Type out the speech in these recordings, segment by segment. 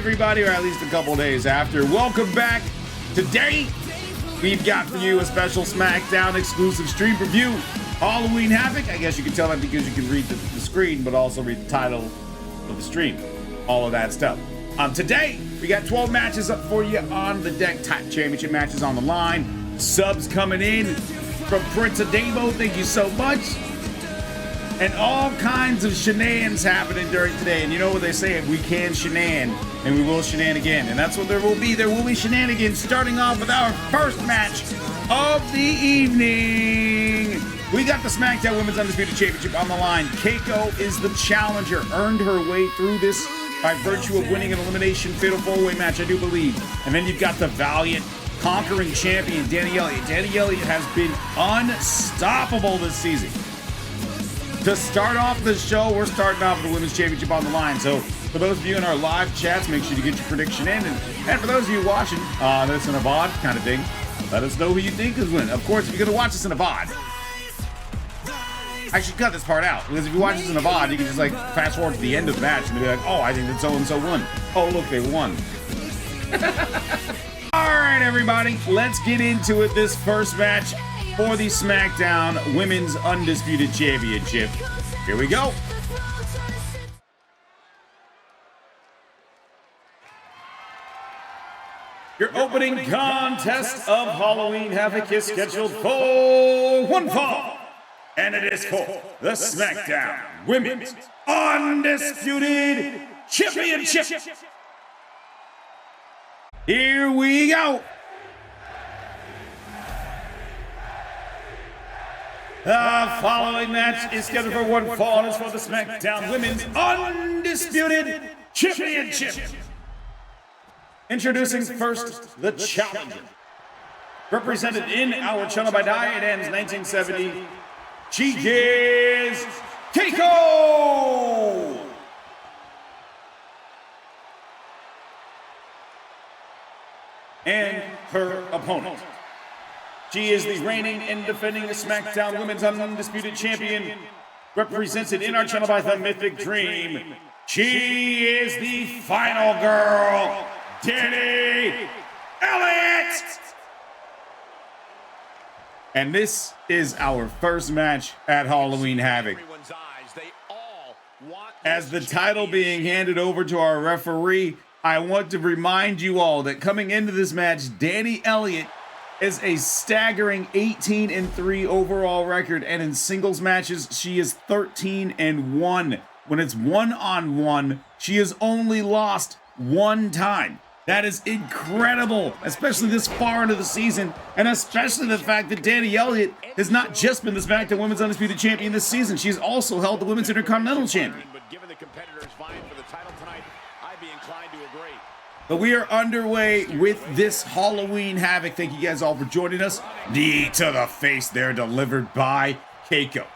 everybody, or at least a couple days after. Welcome back. Today, we've got for you a special Smackdown exclusive stream preview. Halloween Havoc. I guess you can tell that because you can read the screen, but also read the title of the stream. All of that stuff. Today, we got 12 matches up for you on the deck. Championship matches on the line. Subs coming in from Prince of Damo. Thank you so much. And all kinds of shenanigans happening during today. And you know what they say, if we can shenan, and we will shenan again. And that's what there will be. There will be shenanigans, starting off with our first match of the evening. We got the Smackdown Women's Undisputed Championship on the line. Keiko is the challenger, earned her way through this by virtue of winning an elimination fatal four-way match, I do believe. And then you've got the valiant, conquering champion, Dani Elliott. Dani Elliott has been unstoppable this season. To start off the show, we're starting off with the Women's Championship on the line. So for those of you in our live chats, make sure to get your prediction in. And for those of you watching this in a VOD kind of thing, let us know who you think is winning. Of course, if you're going to watch this in a VOD, I should cut this part out. Because if you watch this in a VOD, you can just like fast forward to the end of the match and be like, oh, I think that so-and-so won. Oh, look, they won. All right, everybody, let's get into it. This first match for the Smackdown Women's Undisputed Championship. Here we go. Your opening contest of Halloween Havoc is scheduled for one fall. And it is for the Smackdown Women's Undisputed Championship. Here we go. The following match is scheduled for one fall and is for the Smackdown Women's Undisputed Championship. Introducing first, the challenger. Represented in our channel by Dryad ends 1970, she is Keiko! And her opponent. She is the reigning and defending SmackDown Women's Undisputed Champion, represented in our channel by the Mythic Dream. She is the final girl, Dani Elliott! And this is our first match at Halloween Havoc. As the title being handed over to our referee, I want to remind you all that coming into this match, Dani Elliott is a staggering 18-3 overall record, and in singles matches, she is 13-1. When it's one-on-one, she has only lost one time. That is incredible, especially this far into the season, and especially the fact that Dani Elliott has not just been the SmackDown Women's Undisputed Champion this season, she's also held the Women's Intercontinental Champion. But we are underway with this Halloween Havoc. Thank you guys all for joining us. Knee to the face there, delivered by Keiko.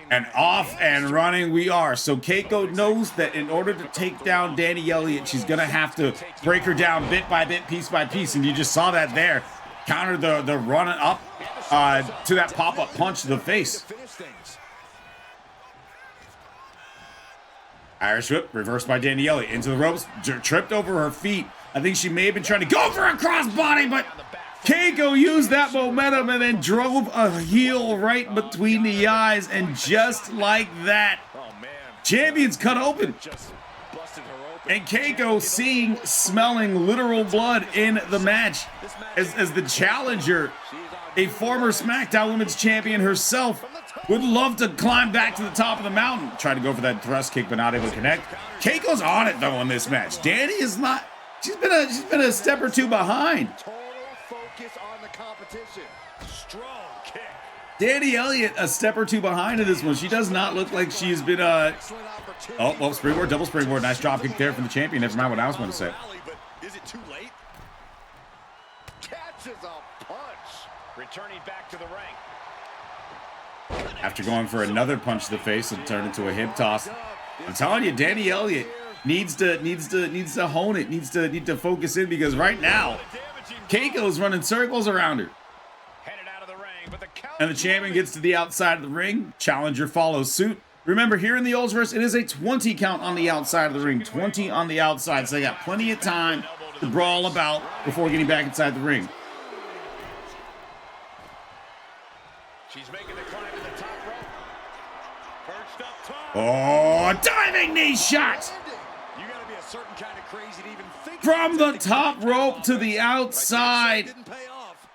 And off and running we are. So Keiko knows that in order to take down Dani Elliott, she's going to have to break her down bit by bit, piece by piece. And you just saw that there. Counter the run up to that pop-up punch to the face. Irish whip, reversed by Dani Elliott. Into the ropes, tripped over her feet. I think she may have been trying to go for a crossbody, but Keiko used that momentum and then drove a heel right between the eyes. And just like that, champion's cut open. And Keiko smelling literal blood in the match as the challenger, a former SmackDown Women's Champion herself, would love to climb back to the top of the mountain. Tried to go for that thrust kick, but not able to connect. Keiko's on it though in this match. Dani is not. She's been a step or two behind. Total focus on the competition. Strong kick. Dani Elliott a step or two behind in this one. She does not look like she's been oh, well, springboard, double springboard. Nice drop kick there from the champion. Never mind what I was going to say. Is it too late? Catches a punch. Returning back to the ring. After going for another punch to the face and turned into a hip toss. I'm telling you, Dani Elliott needs to hone it, needs to focus in, because right now Keiko's running circles around her. And the champion gets to the outside of the ring. Challenger follows suit. Remember, here in the Ultraverse, it is a 20 count on the outside of the ring. 20 on the outside, so they got plenty of time to brawl about before getting back inside the ring. She's making the climb to the top rope. Perched up top. Oh, diving knee shot! You gotta be a certain kind of crazy to even think From the top rope to the outside. Didn't pay off.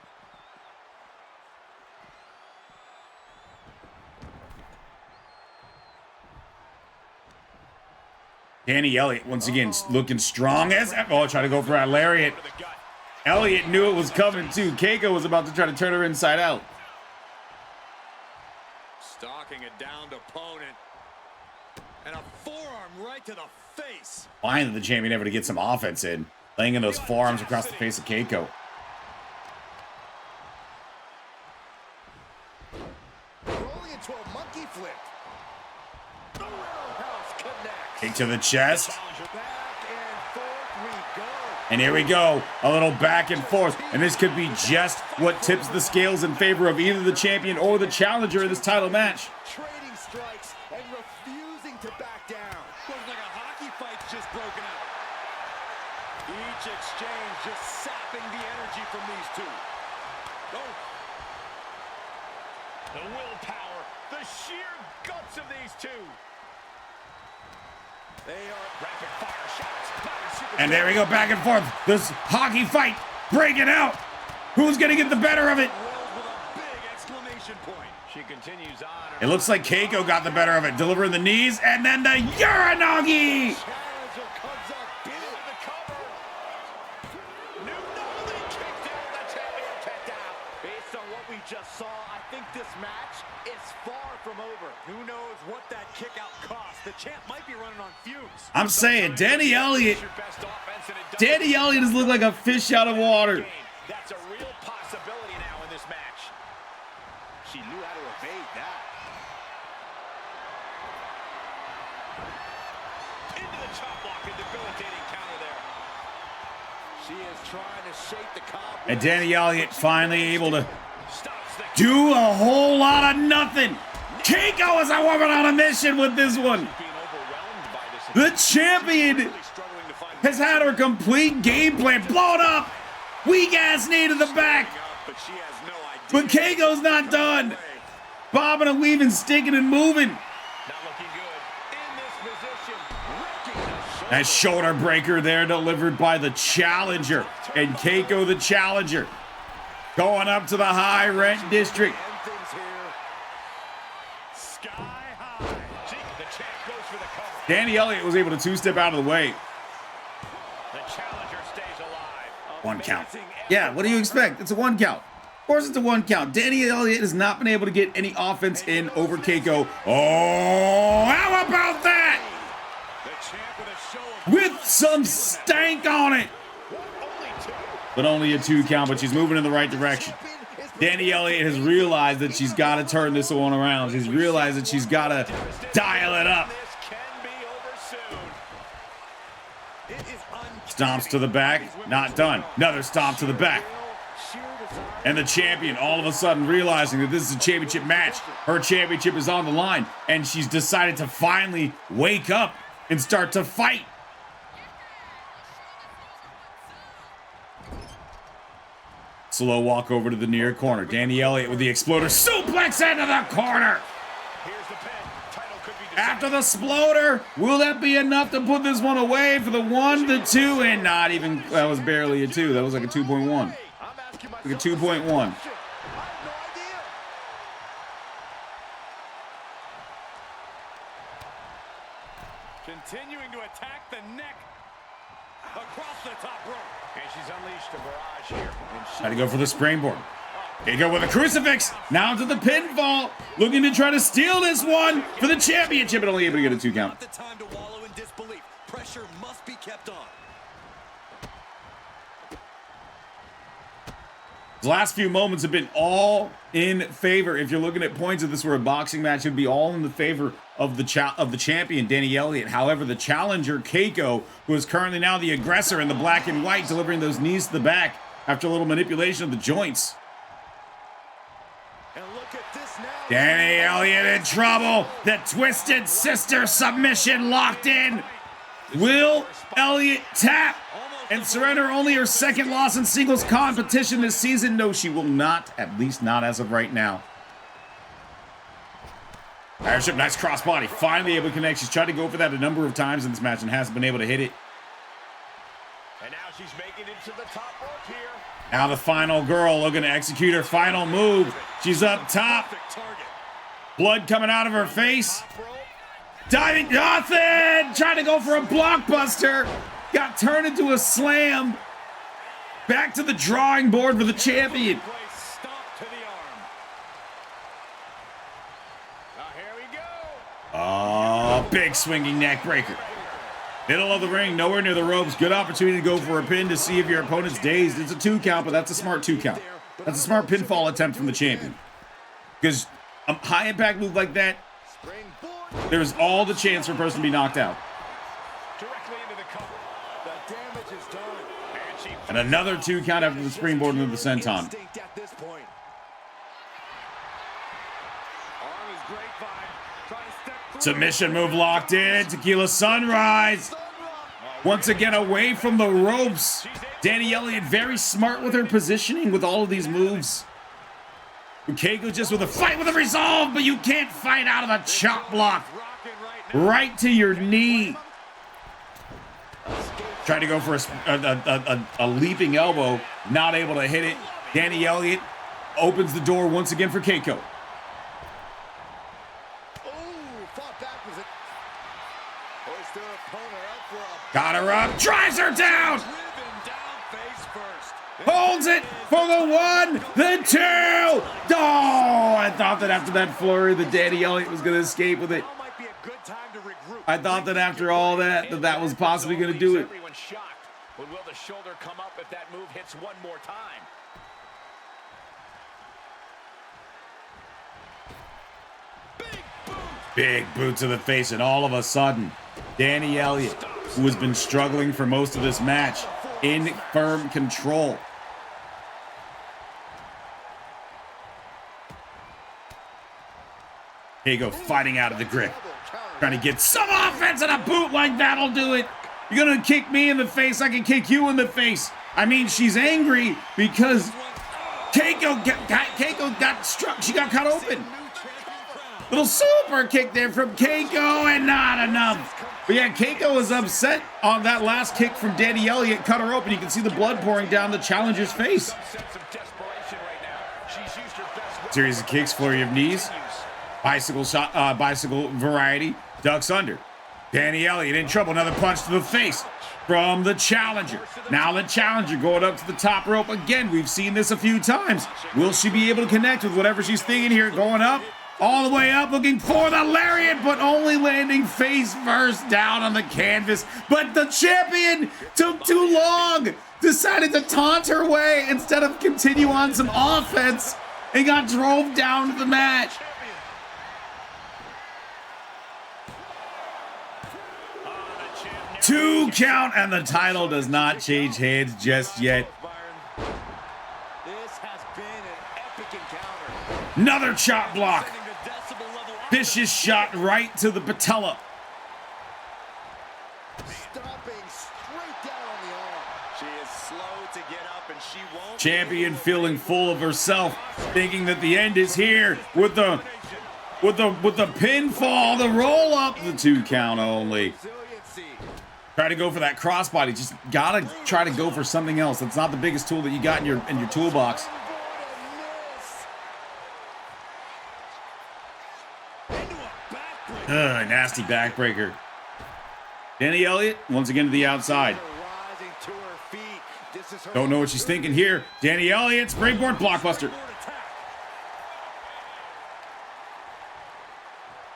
Dani Elliott, once again, looking strong as ever. Oh, trying to go for a lariat. Elliott knew it was coming, too. Keiko was about to try to turn her inside out. Stalking a downed opponent. And a forearm right to the face. Finally, the champion able to get some offense in. Laying in those forearms across the face of Keiko. Rolling into a monkey flip. The roundhouse connects. Kick to the chest. Back and forth we go. And here we go. A little back and forth. And this could be just what tips the scales in favor of either the champion or the challenger in this title match. Trading strikes and refusing to back down. Looks like a hockey fight's just broken out. Each exchange just sapping the energy from these two. Oh. The willpower, the sheer guts of these two. They are rapid fire shots. And there we go, back and forth. This hockey fight breaking out. Who's going to get the better of it? With a big exclamation point. She continues on. It looks like Keiko got the better of it, delivering the knees, and then the Uranagi! Challenger comes up big with the cover. No, they kicked out the champion kicked out. Based on what we just saw, I think this match is far from over. Who knows what that kick out cost? The champ might be running on fumes. I'm saying, Dani Elliott has looked like a fish out of water. That's a real possibility now in this match. She knew how to evade that. Into the chop block, a debilitating counter there. She is trying to shake the cobwebs. And Dani Elliott finally able to do a whole lot of nothing. Keiko is a woman on a mission with this one. The champion has had her complete game plan blown up. Weak ass knee to the back. But Keiko's not done. Bobbing and weaving, sticking and moving. That shoulder breaker there delivered by the challenger. And Keiko the challenger going up to the high rent district. Dani Elliott was able to two-step out of the way. The challenger stays alive. One count. Yeah, what do you expect? It's a one count. Of course it's a one count. Dani Elliott has not been able to get any offense in over Keiko. Oh, how about that? With some stank on it. But only a 2 count, but she's moving in the right direction. Dani Elliott has realized that she's got to turn this one around. She's realized that she's got to dial it up. Stomps to the back, not done. Another stomp to the back. And the champion all of a sudden realizing that this is a championship match. Her championship is on the line, and she's decided to finally wake up and start to fight. Slow walk over to the near corner. Dani Elliott with the exploder suplex into the corner. After the exploder, will that be enough to put this one away for the 1, the 2, and not even, that was barely a 2. That was like a 2.1. Like a 2.1. Continuing to attack the neck across the top rope. And she's unleashed a barrage here. Try to go for the springboard. Keiko with a crucifix. Now to the pinfall. Looking to try to steal this one for the championship, and only able to get a 2 count. Not the time to wallow in disbelief. Pressure must be kept on. The last few moments have been all in favor. If you're looking at points, if this were a boxing match, it would be all in the favor of the champion, Dani Elliott. However, the challenger, Keiko, who is currently now the aggressor in the black and white, delivering those knees to the back after a little manipulation of the joints. And look at this now. Dani Elliott in trouble. The Twisted Sister submission locked in. Will Elliott tap and surrender only her second loss in singles competition this season? No, she will not, at least not as of right now. Airship, nice crossbody. Finally able to connect. She's tried to go for that a number of times in this match and hasn't been able to hit it. And now she's making it to the top rope here. Now the final girl looking to execute her final move. She's up top. Blood coming out of her face. Diving, nothing! Trying to go for a blockbuster. Got turned into a slam. Back to the drawing board for the champion. Oh, big swinging neck breaker. Middle of the ring, nowhere near the ropes. Good opportunity to go for a pin to see if your opponent's dazed. It's a 2 count, but that's a smart 2 count. That's a smart pinfall attempt from the champion. Because a high impact move like that, there's all the chance for a person to be knocked out. And another 2 count after the springboard into the senton. Submission move locked in. Tequila Sunrise. Once again away from the ropes. Dani Elliott very smart with her positioning with all of these moves. Keiko just with a fight with a resolve, but you can't fight out of a chop block. Right to your knee. Tried to go for a leaping elbow. Not able to hit it. Dani Elliott opens the door once again for Keiko. Got her up, drives her down! Holds it for the 1, the 2! Oh, I thought that after that flurry that Dani Elliott was going to escape with it. I thought that after all that was possibly going to do it. But will the shoulder come up if that move hits one more time? Big boot to the face, and all of a sudden, Dani Elliott, who has been struggling for most of this match, in firm control. Keiko fighting out of the grip. Trying to get some offense, and a boot like that'll do it. You're gonna kick me in the face, I can kick you in the face. I mean, she's angry because Keiko got struck. She got cut open. Little super kick there from Keiko, and not enough. But yeah, Keiko was upset on that last kick from Dani Elliott. Cut her open. You can see the blood pouring down the challenger's face. Series of kicks, flurry of knees. Bicycle shot, bicycle variety. Ducks under. Dani Elliott in trouble. Another punch to the face from the challenger. Now the challenger going up to the top rope. Again, we've seen this a few times. Will she be able to connect with whatever she's thinking here? Going up. All the way up, looking for the lariat, but only landing face first down on the canvas. But the champion took too long, decided to taunt her way instead of continue on some offense, and got drove down to the mat. Two count, and the title does not change hands just yet. Another chop block. Vicious shot right to the patella. Champion feeling full of herself, thinking that the end is here with the pinfall, the roll up, the 2 count only. Try to go for that crossbody. Just gotta try to go for something else. That's not the biggest tool that you got in your toolbox. Nasty backbreaker. Dani Elliott once again to the outside. Don't know what she's thinking here. Dani Elliott, springboard blockbuster.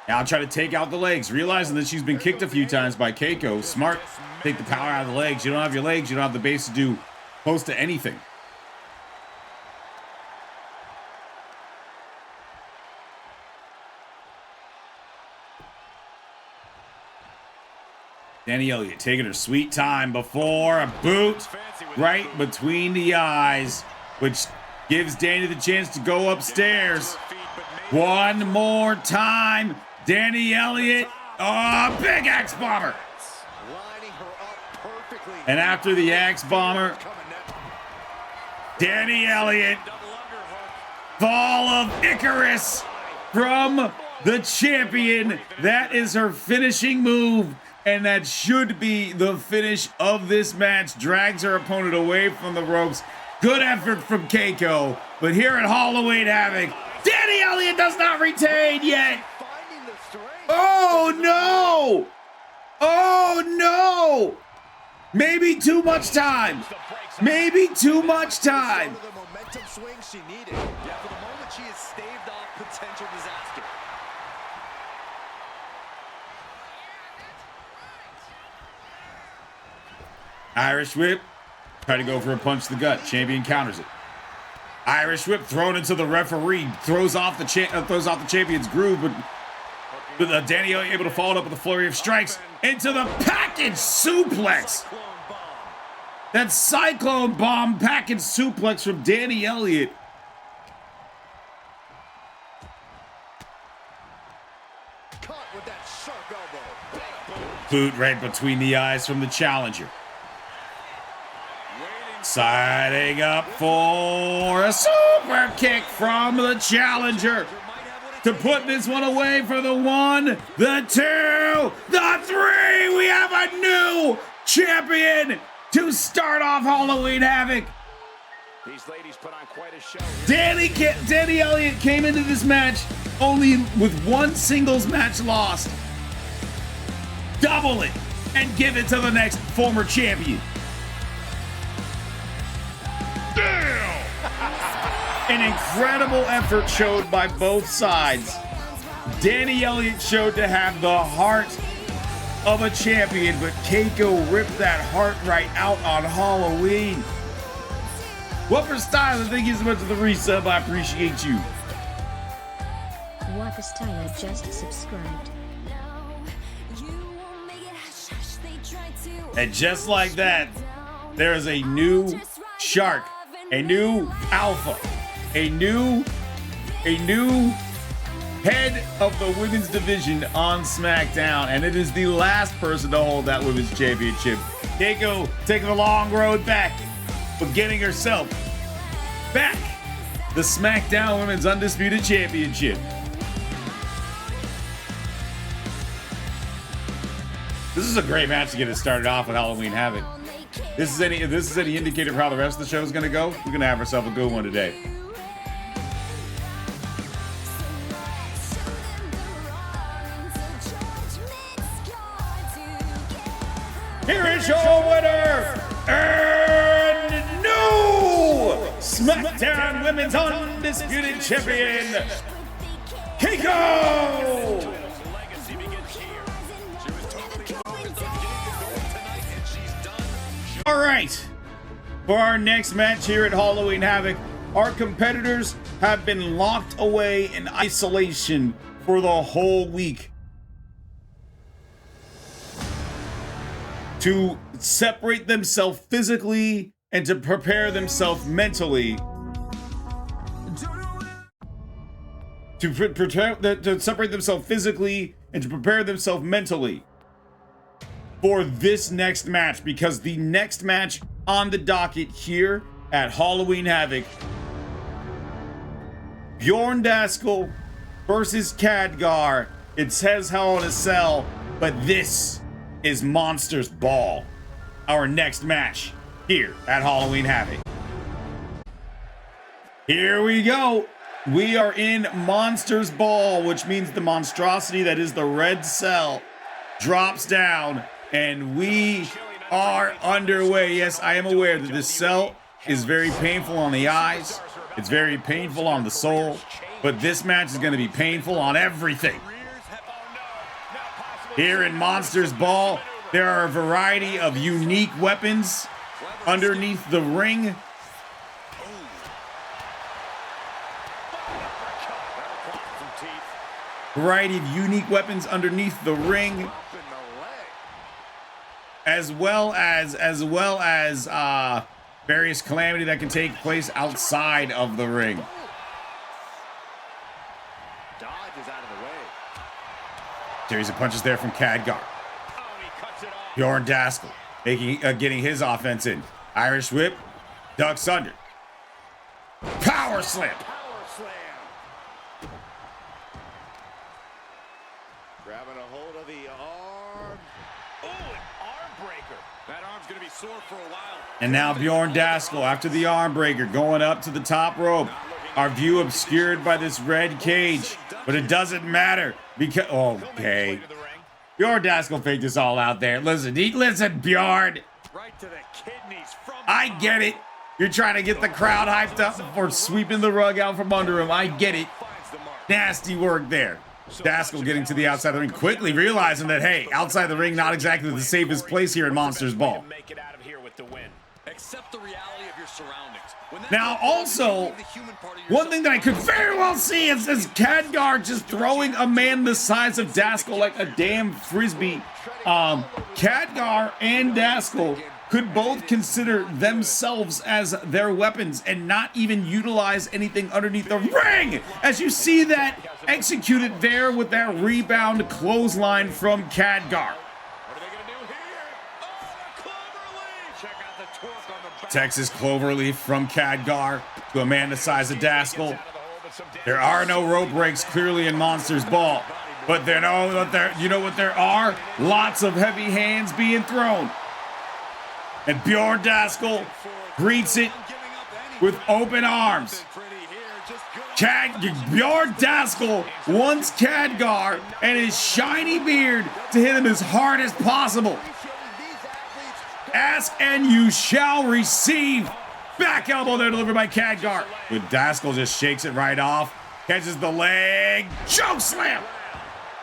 Now try to take out the legs, realizing that she's been kicked a few times by Keiko. Smart, take the power out of the legs. You don't have your legs, you don't have the base to do close to anything. Dani Elliott taking her sweet time before a boot right between the eyes, which gives Dani the chance to go upstairs. One more time. Dani Elliott. Oh, big X bomber. And after the X bomber, Dani Elliott, fall of Icarus from the champion. That is her finishing move, and that should be the finish of this match. Drags her opponent away from the ropes. Good effort from Keiko, but here at Halloween Havoc, Dani Elliott does not retain yet. Oh no! Oh no! Maybe too much time. Maybe too much time. The momentum swing she needed. Yeah, for the moment she has staved off potential disaster. Irish whip. Try to go for a punch to the gut. Champion counters it. Irish whip thrown into the referee. Throws off the champion's groove, but Dani Elliott able to follow it up with a flurry of strikes into the package suplex. That cyclone bomb package suplex from Dani Elliott. Caught with that sharp elbow. Boot right between the eyes from the challenger. Siding up for a super kick from the challenger to put this one away for the 1, the 2, the 3. We have a new champion to start off Halloween Havoc. These ladies put on quite a show. Dani Elliott came into this match only with one singles match lost. Double it and give it to the next former champion. An incredible effort showed by both sides. Dani Elliott showed to have the heart of a champion, but Keiko ripped that heart right out on Halloween. What for style? Thank you so much for the resub. I appreciate you. What for style just subscribed. And just like that, there is a new shark, a new alpha, a new head of the women's division on Smackdown, and it is the last person to hold that women's championship. Keiko taking the long road back, but getting herself back the Smackdown Women's Undisputed Championship. This is a great match to get it started off with Halloween Havoc. If this is any indicator of how the rest of the show is going to go, we're going to have ourselves a good one today. Here is your winner and new SmackDown Women's Undisputed Champion, Keiko! All right, for our next match here at Halloween Havoc, our competitors have been locked away in isolation for the whole week to separate themselves physically and to prepare themselves mentally to separate themselves physically and to prepare themselves mentally for this next match, because the next match on the docket here at Halloween Havoc, Bjorn Daskal versus Khadgarr. It says Hell in a Cell, but this is Monsters Ball, our next match here at Halloween Havoc. Here we go. We are in Monsters Ball, which means the monstrosity that is the red cell drops down, and we are underway. Yes, I am aware that this cell is very painful on the eyes. It's very painful on the soul, but this match is going to be painful on everything. Here in Monsters Ball, there are a variety of unique weapons underneath the ring. Variety of unique weapons underneath the ring, as well as various calamity that can take place outside of the ring. Series of punches there from Khadgarr. Bjorn Daskal getting his offense in. Irish whip, ducks under. Power slam. Grabbing a hold of the arm. Oh, an arm breaker. That arm's going to be sore for a while. And now Bjorn Daskal after the arm breaker going up to the top rope. Our view obscured by this red cage, but it doesn't matter because okay. Bjorn Daskal faked this all out there. Listen, Bjorn. Right to the kidneys from I get it. You're trying to get the crowd hyped up before sweeping the rug out from under him. I get it. Nasty work there. Daskal getting to the outside of the ring, quickly realizing that, hey, outside the ring, not exactly the safest place here in Monsters Ball. Accept the reality of your surroundings. Now, also, one thing that I could very well see is Khadgarr just throwing a man the size of Daskal like a damn frisbee. Khadgarr and Daskal could both consider themselves as their weapons and not even utilize anything underneath the ring. As you see that executed there with that rebound clothesline from Khadgarr. Texas Cloverleaf from Khadgarr to a man the size of Daskal. There are no rope breaks clearly in Monsters Ball, but you know what there are? Lots of heavy hands being thrown. And Bjorn Daskal greets it with open arms. Bjorn Daskal wants Khadgarr and his shiny beard to hit him as hard as possible. Ask and you shall receive. Back elbow there delivered by Khadgarr. But Daskal just shakes it right off. Catches the leg. Choke slam.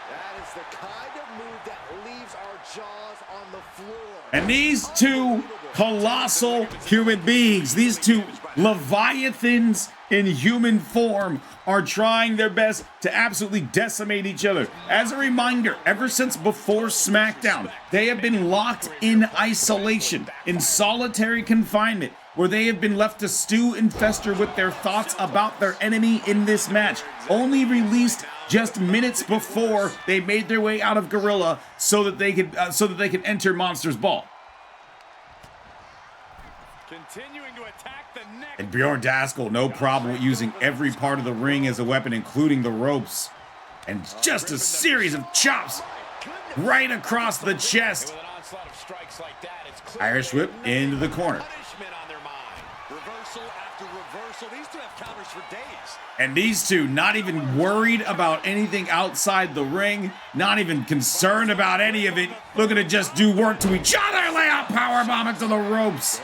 That is the kind of move that leaves our jaws on the floor. And these two colossal human beings, these two leviathans in human form, are trying their best to absolutely decimate each other. As a reminder, ever since before SmackDown, they have been locked in isolation, in solitary confinement, where they have been left to stew and fester with their thoughts about their enemy in this match, only released just minutes before they made their way out of Gorilla so that they could enter Monsters Ball. Continuing to attack the neck. And Bjorn Daskal, no problem with using every part of the ring as a weapon, including the ropes. And just a series of chops right across the chest. Irish whip into the corner. Reversal after reversal. These two have counters for days. And these two not even worried about anything outside the ring, not even concerned about any of it, looking to just do work to each other. Lay out powerbomb into the ropes.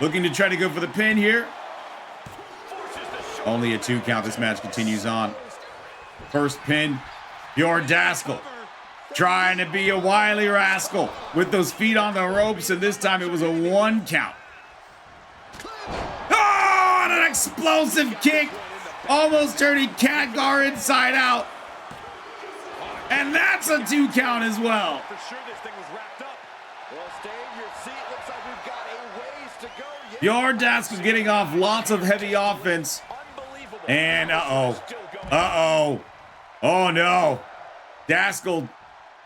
Looking to try to go for the pin here. Only a 2 count. This match continues on. First pin, Bjorn Daskal trying to be a wily rascal with those feet on the ropes, and this time it was a 1 count. Oh, and an explosive kick, almost turning Khadgarr inside out. And that's a 2 count as well. For sure this thing was wrapped up. Well, stay in your seat. Looks like we've got a ways to go. Bjorn Daskal getting off lots of heavy offense. And oh no. Daskal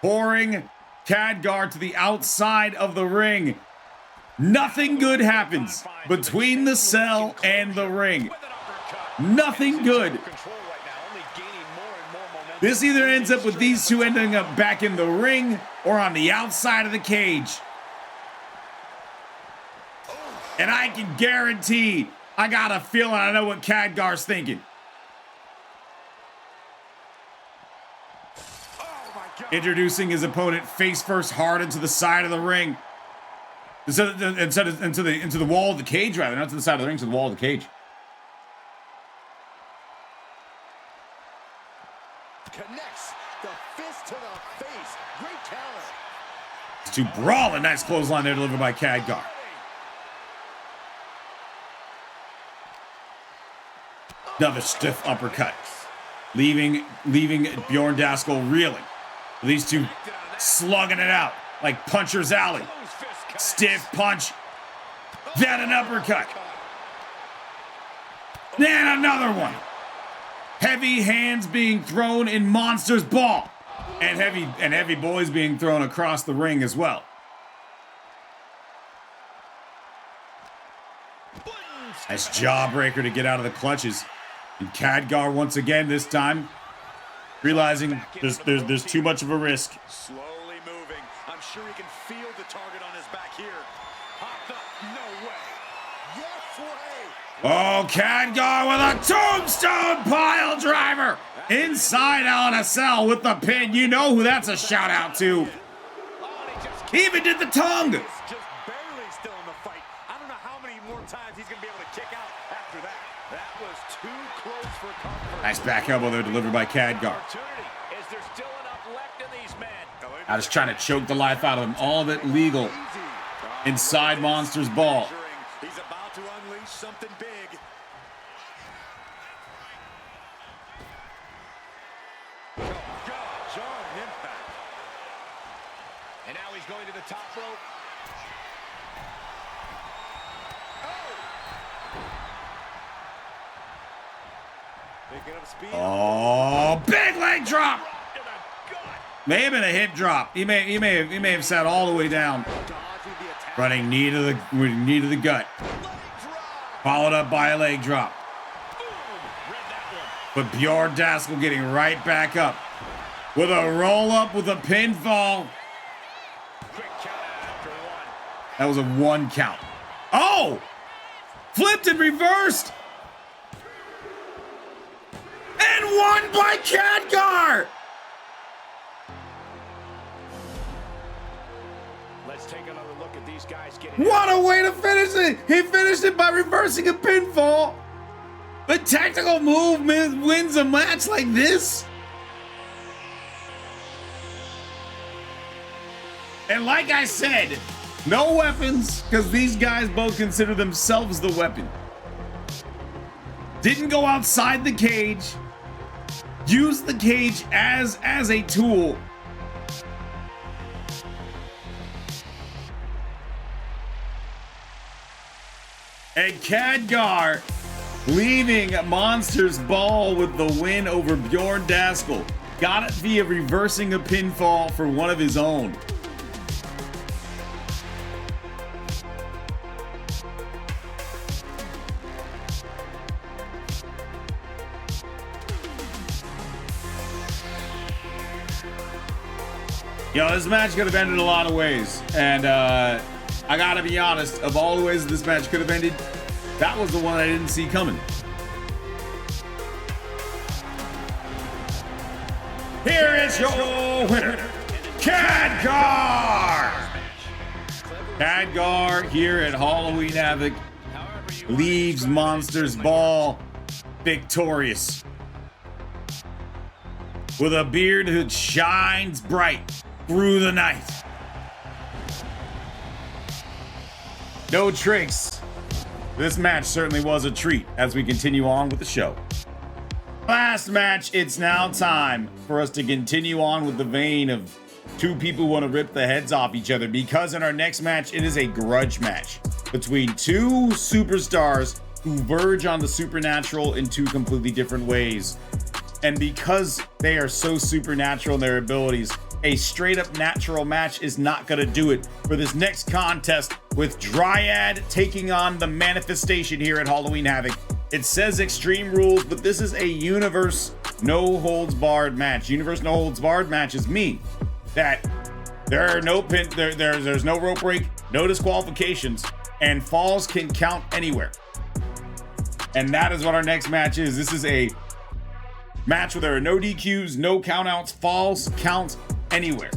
pouring Khadgarr to the outside of the ring. Nothing good happens between the cell and the ring. Nothing good. This either ends up with these two ending up back in the ring or on the outside of the cage. And I can guarantee, I got a feeling I know what Khadgar's thinking. Introducing his opponent face first hard into the side of the ring. Into the wall of the cage, rather, not to the side of the ring, to the wall of the cage. Connects the fist to the face. Great talent. To brawl, a nice clothesline there delivered by Khadgarr. Another stiff uppercut, leaving Bjorn Daskal reeling. These two slugging it out like Puncher's Alley. Stiff punch, then an uppercut, then another one. Heavy hands being thrown in Monsters Ball. And heavy boys being thrown across the ring as well. Nice jawbreaker to get out of the clutches. And Khadgarr once again this time realizing there's too much of a risk. Slowly moving. I'm sure he can feel the target on his back here. Hopped up. No way. Yes way. Oh, Khadgarr with a tombstone pile driver inside LNSL with the pin. You know who that's a shout out to. He even did the tongue. Just barely still in the fight. I don't know how many more times he's going to be able to kick out after that. That was too close for comfort. Nice back elbow there delivered by Khadgarr. Is there still enough left in these men? I was trying to choke the life out of him. All of it legal inside Monster's ball. He's about to unleash something big. Jarring impact. And now he's going to the top rope. Picking up speed. Oh, big leg drop. May have been a hip drop. He may have sat all the way down. Running knee to the gut. Followed up by a leg drop. But Bjorn Daskal getting right back up with a roll up with a pinfall. That was a 1 count. Oh! Flipped and reversed. And won by Khadgarr. Let's take another look at these guys getting. What a way to finish it! He finished it by reversing a pinfall. The tactical movement wins a match like this. And like I said, no weapons, because these guys both consider themselves the weapon. Didn't go outside the cage. Used the cage as a tool. And Khadgarr leaving Monster's ball with the win over Bjorn Daskal. Got it via reversing a pinfall for one of his own. Yo, this match could have ended a lot of ways. And I gotta be honest, of all the ways this match could have ended, that was the one I didn't see coming. Here is your winner, Khadgarr! Khadgarr here at Halloween Havoc leaves Monster's ball victorious. With a beard that shines bright through the night. No tricks. This match certainly was a treat as we continue on with the show. Last match, it's now time for us to continue on with the vein of two people who want to rip the heads off each other, because in our next match, it is a grudge match between two superstars who verge on the supernatural in two completely different ways. And because they are so supernatural in their abilities, a straight up natural match is not going to do it for this next contest with Dryad taking on the Manifestation here at Halloween Havoc. It says Extreme Rules, but this is a Universe No Holds Barred match. Universe No Holds Barred matches mean that there are no there's no rope break, no disqualifications, and falls can count anywhere. And that is what our next match is. This is a match where there are no DQs, no countouts, falls count anywhere.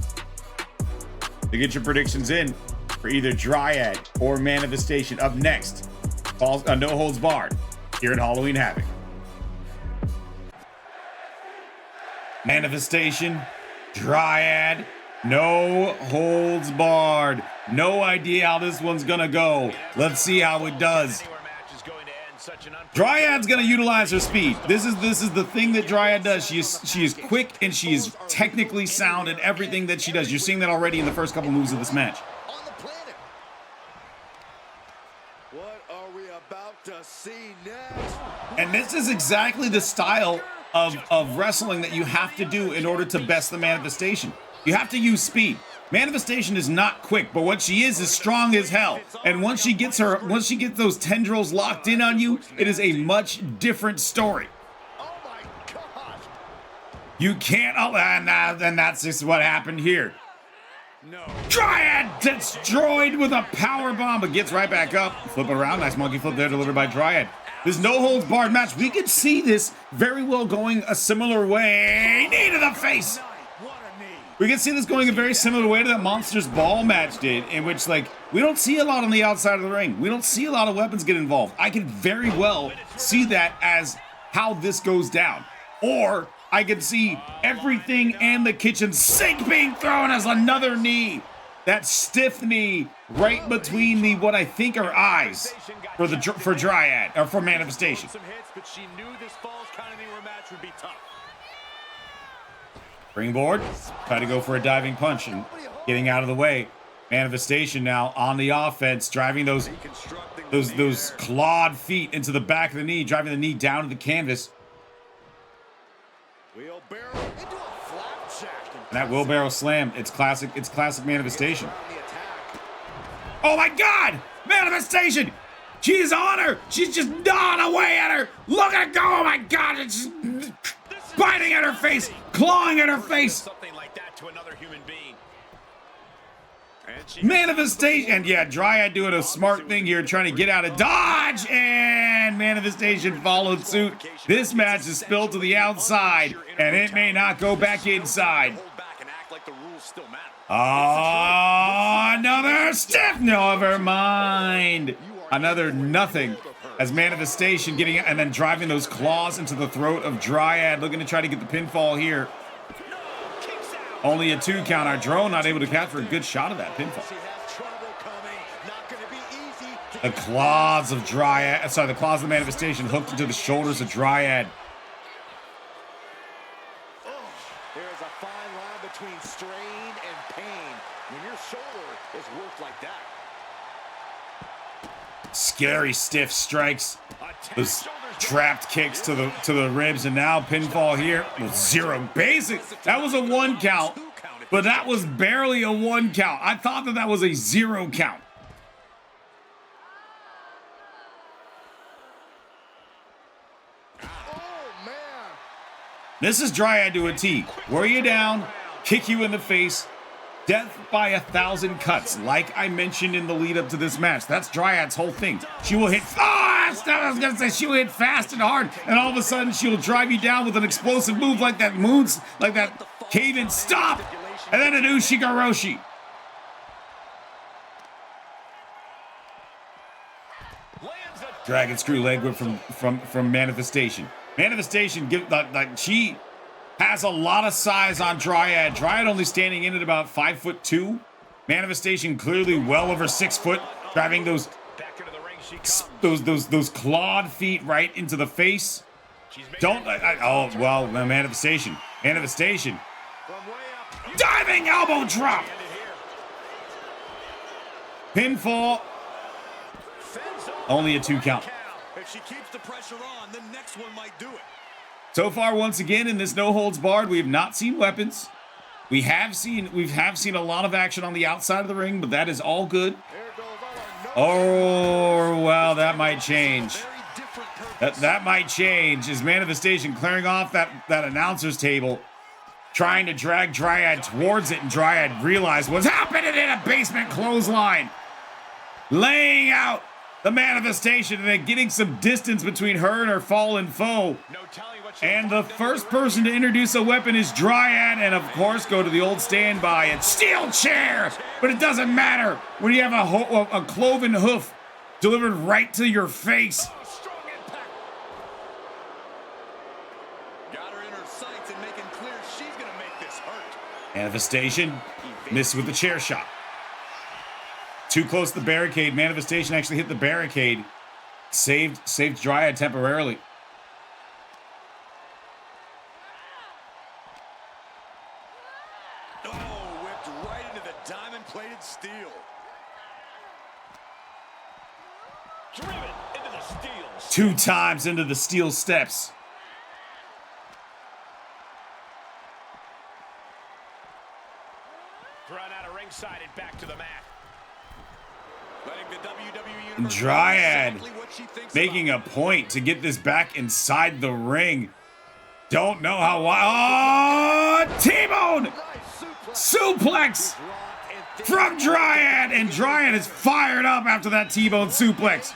To get your predictions in for either Dryad or Manifestation up next, falls No Holds Barred here at Halloween Havoc. Manifestation, Dryad, No Holds Barred. No idea how this one's gonna go. Let's see how it does. Dryad's gonna utilize her speed. This is the thing that Dryad does. She is quick and she is technically sound in everything that she does. You're seeing that already in the first couple moves of this match. What are we about to see next? And this is exactly the style of wrestling that you have to do in order to best the manifestation. You have to use speed. Manifestation is not quick, but what she is strong as hell. And once she gets those tendrils locked in on you, it is a much different story. You can't, and that's just what happened here. No. Dryad destroyed with a power bomb, but gets right back up. Flip it around, nice monkey flip there delivered by Dryad. This no holds barred match, we could see this very well going a similar way. Knee to the face. We can see this going a very similar way to that Monsters Ball match did, in which, like, we don't see a lot on the outside of the ring. We don't see a lot of weapons get involved. I can very well see that as how this goes down. Or I can see everything and the kitchen sink being thrown as another knee. That stiff knee right between the what I think are eyes for Dryad, or for Manifestation. Some hits, but she knew this Falls Count Anywhere match would be tough. Springboard, try to go for a diving punch and getting out of the way. Manifestation now on the offense, driving those clawed feet into the back of the knee, driving the knee down to the canvas. Wheelbarrow into a flapjack. And that wheelbarrow slam, it's classic Manifestation. Oh my God! Manifestation! She's on her! She's just gnawing away at her! Look at her go! Oh my God! It's just biting at her face, clawing at her face. Something like that to another human being. Manifestation, and yeah, Dryad doing a smart thing here, trying to get out of dodge, and Manifestation followed suit. This match is spilled to the outside, and it may not go back inside. Another stiff, never mind. Another nothing. As Manifestation getting, and then driving those claws into the throat of Dryad, looking to try to get the pinfall here. Only a 2 count. Our drone not able to capture a good shot of that pinfall. The claws of Dryad, sorry, the claws of the Manifestation hooked into the shoulders of Dryad. There's a fine line between strain and pain when your shoulder is worked like that. Scary stiff strikes. Those trapped kicks to the ribs, and now pinfall here with 0 basic. That was a 1 count, but that was barely a 1 count. I thought that was a 0 count. This is Dryad to a T. Wear you down, kick you in the face, death by 1,000 cuts, like I mentioned in the lead up to this match. That's Dryad's whole thing. She will hit, I was gonna say, she will hit fast and hard, and all of a sudden she will drive you down with an explosive move like that cave-in stop, and then an Ushigoroshi. Dragon screw leg whip from Manifestation. Manifestation, she has a lot of size on Dryad. Dryad only standing in at about 5'2". Manifestation clearly well over 6 foot, driving those clawed feet right into the face. Manifestation. Diving elbow drop. Pinfall. Only a 2 count. If she keeps the pressure on, the next one might do it. So far, once again, in this no holds barred, we have not seen weapons. We have seen a lot of action on the outside of the ring, but that is all good. Oh, well, that might change. That might change. Is Manifestation clearing off that announcer's table, trying to drag Dryad towards it, and Dryad realized what's happening in a basement clothesline. Laying out the Manifestation and then getting some distance between her and her fallen foe. And the first person to introduce a weapon is Dryad, and of course go to the old standby and steel chair. But it doesn't matter when you have a cloven hoof delivered right to your face. Got her in her sights and making clear she's gonna make this hurt. Manifestation missed with the chair shot. Too close to the barricade. Manifestation actually hit the barricade. Saved Dryad temporarily. Oh, whipped right into the diamond-plated steel. Driven into the steel. 2 times into the steel steps. out of ringside and back to the mat. Dryad making a point to get this back inside the ring. Don't know how wide. Oh, T-bone! Suplex from Dryad, and Dryad is fired up after that T-bone suplex.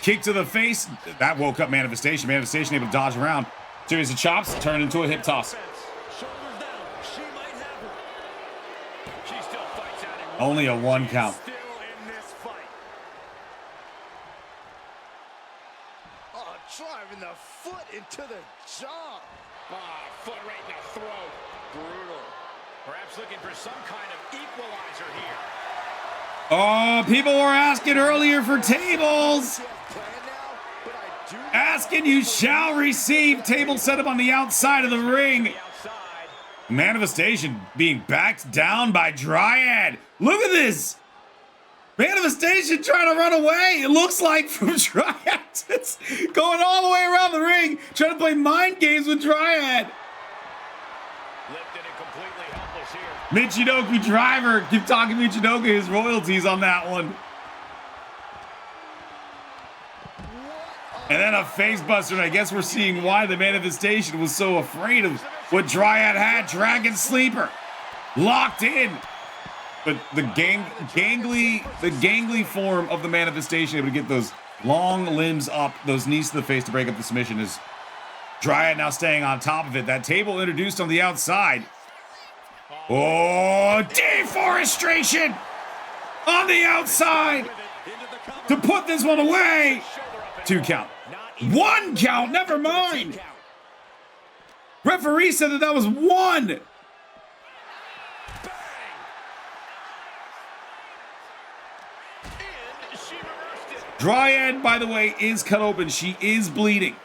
Kick to the face. That woke up Manifestation. Manifestation able to dodge around. Series of chops, turned into a hip toss. Only a 1 count. Driving the foot into the jaw. Foot right in the throat. Brutal. Perhaps looking for some kind of equalizer here. Oh, people were asking earlier for tables. Asking, you shall receive. Table set up on the outside of the ring. Manifestation being backed down by Dryad. Look at this. Manifestation trying to run away. It looks like from Dryad. It's going all the way around the ring, trying to play mind games with Dryad. Lifted and completely helpless here. Michinoku Driver. Keep talking Michinoku, his royalties on that one. And then a face buster, and I guess we're seeing why the Manifestation was so afraid of what Dryad had. Dragon Sleeper. Locked in. But the gangly form of the Manifestation, able to get those long limbs up, those knees to the face to break up the submission, is Dryad now staying on top of it. That table introduced on the outside. Oh, deforestation on the outside to put this one away. 2 count. 1 count, never mind. Referee said that was 1. Dryad, by the way, is cut open. She is bleeding.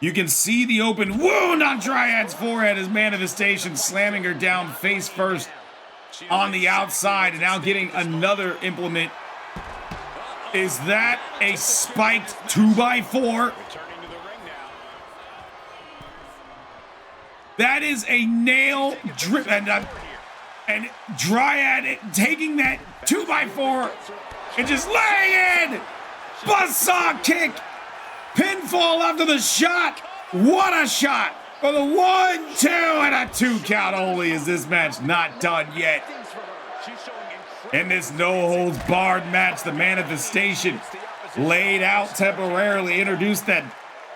You can see the open wound on Dryad's forehead as Manifestation slamming her down face first on the outside, and now getting another implement. Is that a spiked 2x4? That is a nail drip, and Dryad taking that 2x4 and just laying in. Buzzsaw kick. Pinfall after the shot. What a shot for the 1-2 and a 2 count only, as this match not done yet. In this no-holds-barred match, the Manifestation laid out temporarily, introduced that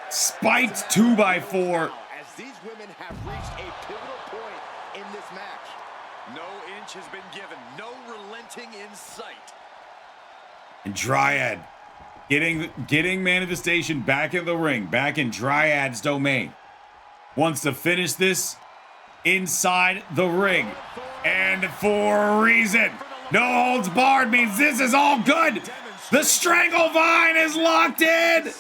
spiked 2x4. As these women have reached a pivotal point in this match. No inch has been given, no relenting in sight. And Dryad getting Manifestation back in the ring, back in Dryad's domain. Wants to finish this inside the ring. And for a reason. No holds barred means this is all good. The Strangle Vine is locked in.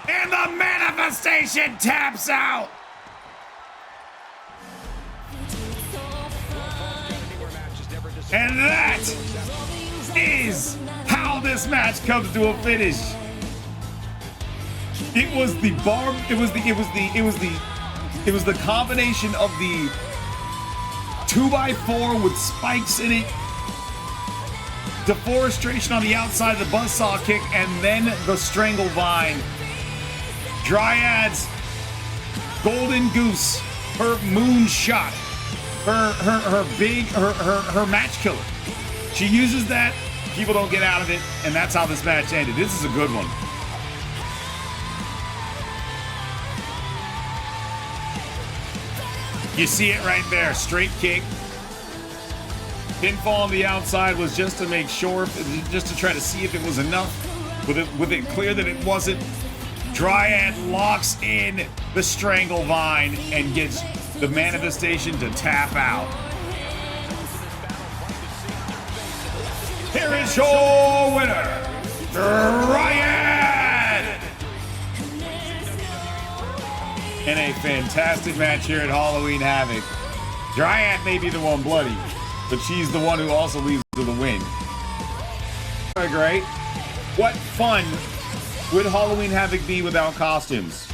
And the Manifestation taps out. And that is how this match comes to a finish. It was the combination of the 2x4 with spikes in it, deforestation on the outside of the buzzsaw kick, and then the Strangle Vine. Dryad's Golden Goose, her moonshot, her match killer. She uses that, people don't get out of it, and that's how this match ended. This is a good one. You see it right there, straight kick. Pinfall on the outside was just to make sure, just to try to see if it was enough. With it clear that it wasn't, Dryad locks in the Strangle Vine and gets the Manifestation to tap out. Here is your winner, Dryad! In a fantastic match here at Halloween Havoc. Dryad may be the one bloody, but she's the one who also leads to the win. Great. What fun would Halloween Havoc be without costumes?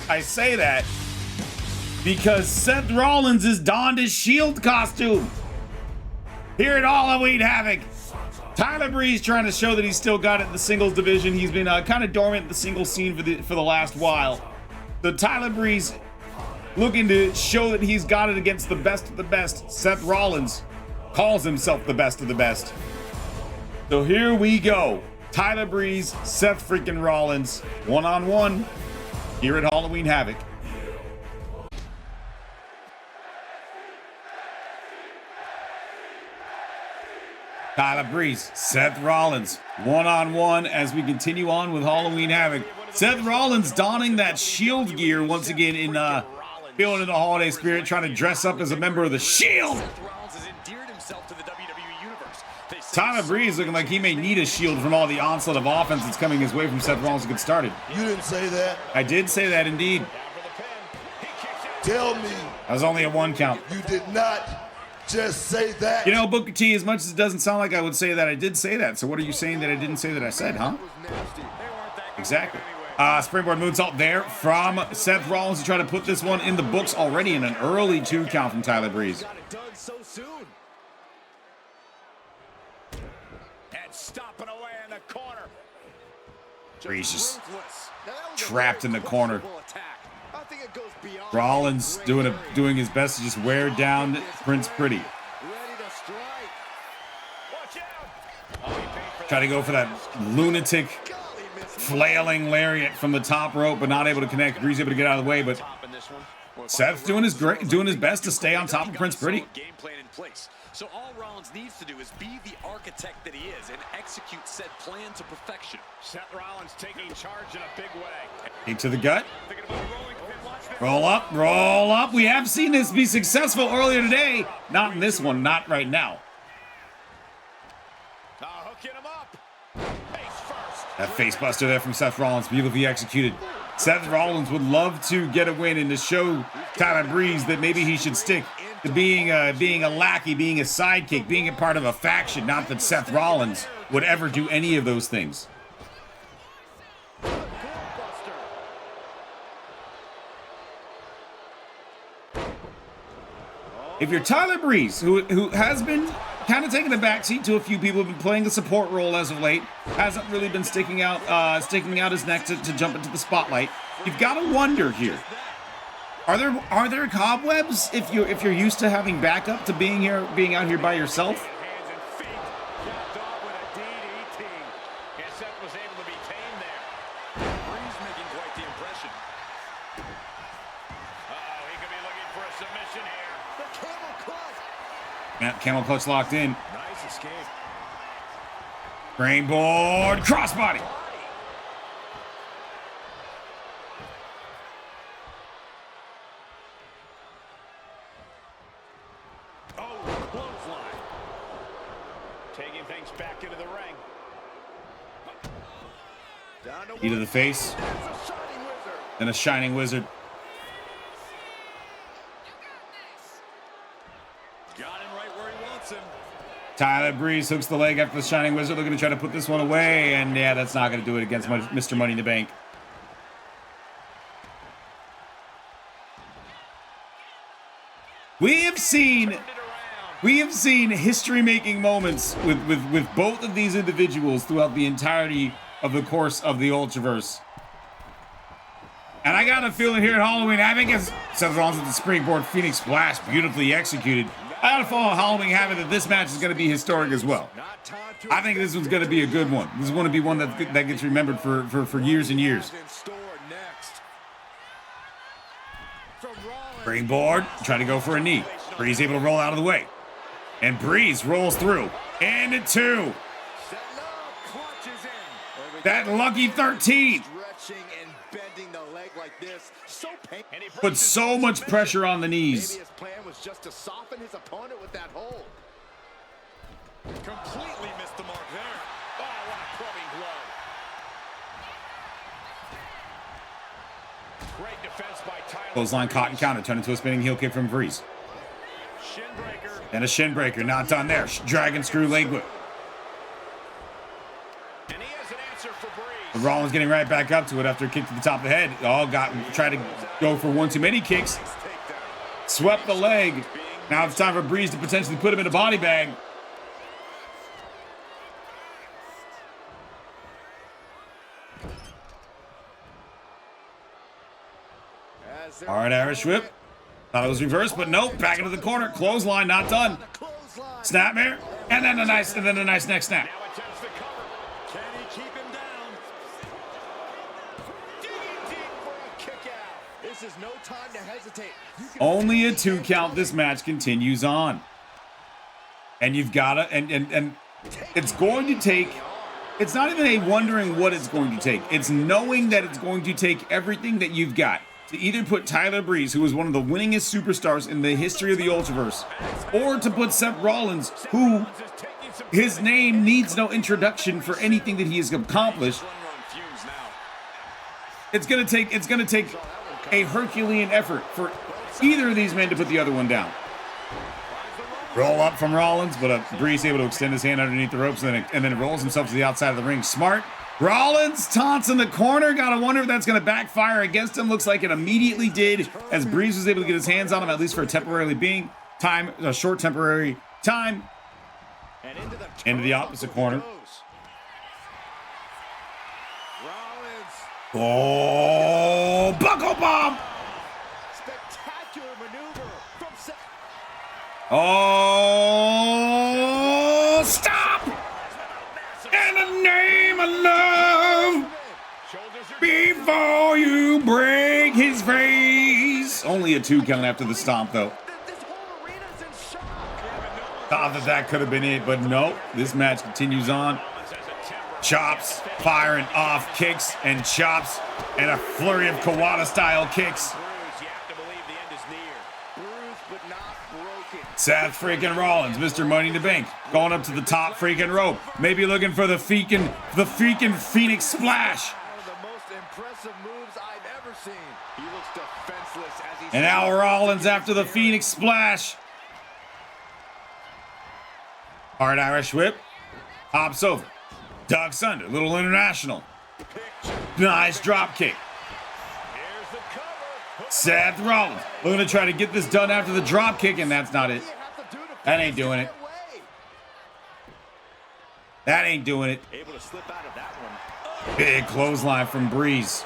I say that because Seth Rollins has donned his Shield costume here at Halloween Havoc. Tyler Breeze trying to show that he's still got it in the singles division. He's been kind of dormant in the singles scene for the last while. So Tyler Breeze looking to show that he's got it against the best of the best. Seth Rollins calls himself the best of the best. So here we go. Tyler Breeze, Seth freaking Rollins, one-on-one here at Halloween Havoc. Tyler Breeze, Seth Rollins, one-on-one as we continue on with Halloween Havoc. Seth Rollins donning that Shield gear once again in feeling in the holiday spirit, trying to dress up as a member of the Shield. Tyler Breeze looking like he may need a shield from all the onslaught of offense that's coming his way from Seth Rollins to get started. You didn't say that. I did say that indeed. Tell me. That was only a 1 count. You did not just say that. You know, Booker T, as much as it doesn't sound like I would say that, I did say that. So what are you saying that I didn't say that I said, huh? Exactly. Springboard moonsault there from Seth Rollins to try to put this one in the books already in an early 2 count from Tyler Breeze. Stopping away in the corner. Breeze just trapped in the corner. Rollins doing his best to just wear down Prince Pretty. Try to go for that lunatic flailing lariat from the top rope, but not able to connect. Breeze able to get out of the way, but Seth's doing his best to stay on top of Prince Pretty. So all Rollins needs to do is be the architect that he is and execute said plan to perfection. Seth Rollins taking charge in a big way. Kick to the gut. Roll up, roll up. We have seen this be successful earlier today. Not in this one, not right now. Hooking him up. Face first. That face buster there from Seth Rollins, beautifully executed. Seth Rollins would love to get a win and to show Tyler Breeze that maybe he should stick to being a lackey, being a sidekick, being a part of a faction. Not that Seth Rollins would ever do any of those things. If you're Tyler Breeze, who has been kind of taking a backseat to a few people, have been playing the support role as of late, hasn't really been sticking out his neck to jump into the spotlight, you've got to wonder here. Are there cobwebs if you're used to having backup to being out here by yourself? Hands and feet. Capped off with a DDT. And Seth was able to be tamed there. Breeze making quite the impression. He could be looking for a submission here. The camel clutch. Yeah, camel clutch locked in. Nice escape. Brainboard crossbody. Taking things back into the ring. Knee to the face. And a shining wizard. Got him right where he wants him. Tyler Breeze hooks the leg after the shining wizard, looking to try to put this one away, and yeah, that's not going to do it against Mr. Money in the Bank. We have seen history-making moments with both of these individuals throughout the entirety of the course of the Ultraverse. And I got a feeling here at Halloween Havoc, as Seth Rollins with the springboard Phoenix Splash, beautifully executed. I got a feeling Halloween Havoc that this match is going to be historic as well. I think this one's going to be a good one. This is going to be one that gets remembered for years and years. Springboard, trying to go for a knee. Breeze able to roll out of the way. And Breeze rolls through. And a 2. That lucky 13. Put so much pressure on the knees. Maybe his plan was just to soften his opponent with that hold. Completely missed the mark there. Oh, what a clubbing blow. Great defense by Tyler. Clothesline caught and counter, turned into a spinning heel kick from Breeze. Shin breaker. And a shin breaker, not done there. Dragon screw leg whip. And he has an answer for Breeze. Rollins getting right back up to it after a kick to the top of the head. Tried to go for one too many kicks. Swept the leg. Now it's time for Breeze to potentially put him in a body bag. All right, Irish whip. Thought it was reversed, but nope. Back into the corner. Clothesline, not done. Snapmare, and then a nice neck snap. Now attempts the cover. Can he keep him down? Digging deep for a kick out. This is no time to hesitate. Only a 2 count. This match continues on. And you've got to, and it's going to take, it's not even a wondering what it's going to take. It's knowing that it's going to take everything that you've got to either put Tyler Breeze, who is one of the winningest superstars in the history of the Ultraverse, or to put Seth Rollins, who his name needs no introduction for anything that he has accomplished. It's gonna take a Herculean effort for either of these men to put the other one down. Roll up from Rollins, but Breeze able to extend his hand underneath the ropes, and then rolls himself to the outside of the ring. Smart. Rollins taunts in the corner. Gotta wonder if that's gonna backfire against him. Looks like it immediately did, as Breeze was able to get his hands on him, at least for a short temporary time. And into the opposite corner. Rollins. Oh, buckle bomb! Spectacular maneuver from Seth. Oh, stop! In the name of love, before you break his face. Only a 2 count after the stomp, though. This whole arena's in shock. Thought that could have been it, but nope. This match continues on. Chops, firing off kicks and chops, and a flurry of Kawada-style kicks. Seth freaking Rollins, Mr. Money in the Bank, going up to the top freaking rope. Maybe looking for the freaking Phoenix Splash. One of the most impressive moves I've ever seen. He looks defenseless as he. And now Rollins after the Phoenix Splash. Hard Irish whip. Hops over. Ducks under. Little international. Nice drop kick. Seth Rollins looking to try to get this done after the drop kick, and that's not it. That ain't doing it. That ain't doing it. Able to slip out of that one. Big clothesline from Breeze.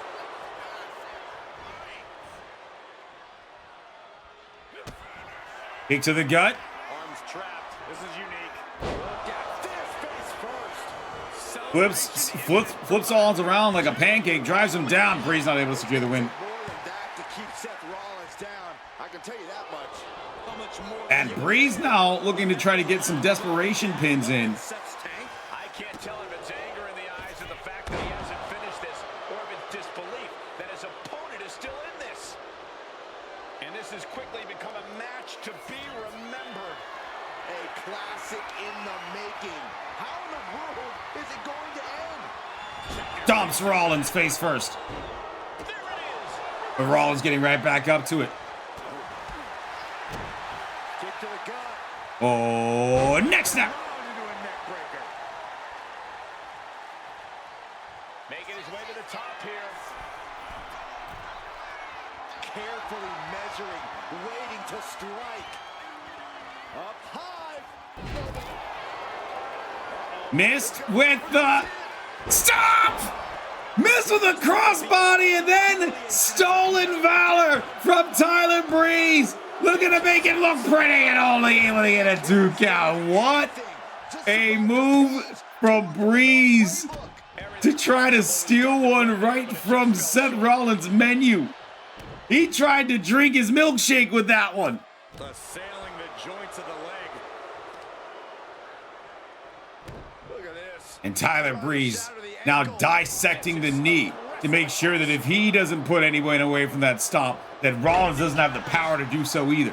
Kick to the gut. Arms trapped. This is unique. Look at this face first. Flips Rollins around like a pancake, drives him down. Breeze not able to secure the win. More than that to keep Seth Rollins down. I can tell you that much. How much more? And Breeze now looking to try to get some desperation pins in. Seth's tank. I can't tell if it's anger in the eyes of the fact that he hasn't finished this, or if it's disbelief that his opponent is still in this. And this has quickly become a match to be remembered. A classic in the making. How in the world is it going to end? Dumps Rollins face first. There it is. But Rollins getting right back up to it. Kick to the gut. Oh, neck snap. Down into a neck breaker. Making his way to the top here. Carefully measuring, waiting to strike. Up high. Missed with the stop! Missed with a crossbody, and then stolen valor from Tyler Breeze. Looking to make it look pretty and only able to get a 2 count. What a move from Breeze to try to steal one right from Seth Rollins' menu. He tried to drink his milkshake with that one. Assailing the joints of the leg. Look at this. And Tyler Breeze now dissecting the knee to make sure that if he doesn't put anyone away from that stomp, that Rollins doesn't have the power to do so either.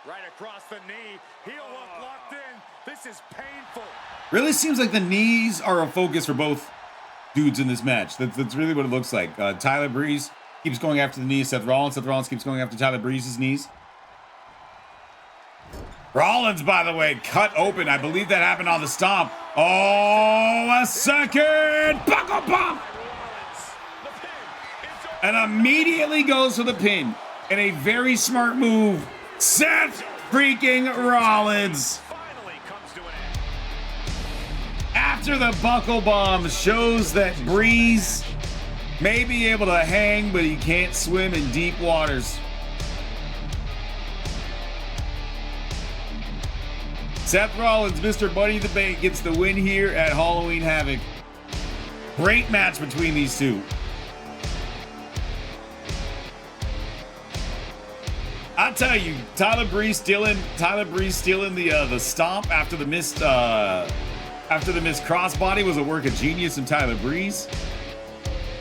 Right across the knee. Heel hook locked in. This is painful. Really seems like the knees are a focus for both dudes in this match. That's really what it looks like. Tyler Breeze keeps going after the knees. Seth Rollins keeps going after Tyler Breeze's knees. Rollins, by the way, cut open. I believe that happened on the stomp. Oh, a second. Buckle bump. And immediately goes for the pin. In a very smart move, Seth freaking Rollins. After the buckle bomb shows that Breeze may be able to hang, but he can't swim in deep waters. Seth Rollins, Mr. Money in the Bank, gets the win here at Halloween Havoc. Great match between these two. I'll tell you, Tyler Breeze stealing the stomp after the missed crossbody was a work of genius from Tyler Breeze.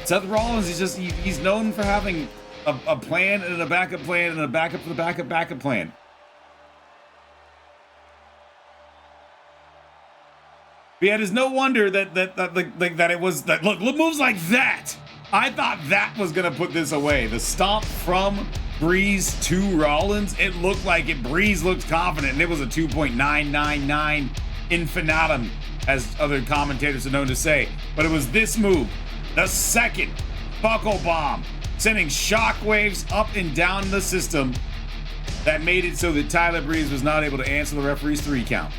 Seth Rollins is he's known for having a plan and a backup plan and a backup for the backup plan. Yeah, it is no wonder that it was that look moves like that. I thought that was gonna put this away. The stomp from Breeze to Rollins, it looked like it. Breeze looked confident, and it was a 2.999 infinitum, as other commentators are known to say. But it was this move, the second buckle bomb, sending shockwaves up and down the system, that made it so that Tyler Breeze was not able to answer the referee's 3 count.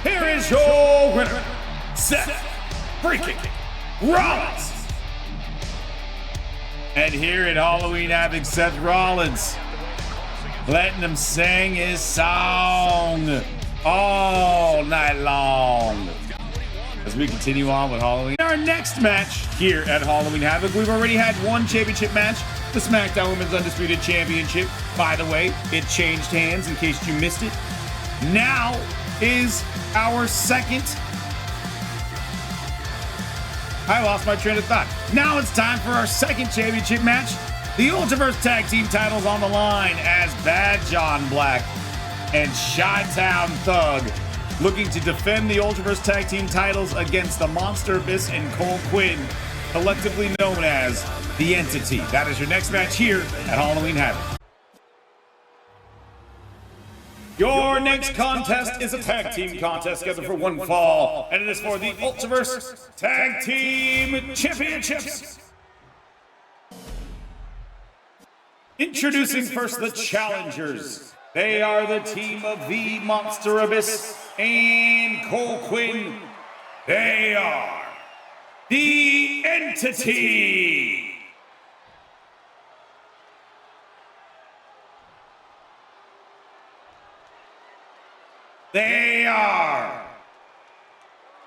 Here is your winner, Seth freaking Rollins. And here at Halloween Havoc, Seth Rollins letting him sing his song all night long. As we continue on with Halloween. Our next match here at Halloween Havoc, we've already had one championship match, the Smackdown Women's Undisputed Championship. By the way, it changed hands in case you missed it. Now is our second. I lost my train of thought. Now it's time for our second championship match. The Ultraverse Tag Team titles on the line as Bad John Black and Chi-Town Thug looking to defend the Ultraverse Tag Team titles against the Monster Abyss and Cole Quinn, collectively known as The Entity. That is your next match here at Halloween Havoc. Your next contest is a tag team contest scheduled for one fall, and it is for the Ultraverse Tag Team Championships. Introducing first the challengers. They are the team of the Monster Abyss and Cole Quinn. They are The Entity. They are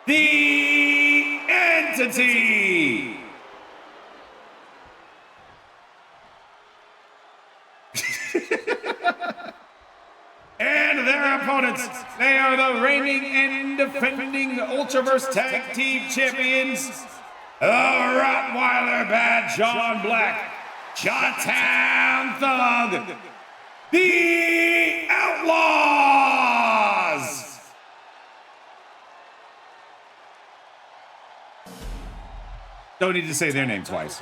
The Entity. And their opponents, they are the reigning and defending Ultraverse Tag Team Champions, the Rottweiler Bad John Black, Chi-Town Thug, the Outlaws. Don't need to say their name twice.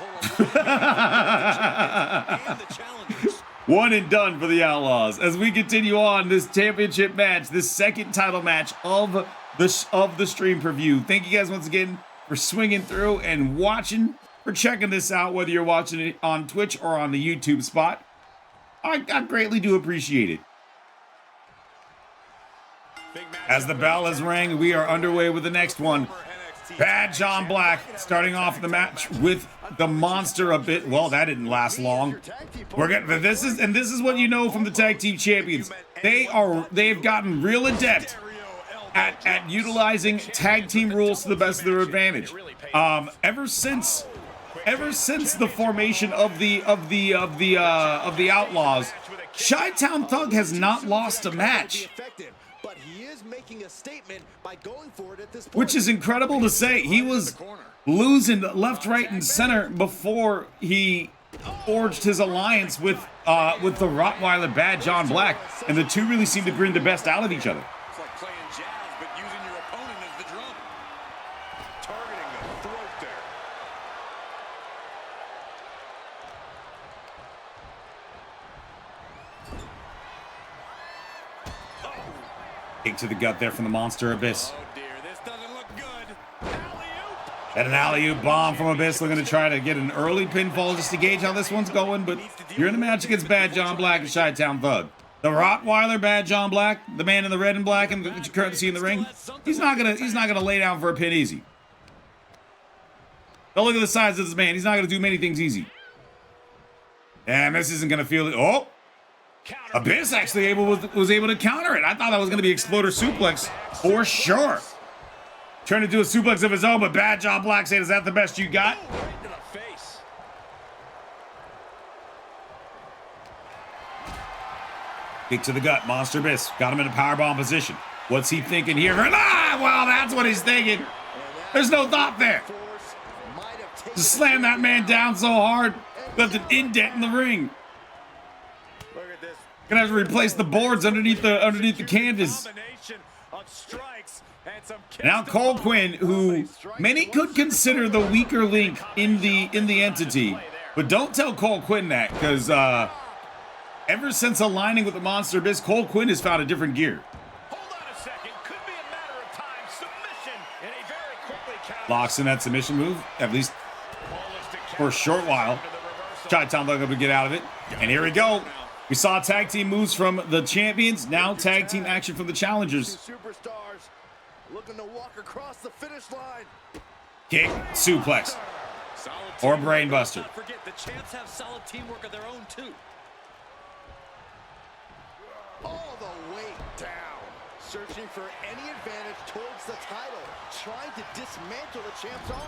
One and done for the Outlaws. As we continue on this championship match, this second title match of the stream preview. Thank you guys once again for swinging through and watching, for checking this out, whether you're watching it on Twitch or on the YouTube spot. I greatly do appreciate it. As the bell has rang, we are underway with the next one. Bad John Black starting off the match with the monster a bit. Well, that didn't last long. This is what you know from the tag team champions. They've gotten real adept at utilizing tag team rules to the best of their advantage. Ever since the formation of the Outlaws, Chi-Town Thug has not lost a match. But he is making a statement by going for it at this point. Which is incredible to say. He was losing left, right, and center before he forged his alliance with the Rottweiler Bad John Black, and the two really seem to bring the best out of each other. It's like playing jazz, but using your opponent as the drum. Targeting the throat there. Kick to the gut there from the Monster Abyss. Oh dear, this doesn't look good. Alley-oop. And an alley-oop bomb from Abyss, looking to try to get an early pinfall just to gauge how this one's going. But you're in a match against Bad John Black and Chi-Town Thug. The Rottweiler, Bad John Black, the man in the red and black, and that you currently see in the ring. He's not gonna lay down for a pin easy. Don't look at the size of this man. He's not gonna do many things easy. And this isn't gonna feel it. Oh, Abyss actually was able to counter it. I thought that was gonna be Exploder Suplex for sure. Trying to do a suplex of his own, but Bad John Black said, "Is that the best you got?" Right to the face. Kick to the gut, Monster Abyss. Got him in a powerbomb position. What's he thinking here? Ah, well, that's what he's thinking. There's no thought there. Force might have taken Just slam that man down so hard, left an indent in the ring. Look at this. Gonna have to replace the boards underneath the canvas. Combination of strikes and some Now Cole Quinn, who many could consider the weaker link in the entity, but don't tell Cole Quinn that, because ever since aligning with the Monster Abyss, Cole Quinn has found a different gear. Hold on a second. Could be a matter of time. Submission. And he very quickly counters. Locks in that submission move, at least for a short while. Chi-Town Thug able to get out of it. And here we go. We saw tag team moves from the champions. Now tag team action from the challengers. Two superstars looking to walk across the finish line. Kick, suplex, Solid or teamwork. brainbuster. Don't forget, the champs have solid teamwork of their own too. All the way down. Searching for any advantage towards the title. Trying to dismantle the champ's arm.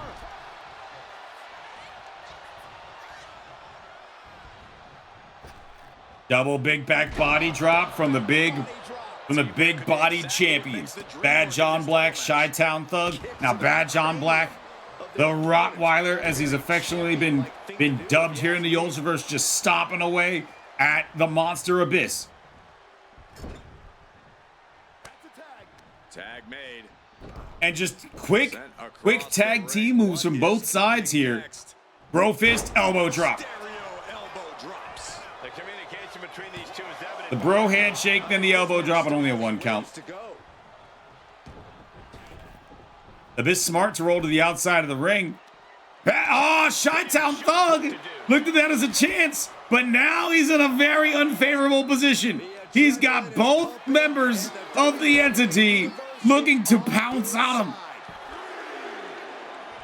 Double big back body drop from the big bodied champions. Bad John Black, Chi-Town Thug. Now Bad John Black, the Rottweiler, as he's affectionately been dubbed here in the Ultraverse, just stomping away at the Monster Abyss. Tag made. And just quick tag team moves from both sides here. Bro fist, elbow drop. Elbow drops. The communication between these two is evident. The bro handshake, then the elbow drop, and only a 1 count. To go. Abyss smart to roll to the outside of the ring. Oh, Chi-Town Thug looked at that as a chance, but now he's in a very unfavorable position. He's got both members of the entity looking to pounce on him.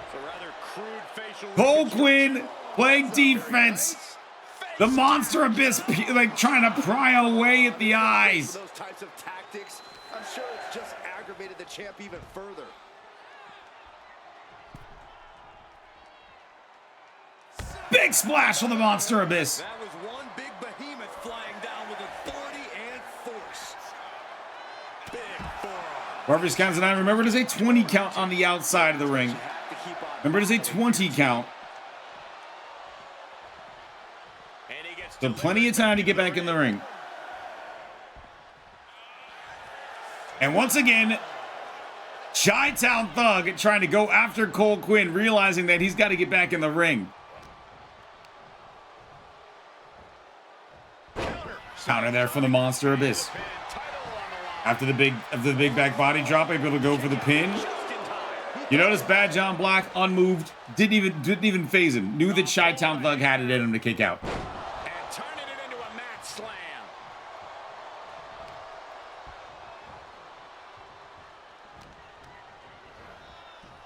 It's a rather crude facial Cole Quinn playing defense. The Monster Abyss like trying to pry away at the eyes. Those types of tactics, I'm sure it's just aggravated the champ even further. Big splash from the Monster Abyss. That was one big behemoth flying down with authority and force. Big forearm. Referee's counts and I remember it is a 20 count on the outside of the ring. Remember it is a 20 count. So plenty of time to get back in the ring. And once again, Chi-Town Thug trying to go after Cole Quinn, realizing that he's got to get back in the ring. Counter there for the Monster Abyss. After the big back body drop, able to go for the pin. You notice Bad John Black unmoved, didn't even phase him. Knew that Chi-Town Thug had it in him to kick out. And turning it into a mat slam.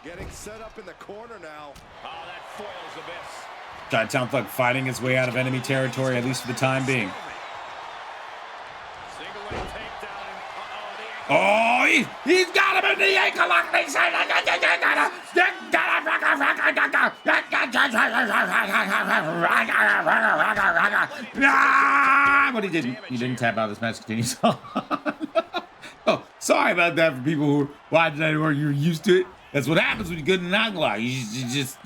Getting set up in the corner now. Oh, that foils Abyss. Chi-Town Thug fighting his way out of enemy territory, at least for the time being. Single leg takedown. And Oh, he's got him in the ankle lock. But he didn't tap out. This match continues on. Oh, sorry about that for people who watch that or you're used to it. That's what happens when you go to an ankle lock. You just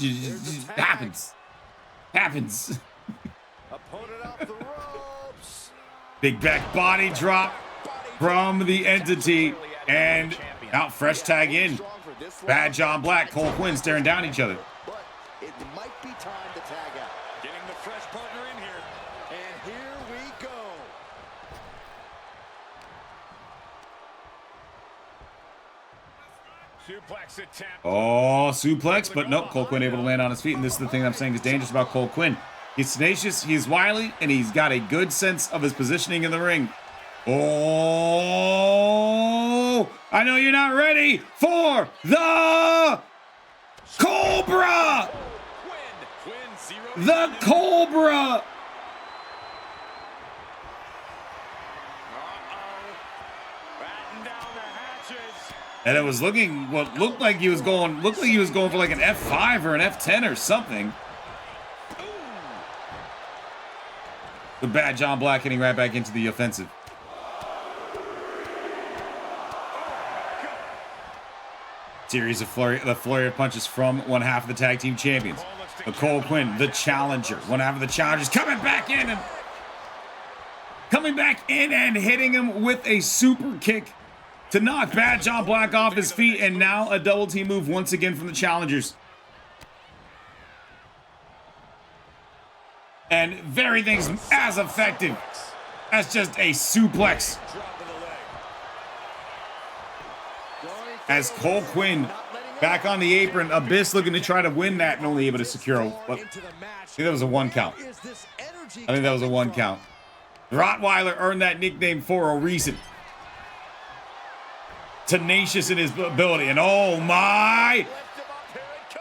happens. Happens. Opponent off the ropes. Big back body drop from the entity, and out fresh tag in. Bad John Black, Cole Quinn staring down each other. But it might be time to tag out. Getting the fresh partner in here. And here we go. Oh, suplex, but nope. Cole Quinn able to land on his feet, and this is the thing I'm saying is dangerous about Cole Quinn. He's tenacious, he's wily, and he's got a good sense of his positioning in the ring. Oh, I know you're not ready for the Cobra! The Cobra! And it was looking what looked like he was going for like an F5 or an F10 or something. The bad John Black getting right back into the offensive. Series of flurry of punches from one half of the tag team champions. The Cole Quinn, the challenger. One half of the challengers coming back in and hitting him with a super kick to knock Bad John Black off his feet, and now a double team move once again from the challengers. And everything's as effective as just a suplex. As Cole Quinn back on the apron, Abyss looking to try to win that and only able to secure a... I think that was a 1 count. Rottweiler earned that nickname for a reason. Tenacious in his ability, and oh my,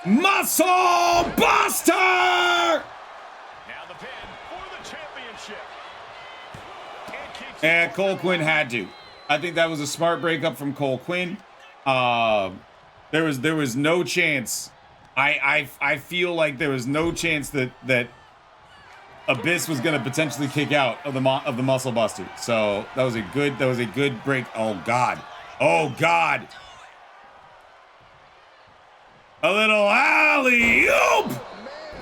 muscle buster! Now the pin for the championship. And Cole Quinn had to. I think that was a smart breakup from Cole Quinn. There was no chance. I feel like there was no chance that Abyss was going to potentially kick out of the muscle buster. So that was a good break. Oh God. Oh, God. A little alley-oop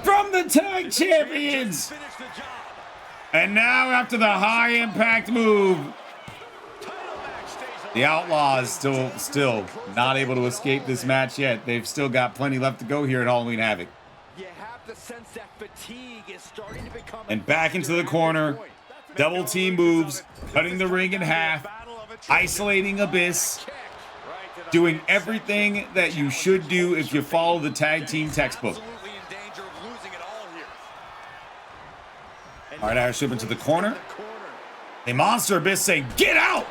from the tag champions. And now after the high-impact move, the Outlaws still not able to escape this match yet. They've still got plenty left to go here at Halloween Havoc. And back into the corner. Double team moves, cutting the ring in half. Isolating Abyss, doing everything that you should do if you follow the tag team textbook. All right, Irish whip into the corner. The monster Abyss say, "Get out!"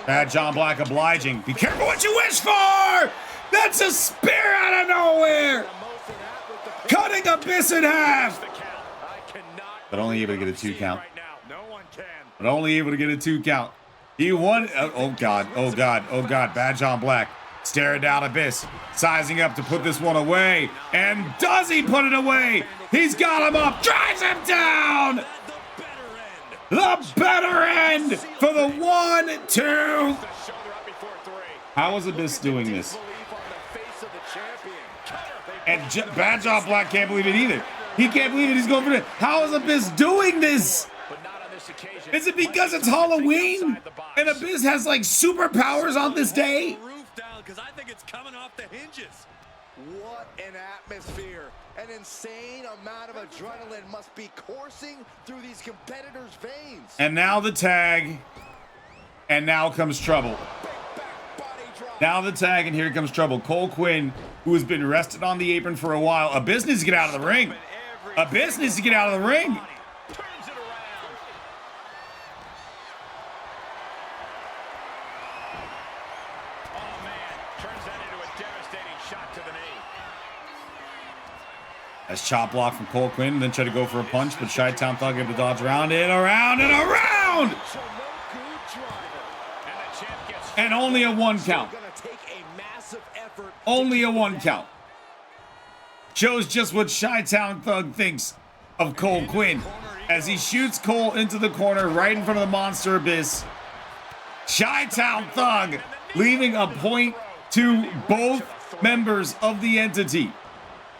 Bad John Black obliging. Be careful what you wish for! That's a spear out of nowhere! Cutting Abyss in half! But only able to get a 2 count. But only able to get a 2 count. He won. Oh, God. Oh, God. Oh, God. Bad John Black staring down Abyss. Sizing up to put this one away. And does he put it away? He's got him up. Drives him down. The better end for the 1-2. How is Abyss doing this? And Bad John Black can't believe it either. He can't believe it. He's going for it. How is Abyss doing this? Is it because it's Halloween and Abyss has like superpowers on this day? I think it's coming off the hinges. What an atmosphere. An insane amount of adrenaline must be coursing through these competitors' veins. And now the tag. And now comes trouble. Now the tag, and here comes trouble. Cole Quinn, who has been rested on the apron for a while. Abyss needs to get out of the ring. Abyss needs to get out of the ring. As chop block from Cole Quinn, then try to go for a punch, but Chi-Town Thug able to dodge around it, around and around! And only a 1 count. Only a 1 count. Shows just what Chi-Town Thug thinks of Cole Quinn as he shoots Cole into the corner right in front of the monster Abyss. Chi-Town Thug leaving a point to both members of the entity.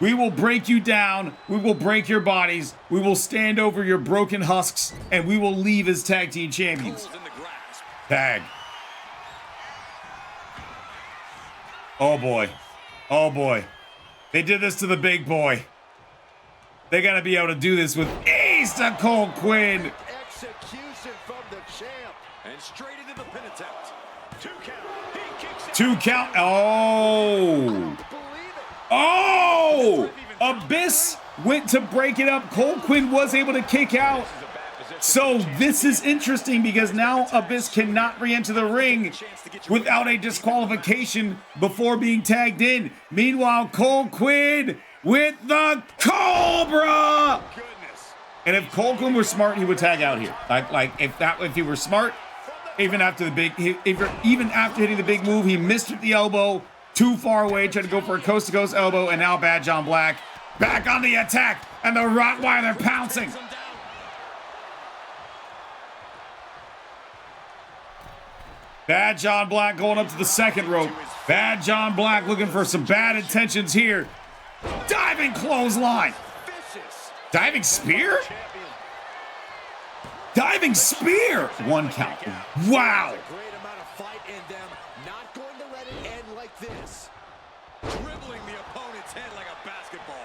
We will break you down. We will break your bodies. We will stand over your broken husks, and we will leave as tag team champions. Tag. Oh boy. Oh boy. They did this to the big boy. They gotta be able to do this with ease to Cole Quinn. Execution from the champ. And straight into the pin attempt. 2 count. He kicks 2 count. Oh. Oh! Abyss went to break it up. Cole Quinn was able to kick out. So this is interesting because now Abyss cannot re-enter the ring without a disqualification before being tagged in. Meanwhile, Cole Quinn with the Cobra! And if Cole Quinn were smart, he would tag out here. If he were smart, even after hitting the big move, he missed with the elbow, too far away, tried to go for a coast-to-coast elbow, and now Bad John Black back on the attack, and the Rottweiler pouncing. Bad John Black going up to the second rope. Bad John Black looking for some bad intentions here. Diving clothesline. Diving spear? Diving spear. 1 count. Wow. Great amount of fight in them. Not going to let it end like this. Dribbling the opponent's head like a basketball.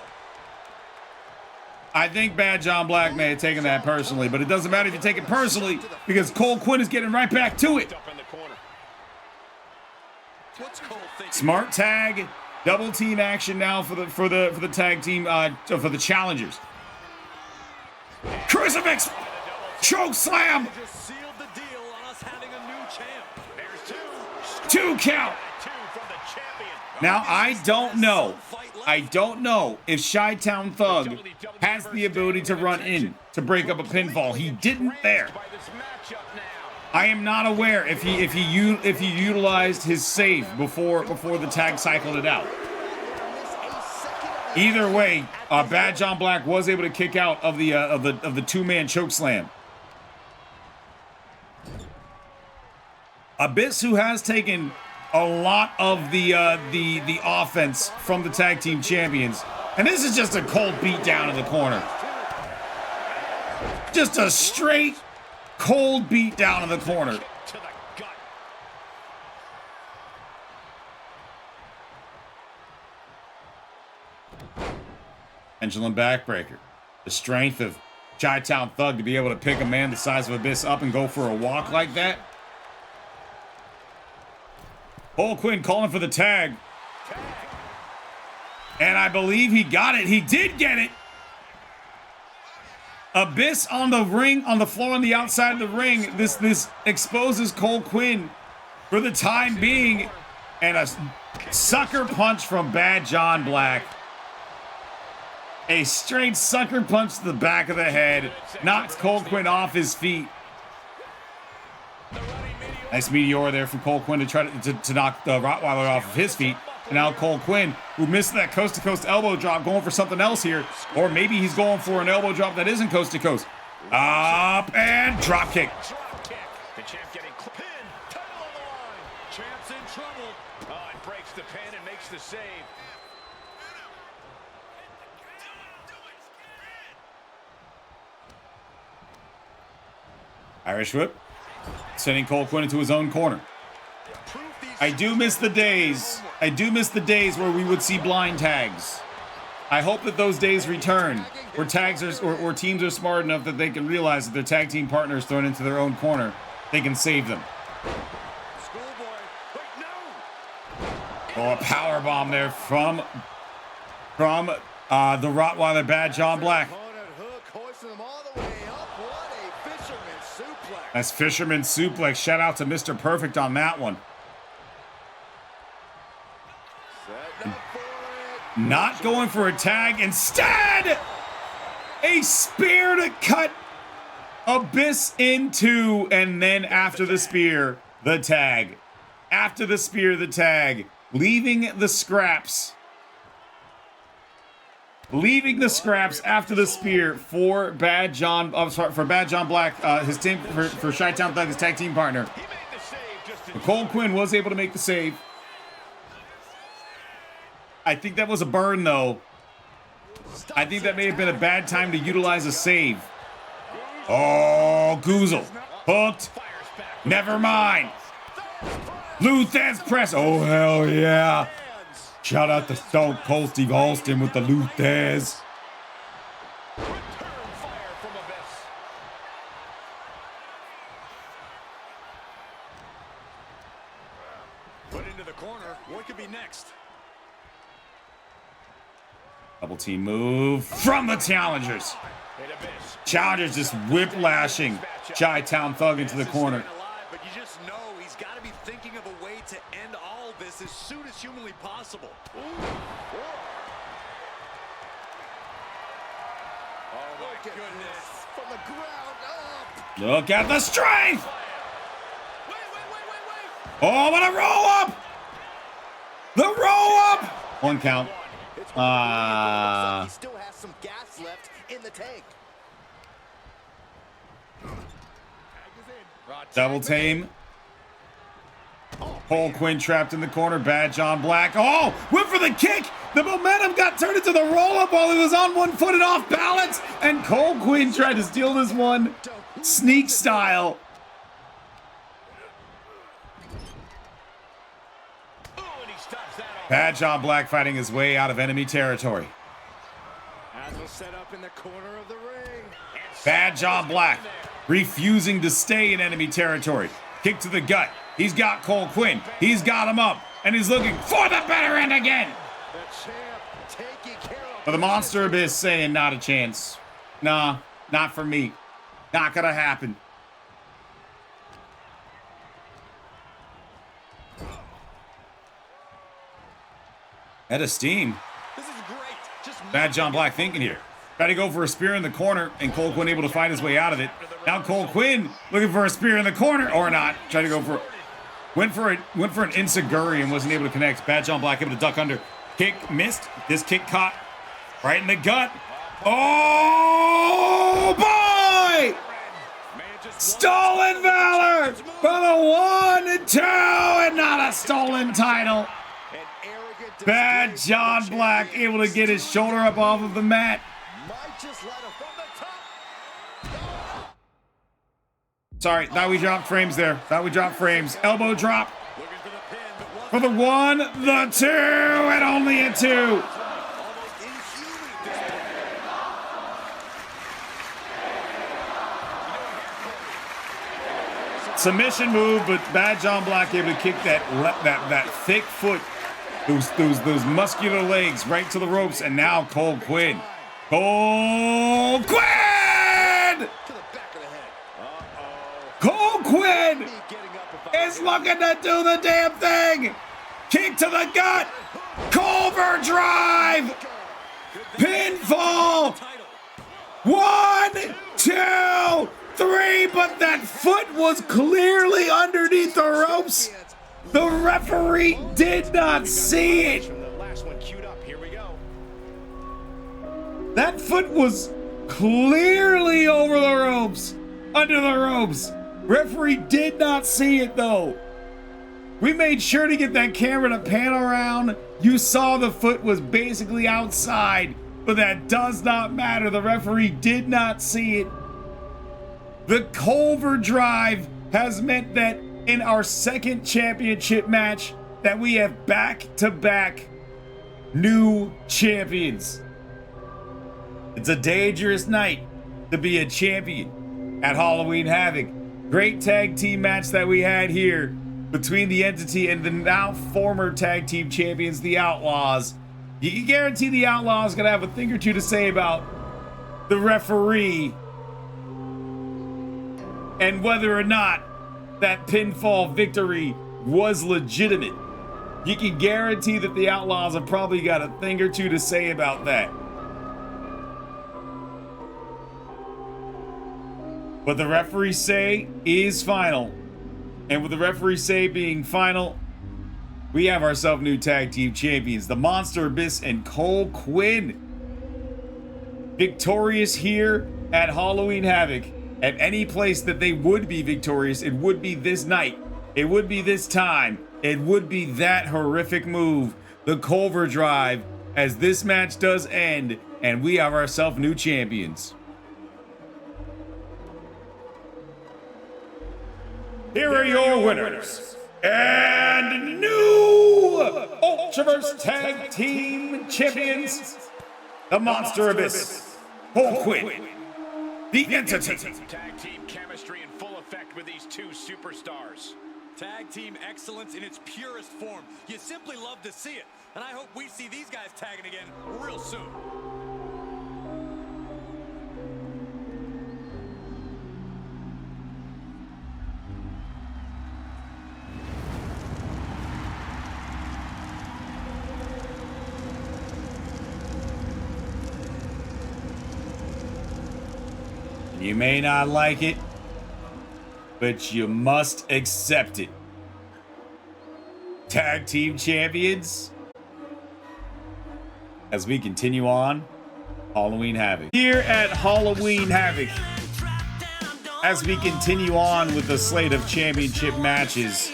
I think Bad John Black may have taken that personally, but it doesn't matter if you take it personally because Cole Quinn is getting right back to it. Smart tag, double team action now for the tag team for the challengers. Crucifix, choke slam. Just sealed the deal on us having a new champ. There's 2 count. Now I don't know if Chi-Town Thug has the ability to run in to break up a pinfall. He didn't there. I am not aware if he utilized his save before the tag cycled it out. Either way, Bad John Black was able to kick out of the 2-man choke slam. Abyss, who has taken a lot of the offense from the tag team champions, and this is just a cold beat down in the corner. Just a straight cold beat down in the corner. Pendulum backbreaker. The strength of Chi-Town Thug to be able to pick a man the size of Abyss up and go for a walk like that. Cole Quinn calling for the tag. And I believe he got it. He did get it. Abyss on the ring, on the floor on the outside of the ring. This exposes Cole Quinn for the time being. And a sucker punch from Bad John Black. A straight sucker punch to the back of the head. Knocks Cole Quinn off his feet. Nice meteor there from Cole Quinn to try to knock the Rottweiler off of his feet. And now Cole Quinn, who missed that coast-to-coast elbow drop, going for something else here. Or maybe he's going for an elbow drop that isn't coast-to-coast. Up and drop kick. The champ getting pinned. Title on the line. Champ's in trouble. Oh, it breaks the pin and makes the save. Irish whip. Sending Cole Quinn into his own corner. I do miss the days. I do miss the days where we would see blind tags. I hope that those days return, where tags are, or teams are smart enough that they can realize that their tag team partner is thrown into their own corner. They can save them. Oh, a power bomb there from the Rottweiler Bad John Black. That's Fisherman Suplex. Shout out to Mr. Perfect on that one. Not going for a tag. Instead, a spear to cut Abyss into, and then after the spear, the tag. After the spear, the tag. Leaving the scraps. Leaving the scraps after the spear for Bad John. For Bad John Black, his team for Chi-Town Thug, his tag team partner. Cole Quinn was able to make the save. I think that was a burn, though. I think that may have been a bad time to utilize a save. Oh, Goozle. Hooked. Never mind. Luthez press. Oh, hell yeah. Shout out to Stone Cold Steve Austin with the Luthez. Put into the corner. What could be next? Double team move from the challengers. Challengers just whiplashing Chi-Town Thug into the corner. But you just know he's got to be thinking of a way to end all of this as soon as humanly possible. Ooh. Oh my goodness. From the ground up. Look at the strength. Wait. Oh, what a roll up. The roll up. One count. He still has some gas left in the tank. Double team. Quinn trapped in the corner. Bad John Black. Oh, went for the kick. The momentum got turned into the roll-up while he was on one foot and off balance. And Quinn tried to steal this one. Sneak style. Bad John Black fighting his way out of enemy territory. Set up in the corner of the ring. Bad John Black refusing to stay in enemy territory. Kick to the gut. He's got Quinn. He's got him up. And he's looking for the better end again. The champ taking care of. But the Monster Abyss saying not a chance. Nah, not for me. Not gonna happen. Head of steam. This is great. Bad John Black thinking here. Try to go for a spear in the corner, and Quinn able to find his way out of it. Now Quinn looking for a spear in the corner, or not. Try to go for, went for an Insaguri and wasn't able to connect. Bad John Black able to duck under. Kick missed. This kick caught right in the gut. Oh boy! Stolen valor for the 1 and 2, and not a stolen title. Bad John Black able to get his shoulder up off of the mat. Sorry, thought we dropped frames there. Elbow drop for the 1, the 2, and only a 2. Submission move, but Bad John Black able to kick that thick foot. Those muscular legs right to the ropes, and now Quinn. Quinn is looking to do the damn thing. Kick to the gut. Culver drive. Pinfall. 1, 2, 3, but that foot was clearly underneath the ropes. The referee did not see it. That foot was clearly over the ropes, under the ropes. Referee did not see it though. We made sure to get that camera to pan around. You saw the foot was basically outside, but that does not matter. The referee did not see it. The Culver drive has meant that in our second championship match that we have back-to-back new champions. It's a dangerous night to be a champion at Halloween Havoc. Great tag team match that we had here between the entity and the now former tag team champions, the Outlaws. You can guarantee the Outlaws gonna have a thing or two to say about the referee and whether or not that pinfall victory was legitimate. You can guarantee that the Outlaws have probably got a thing or two to say about that. What the referees say is final. And with the referees say being final, we have ourselves new tag team champions, the Monster Abyss and Quinn. Victorious here at Halloween Havoc. At any place that they would be victorious, it would be this night. It would be this time. It would be that horrific move, the Culver drive, as this match does end, and we have ourselves new champions. Here are your winners and new Ultraverse Tag Team Champions, the Monster Abyss, Quinn. The entity. Tag team chemistry in full effect with these two superstars. Tag team excellence in its purest form. You simply love to see it. And I hope we see these guys tagging again real soon. You may not like it, but you must accept it. Tag team champions, as we continue on Halloween Havoc. Here at Halloween Havoc, as we continue on with the slate of championship matches,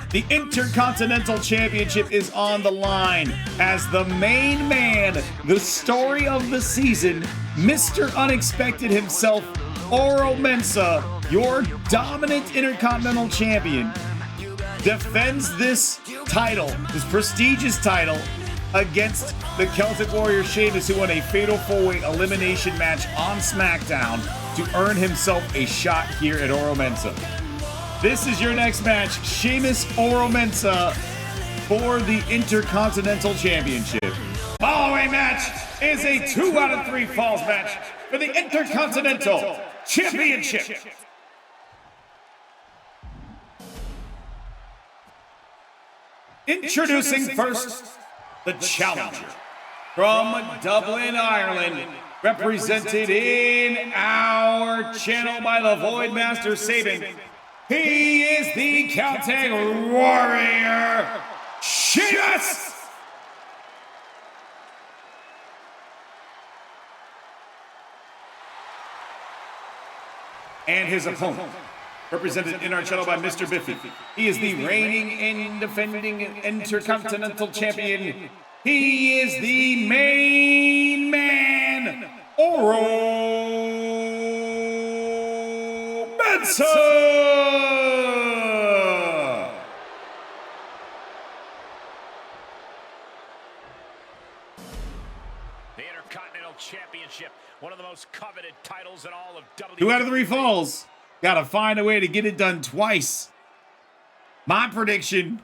the Intercontinental Championship is on the line as the main man, the story of the season, Mr. Unexpected himself, Mensah, your dominant Intercontinental Champion, defends this title, this prestigious title, against the Celtic Warrior Sheamus, who won a fatal four-way elimination match on Smackdown to earn himself a shot here at Mensah. This is your next match, Sheamus Mensah for the Intercontinental Championship. Following match is a 2 out of 3 falls match for the Intercontinental Championship. Introducing first, the challenger from Dublin, Ireland, represented in our channel by the Voidmaster Sabin. He is the Celtic Warrior, Sheamus! And his opponent, represented in our channel by Mr. Biffy. He is the reigning and defending Intercontinental Champion. He is the main man, Mensah! The Intercontinental Championship, one of the most coveted titles in all of WWE. 2 out of 3 falls. Gotta find a way to get it done twice. My prediction,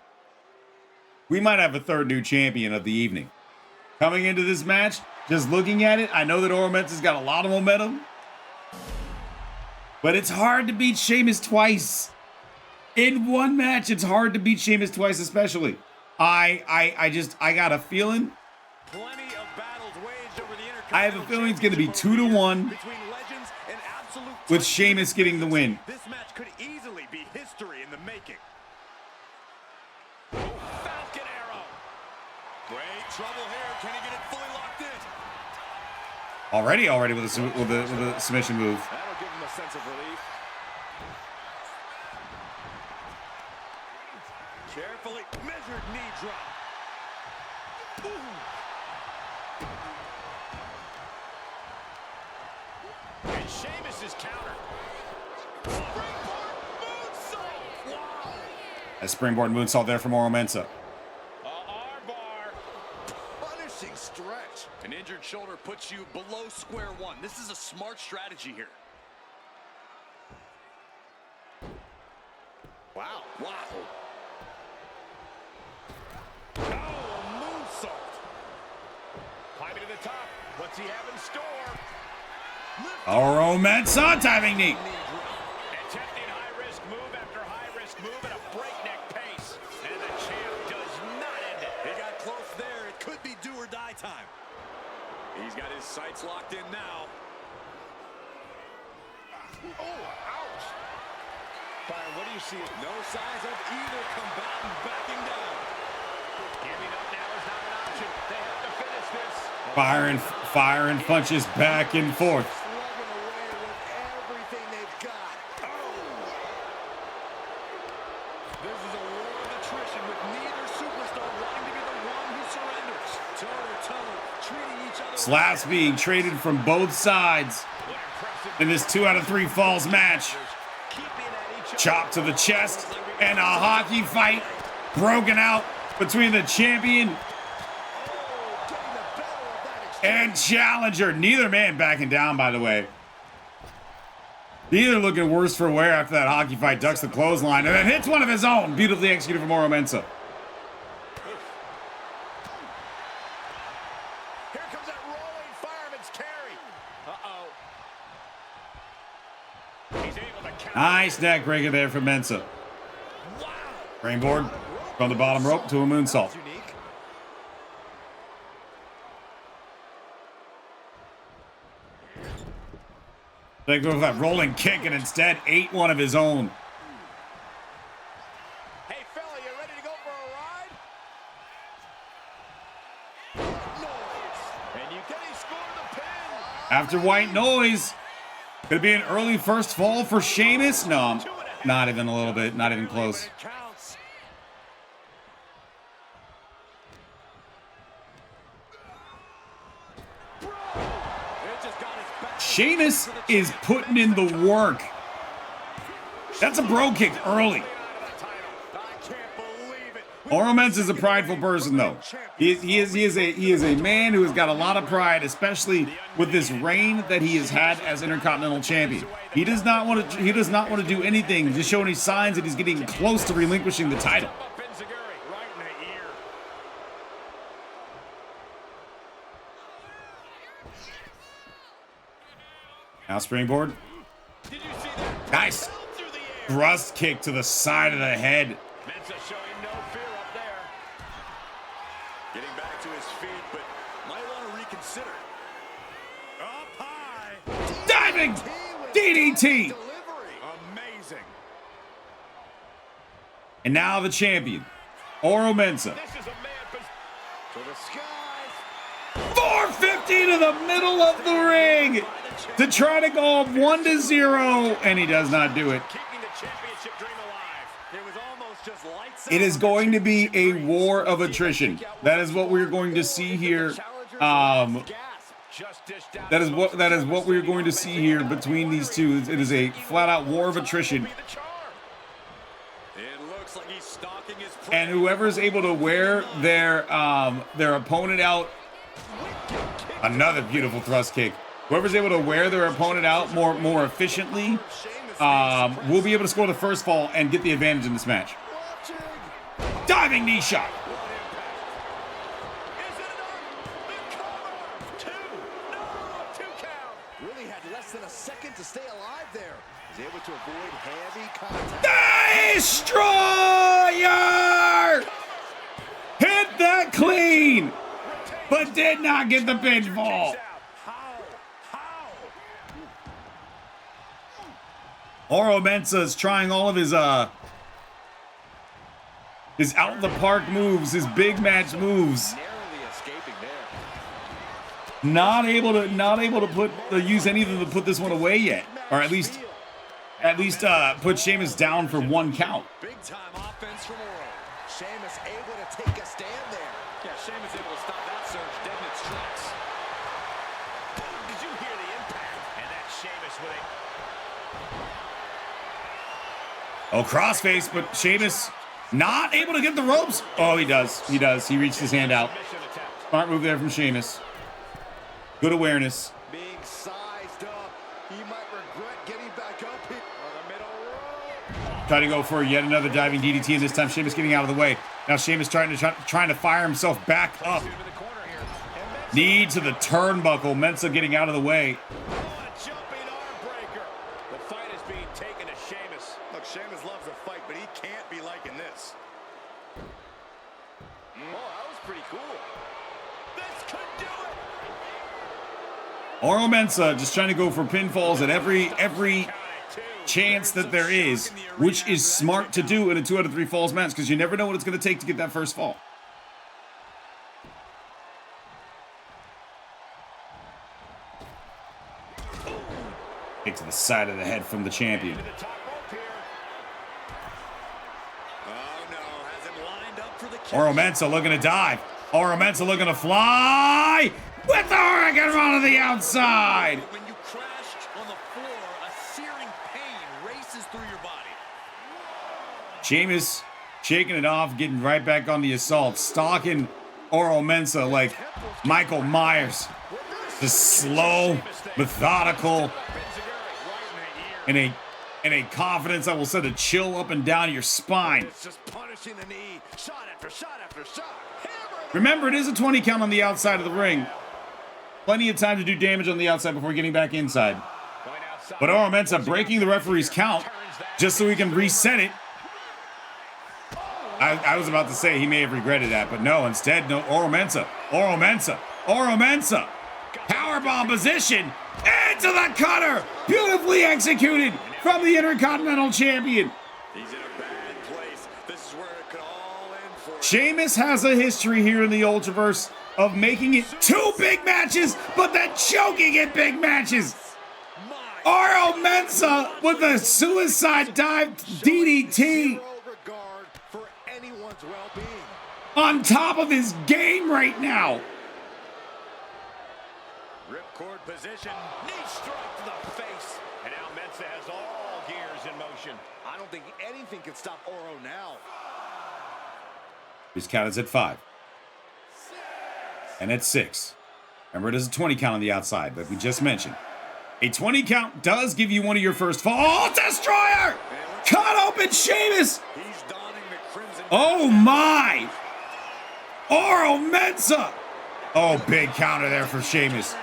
we might have a third new champion of the evening. Coming into this match, just looking at it, I know that Mensah's got a lot of momentum, but it's hard to beat Sheamus twice. In one match, it's hard to beat Sheamus twice, especially. I got a feeling. Plenty of battles waged over the I have a feeling it's going to be 2-1 with Sheamus getting the win. This match could easily be history in the making. Falcon arrow. Great trouble here. Can he get it fully locked in? Already with a submission move. That'll give him a sense of relief. Carefully measured knee drop. Ooh. And Sheamus' counter. Springboard moonsault. Wow. A springboard moonsault there from Mensah. Armbar. Punishing stretch. An injured shoulder puts you below square one. This is a smart strategy here. Wow. Wow. Oh, a moonsault. Climbing to the top. What's he have in store? Mensah diving knee. Attempting high-risk move after high-risk move at a breakneck pace. And the champ does not end it. He got close there. It could be do or die time. He's got his sights locked in now. Oh, ouch. Byron, what do you see? No signs of either combatant backing down. Giving up now is not an option. They have to finish this. Firing punches back and forth. Slugging away with everything they've got. Oh. This is a war of attrition with neither superstar wanting to be the one who surrenders. Toe-to-toe, treating each other. Slaps being traded from both sides in this 2 out of 3 falls match. Chop to the chest and a hockey fight broken out between the champion and challenger. Neither man backing down, by the way. Neither looking worse for wear after that hockey fight. Ducks the clothesline and then hits one of his own. Beautifully executed from Mensah. Here comes that rolling fireman's carry. Uh-oh. He's able to count. Nice neck breaker there from Mensah. Wow. Springboard from the bottom rope to a moonsault. Unique. They go for that rolling kick and instead ate one of his own. Hey, fella, you ready to go for a ride? Noise. And you can score the pin. After white noise, could it be an early first fall for Sheamus? No, not even a little bit, not even close. It counts. Bro, it just got his back. Sheamus is putting in the work. That's a bro kick early. I can't believe it. Oro Mensah is a prideful person, though. He is a man who has got a lot of pride, especially with this reign that he has had as Intercontinental Champion. He does not want to do anything to show any signs that he's getting close to relinquishing the title. Right in the ear. Now springboard. Did you see that? Nice. Fell through the air. Thrust kick to the side of the head. Mensah showing no fear up there. Getting back to his feet, but might want to reconsider. Up high. Diving DDT. Delivery. Amazing. And now the champion, Oro Mensah. This is a man to the skies. 450 to the middle of the ring to try to go up 1-0, and he does not do it. Keeping the championship dream alive. It was almost just lights out. It is going to be a war of attrition. That is what we're going to see here. That is what we're going to see here between these two. It is a flat-out war of attrition. It looks like he's stalking his prey. And whoever's able to wear their opponent out, another beautiful thrust kick. Whoever's able to wear their opponent out more efficiently, will be able to score the first fall and get the advantage in this match. Diving knee shot. Is it enough? The cover. Two count. Really had less than a second to stay alive there. Was able to avoid heavy contact. Destroyer! Hit that clean, but did not get the pinfall. Oro Mensah is trying all of his out the park moves, his big match moves. Narrowly escaping there. Not able to use anything to put this one away yet, or at least put Sheamus down for one count. Big time offense from Oro. Sheamus able to take a stand there. Yeah, Sheamus able to stop that surge dead in its tracks. Did you hear the impact? And that Sheamus with it. Oh, crossface, but Sheamus not able to get the ropes. Oh, he does. He reached his hand out. Smart move there from Sheamus. Good awareness. Being sized up, he might regret getting back up here. On the middle row. Trying to go for yet another diving DDT, and this time Sheamus getting out of the way. Now Sheamus trying to fire himself back up. Into the corner here. And Knee to the turnbuckle. Mensah getting out of the way. a jumping arm breaker. The fight is being taken to Sheamus. Look, Sheamus loves a fight, but he can't be liking this. Oh, that was pretty cool. This could do it. Oro Mensah just trying to go for pinfalls at every chance that there is, which is smart to do in a 2 out of 3 falls match because you never know what it's going to take to get that first fall. Kick to the side of the head from the champion. To the top rope here. Oh no, has him lined up for the kick. Oro Mensah looking to dive. Oro Mensah looking to fly with the Hurricane Run to the outside. When you crash on the floor, a searing pain races through your body. Sheamus shaking it off, getting right back on the assault, stalking Oro Mensah like Michael Myers. Just slow, methodical, and a confidence that will send a chill up and down your spine. It's just punishing the knee, shot after shot after shot. Hammer. Remember, it is a 20 count on the outside of the ring. Plenty of time to do damage on the outside before getting back inside. But Oro Mensah breaking the referee's count just so he can reset it. I was about to say he may have regretted that, but no, instead, no. Oro Mensah. Powerbomb position. Into the cutter! Beautifully executed from the Intercontinental Champion. He's in a bad place. This is where it could all end for him. Sheamus has a history here in the Ultraverse of making it 2 big matches, but then choking in big matches. Oro Mensah with a suicide dive DDT Zero regard for anyone's well-being. on top of his game right now. Ripcord position, knee strike to the face. And now Mensah has all gears in motion. I don't think anything can stop Oro now. His count is at 5. And at 6. Remember, it is a 20 count on the outside, but we just mentioned. A 20 count does give you one of your first fall. Oh, Destroyer! Cut open Sheamus! He's donning the crimson. Oh my! Oro Mensah! Oh, big counter there for Sheamus.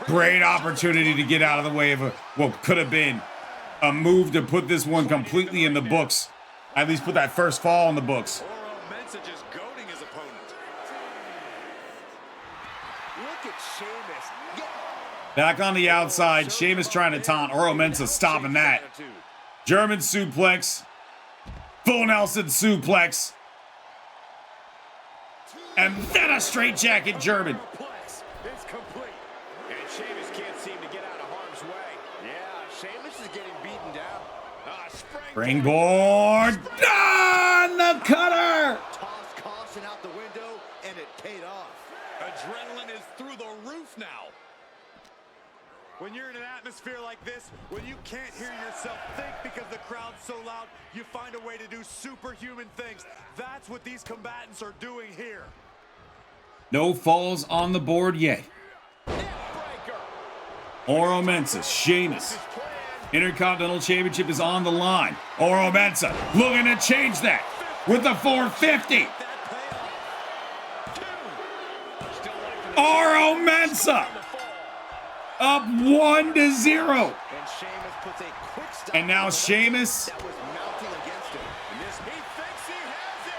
Great opportunity to get out of the way of what could have been a move to put this one completely in the books. At least put that first fall in the books. Oro Mensah just goading his opponent. Look at Sheamus. Back on the outside, Sheamus trying to taunt. Oro Mensah stopping that. German suplex. Full Nelson suplex. And then a straight jacket German. It's complete. And Sheamus can't seem to get out of harm's way. Yeah, Sheamus is getting beaten down. Springboard. Done! The cutter! Tossed caution out the window, and it paid off. Adrenaline is through the roof now. When you're in an atmosphere like this, when you can't hear yourself think because the crowd's so loud, you find a way to do superhuman things. That's what these combatants are doing here. No falls on the board yet. Oro Mensah, Sheamus. Intercontinental Championship is on the line. Oro Mensah looking to change that with the 450. Oro Mensah up 1-0. And Sheamus puts a quick stop. And now Sheamus That was mounting against him. And this, he thinks he has it.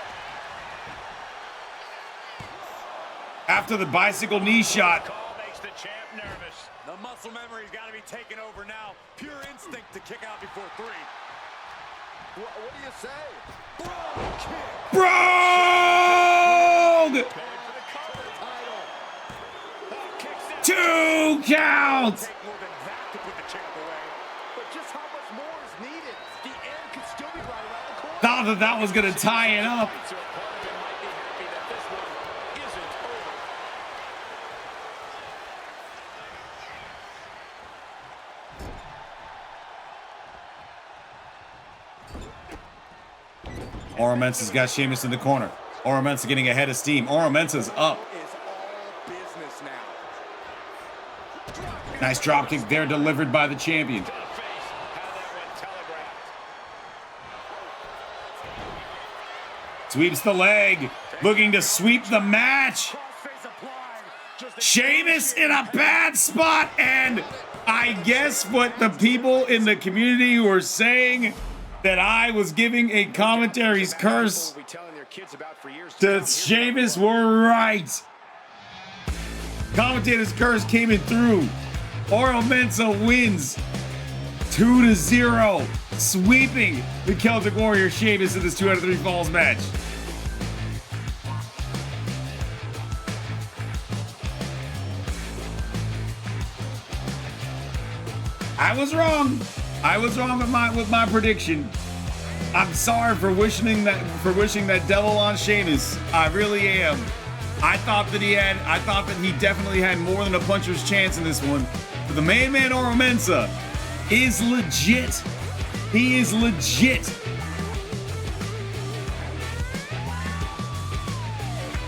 after the bicycle knee shot. Call makes the champ nervous. The muscle memory's got to be taken over now. Pure instinct to kick out before 3. What do you say? Bro, kick. Brogue! Title. 2 counts! Take more than that to put the champ away. But just how much more is needed? The end could still be right around the corner. Thought that that was going to tie it up. So a part of him might be happy that this one isn't over. Oro Mensah's got Sheamus in the corner. Oro Mensah getting ahead of steam. Oro Mensah's up. Is all business now. Nice drop kick there delivered by the champion. To the face. How that one telegraphed. Sweeps the leg. Looking to sweep the match. Crossface applied. Just Sheamus in a bad spot. And I guess what the people in the community were saying that I was giving a commentary's curse We'll be telling their kids about for years to Sheamus were right. Commentator's curse came in through. Oro Mensah wins 2-0, sweeping the Celtic Warrior Sheamus in this 2 out of 3 falls match. I was wrong. I was wrong with my prediction. I'm sorry for wishing that devil on Sheamus. I really am. I thought that he definitely had more than a puncher's chance in this one. But the main man Oro Mensah is legit. He is legit.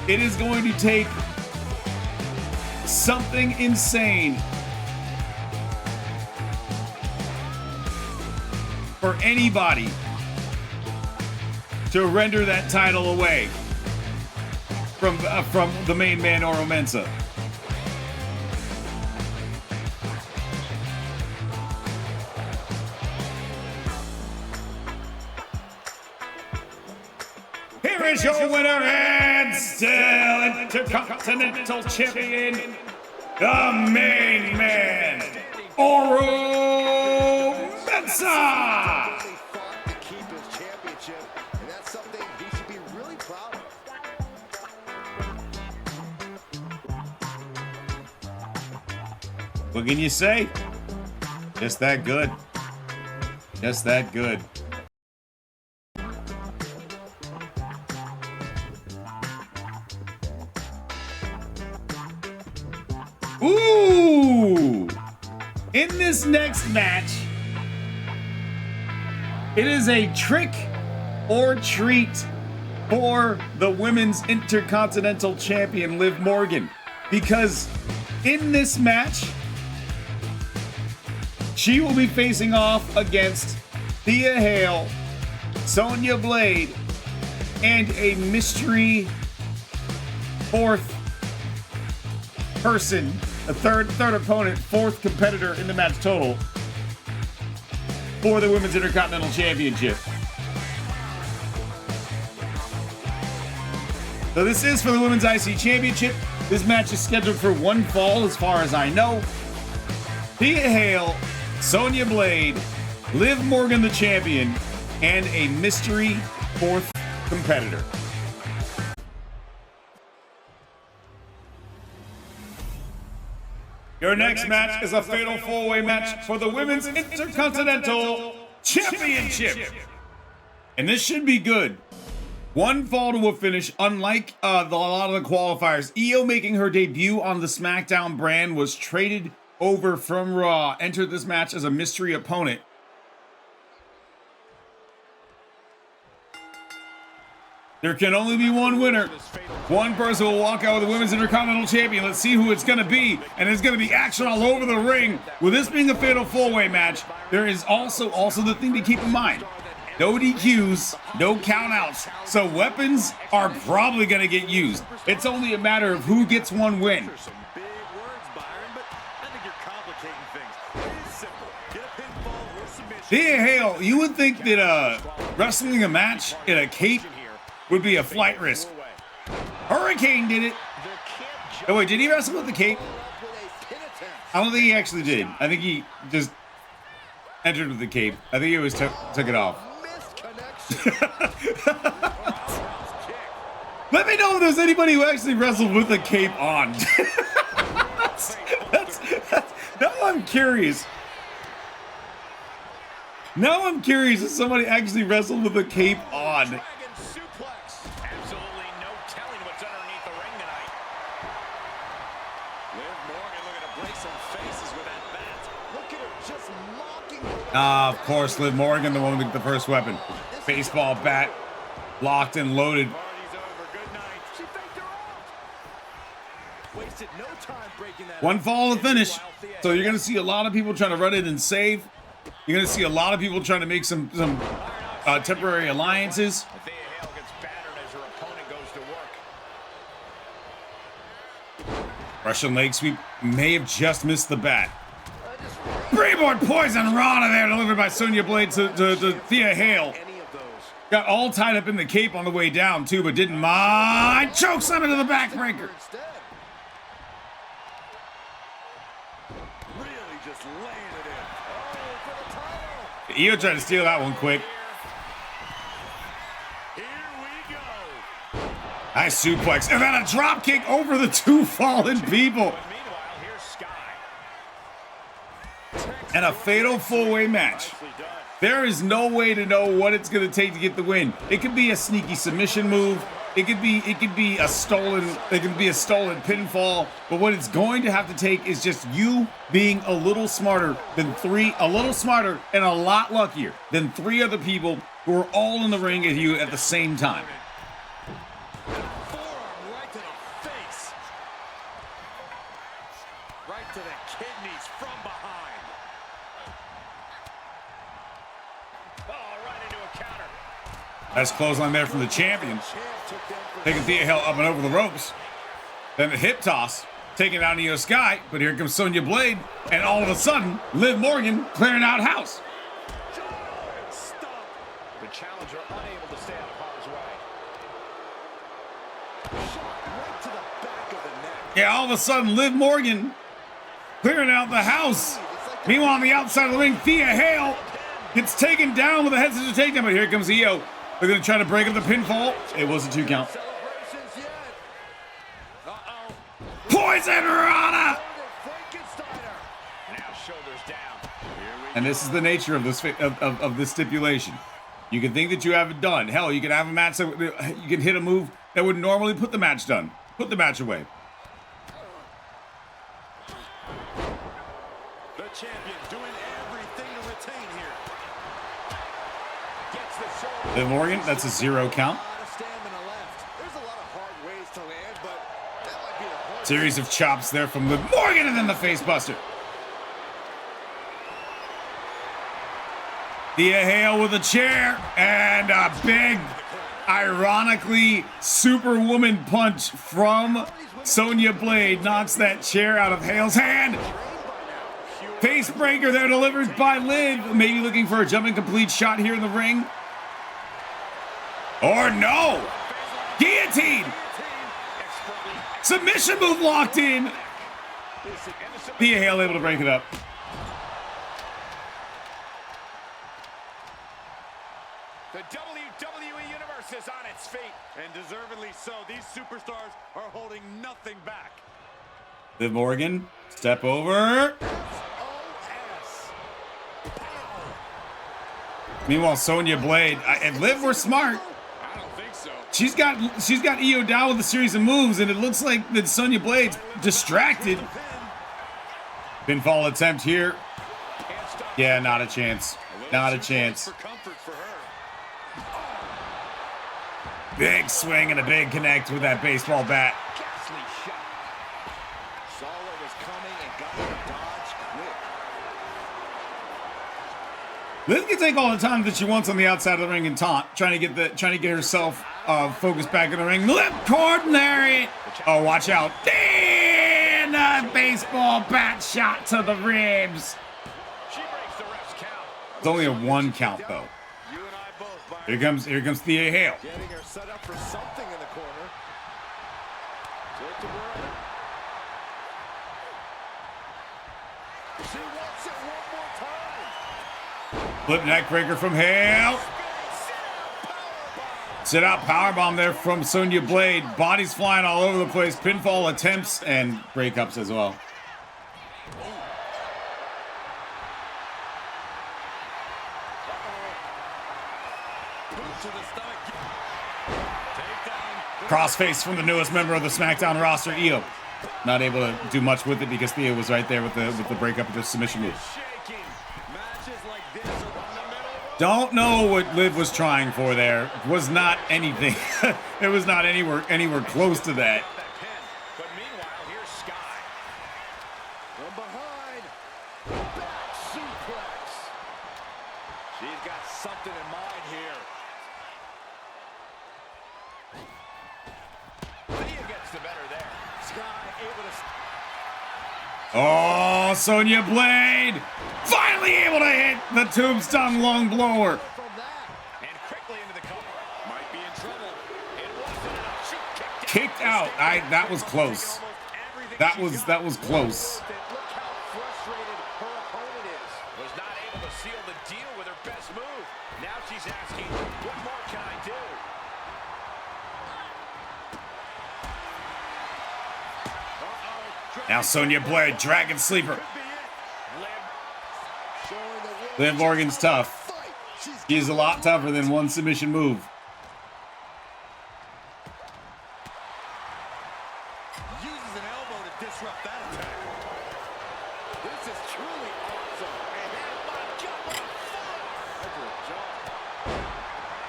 It is going to take something insane for anybody to render that title away from the main man Oro Mensah. Here is your winner and still Intercontinental Champion, the main man, Mensah! Really fought to keep his championship, and that's something he should be really proud of. What can you say? Just that good. Just that good. Ooh! In this next match, it is a trick or treat for the Women's Intercontinental Champion, Liv Morgan. Because in this match, she will be facing off against Thea Hale, Sonja Blayde, and a mystery fourth person, a third opponent, fourth competitor in the match total for the Women's Intercontinental Championship. So this is for the Women's IC Championship. This match is scheduled for one fall as far as I know. Thea Hale, Sonja Blayde, Liv Morgan the champion, and a mystery fourth competitor. Your next match is a fatal four-way match for the Women's Intercontinental Championship. And this should be good. One fall to a finish, unlike a lot of the qualifiers. Io making her debut on the Smackdown brand was traded over from Raw, entered this match as a mystery opponent. There can only be one winner. One person will walk out with the Women's Intercontinental Champion. Let's see who it's going to be. And there's going to be action all over the ring. With this being a fatal four-way match, there is also the thing to keep in mind. No DQs, no countouts. So weapons are probably going to get used. It's only a matter of who gets one win. Thea Hale, you would think that wrestling a match in a cape would be a flight risk. Hurricane did it. Oh wait, did he wrestle with the cape? I don't think he actually did. I think he just entered with the cape. I think he always took it off. Let me know if there's anybody who actually wrestled with the cape on. Now I'm curious. Now I'm curious if somebody actually wrestled with the cape on. Of course, Liv Morgan, the one with the first weapon. Baseball bat, locked and loaded. One fall to finish. So you're going to see a lot of people trying to run in and save. You're going to see a lot of people trying to make some temporary alliances. Russian leg sweep may have just missed the bat. Springboard poison rana there, delivered by Sonja Blayde to Thea Hale. Got all tied up in the cape on the way down too, but didn't mind. Choke slam into the backbreaker. Io tried to steal that one quick. Nice suplex, and then a drop kick over the two fallen people. And a fatal four-way match. There is no way to know what it's going to take to get the win. It could be a sneaky submission move. It could be a stolen pinfall. But what it's going to have to take is just you being a little smarter and a lot luckier than three other people who are all in the ring at you at the same time. Nice clothesline there from the champion. Taking Thea Hale up and over the ropes. Then the hip toss, taking out Io Sky. But here comes Sonja Blayde. And all of a sudden, Liv Morgan clearing out house. The challenger unable to stay out of harm's way. Right to the back of the neck. Yeah, all of a sudden, Liv Morgan clearing out the house. Meanwhile, on the outside of the ring, Thea Hale gets taken down with a head scissors takedown, but here comes Io. They're going to try to break up the pinfall. It was a 2 count. Poison Rana! And this is the nature of this of this stipulation. You can think that you have it done. Hell, you can have a match that you can hit a move that would normally put the match done. Put the match away. The champion doing everything to retain here. Gets the shoulder. Liv Morgan, that's a 0 count. Series of chops there from Liv Morgan, and then the face buster. Thea Hale with a chair and a big, ironically, superwoman punch from Sonja Blayde knocks that chair out of Hale's hand. Face breaker there delivered by Liv. Maybe looking for a jumping complete shot here in the ring. Or no! Guillotine! Submission move locked in. Thea Hale able to break it up. The WWE Universe is on its feet. And deservedly so. These superstars are holding nothing back. Liv Morgan, step over. Meanwhile, Sonja Blayde and Liv were smart. I don't think so. She's got Io down with a series of moves, and it looks like that Sonja Blayde's distracted. Pinfall attempt here. Yeah, not a chance. Not a chance. Big swing and a big connect with that baseball bat. Liv can take all the time that she wants on the outside of the ring and taunt, trying to get herself focused back in the ring. Lip cord lariat. Oh, watch out! And a baseball bat shot to the ribs. It's only a 1 count though. Here comes Thea Hale. Getting her set up for something in the corner. She wants it one more time. Flip neck breaker from Hale. Sit out powerbomb there from Sonja Blayde. Bodies flying all over the place. Pinfall attempts and breakups as well. Crossface from the newest member of the Smackdown roster, Io. Not able to do much with it because Thea was right there with the breakup of the submission move. Don't know what Liv was trying for there. It was not anything. It was not anywhere close to that. But meanwhile, here's Sky. From behind. Back suplex. She's got something in mind here. Thea gets the better there. Sky able to... Oh, Sonja Blayde finally able to hit the tombstone lung blower. And quickly into the cover. Might be in trouble. It wasn't enough. She Kicked out. That was close. That was close. Look how frustrated her opponent is. Was not able to seal the deal with her best move. Now she's asking, what more can I do? Now Sonja Blayde, Dragon Sleeper. Liv Morgan's tough. She's a lot tougher than one submission move. Uses an elbow to disrupt that attack. This is truly awesome.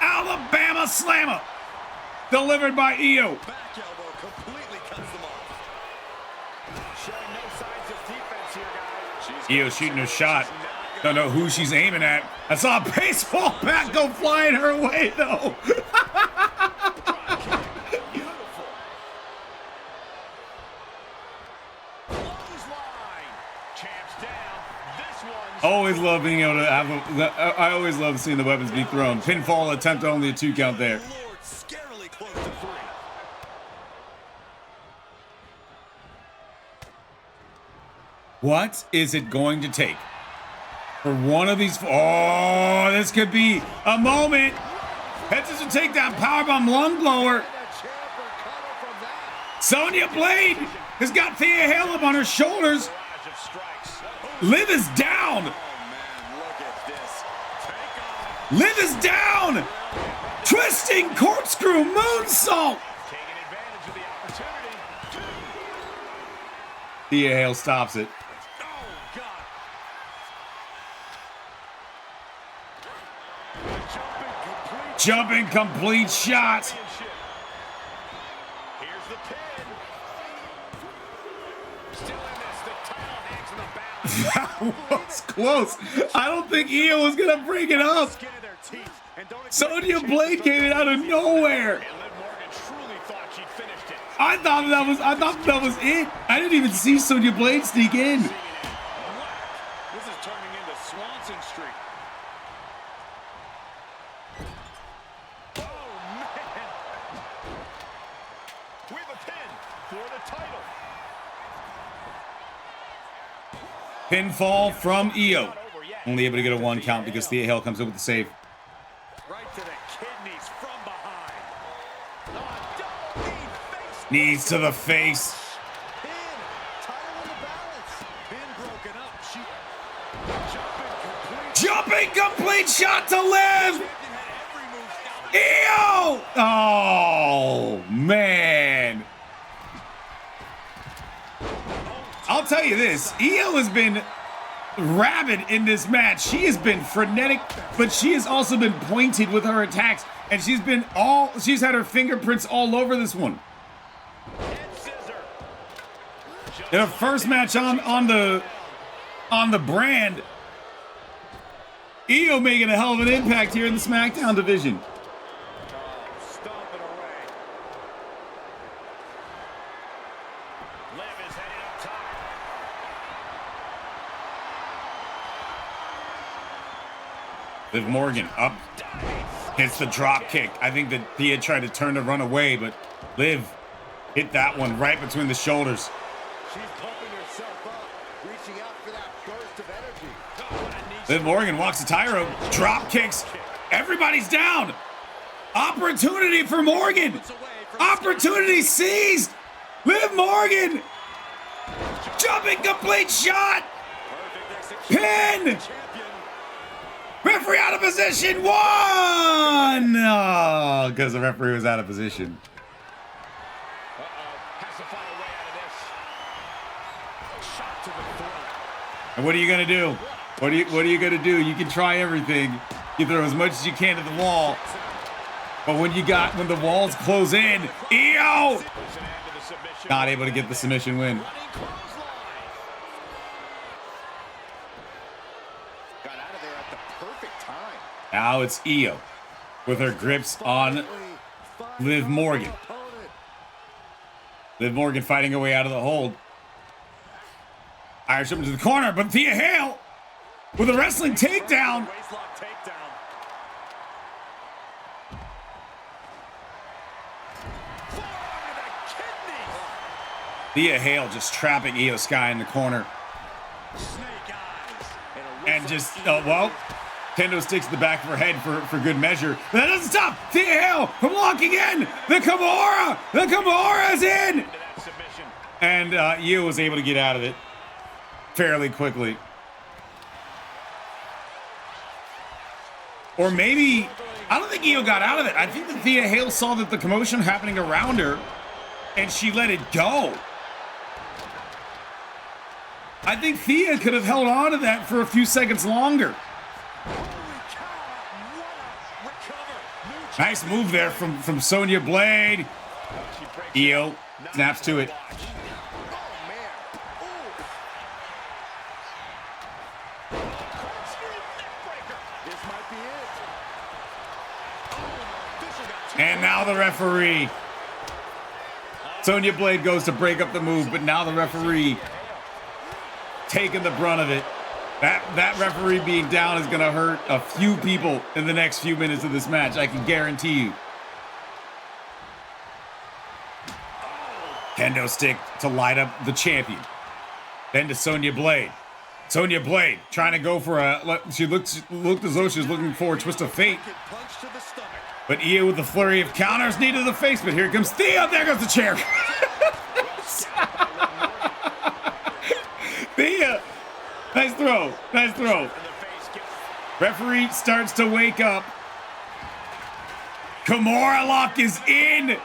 And Alabama Slammer. Delivered by Io. back elbow completely cuts them off. Showing no signs of defense here, guys. Io shooting her shot. Don't know who she's aiming at. I saw a baseball bat go flying her way, though. Always love being able to have I always love seeing the weapons be thrown. Pinfall attempt, only a 2 count there. Lord, scarily close to 3. What is it going to take For one of these. Oh, this could be a moment. Heads is a takedown, powerbomb lung blower. Sonja Blayde has got Thea Hale up on her shoulders. Liv is down. Liv is down. Twisting corkscrew moonsault. Thea Hale stops it. Jumping complete shot. Here's the pin. Still in this, the title hangs in the balance. That was close. I don't think Io was gonna break it up. Sonja Blayde came in out of nowhere. I thought that was it. I didn't even see Sonja Blayde sneak in. This is turning into Swanson Street. Oh, man. We have a pin for the title. Pinfall from Io. Only able to get a 1 count because Thea Hale comes in with the save. Right to the kidneys from behind. Oh, double knee face. Knees to the face. Pin. Title in the balance. Pin broken up. She jumping complete. Jumping complete shot to Liv. Champion had every move Io! down. Oh, man. I'll tell you this. Io has been rabid in this match. She has been frenetic, but she has also been pointed with her attacks, and she's had her fingerprints all over this one. In her first match on the brand, Io making a hell of an impact here in the SmackDown division. Stomping away. Liv is heading up top. Liv Morgan up, hits the drop kick. I think that Thea tried to turn to run away, but Liv hit that one right between the shoulders. She's pumping herself up, reaching out for that burst of energy. Liv Morgan walks the tightrope, drop kicks. Everybody's down. Opportunity for Morgan. Opportunity seized. Liv Morgan. Jumping complete shot. Pin. Referee out of position. 1. Oh, because the referee was out of position. Has to find a way out of this. Shot to the throat. And what are you gonna do? What are you gonna do? You can try everything. You throw as much as you can at the wall. But when the walls close in, Io not able to get the submission win. Got out of there at the perfect time. Now it's Io with her grips on Liv Morgan. Liv Morgan fighting her way out of the hold. Irish up into the corner, but Thea Hale with a wrestling takedown. Waistlock takedown. Forearm to the kidneys. Thea Hale just trapping Io Sky in the corner. Snake eyes. And just, kendo sticks to the back of her head for good measure. But that doesn't stop Thea Hale from locking in. The Kimura! The Kimura's in! And Io was able to get out of it fairly quickly. Or maybe, I don't think Io got out of it. I think that Thea Hale saw that the commotion happening around her and she let it go. I think Thea could have held on to that for a few seconds longer. Nice move there from Sonja Blayde. Io snaps to it. And now the referee. Sonja Blayde goes to break up the move, but now the referee taking the brunt of it. That referee being down is going to hurt a few people in the next few minutes of this match. I can guarantee you. Kendo stick to light up the champion. Then to Sonja Blayde. Sonja Blayde trying to go for a. She looked as though she was looking for a twist of fate. Punch to the stomach. But Io with the flurry of counters, knee to the face. But here comes Thea. There goes the chair. Thea. Nice throw. Nice throw. Referee starts to wake up. Kimura lock is in.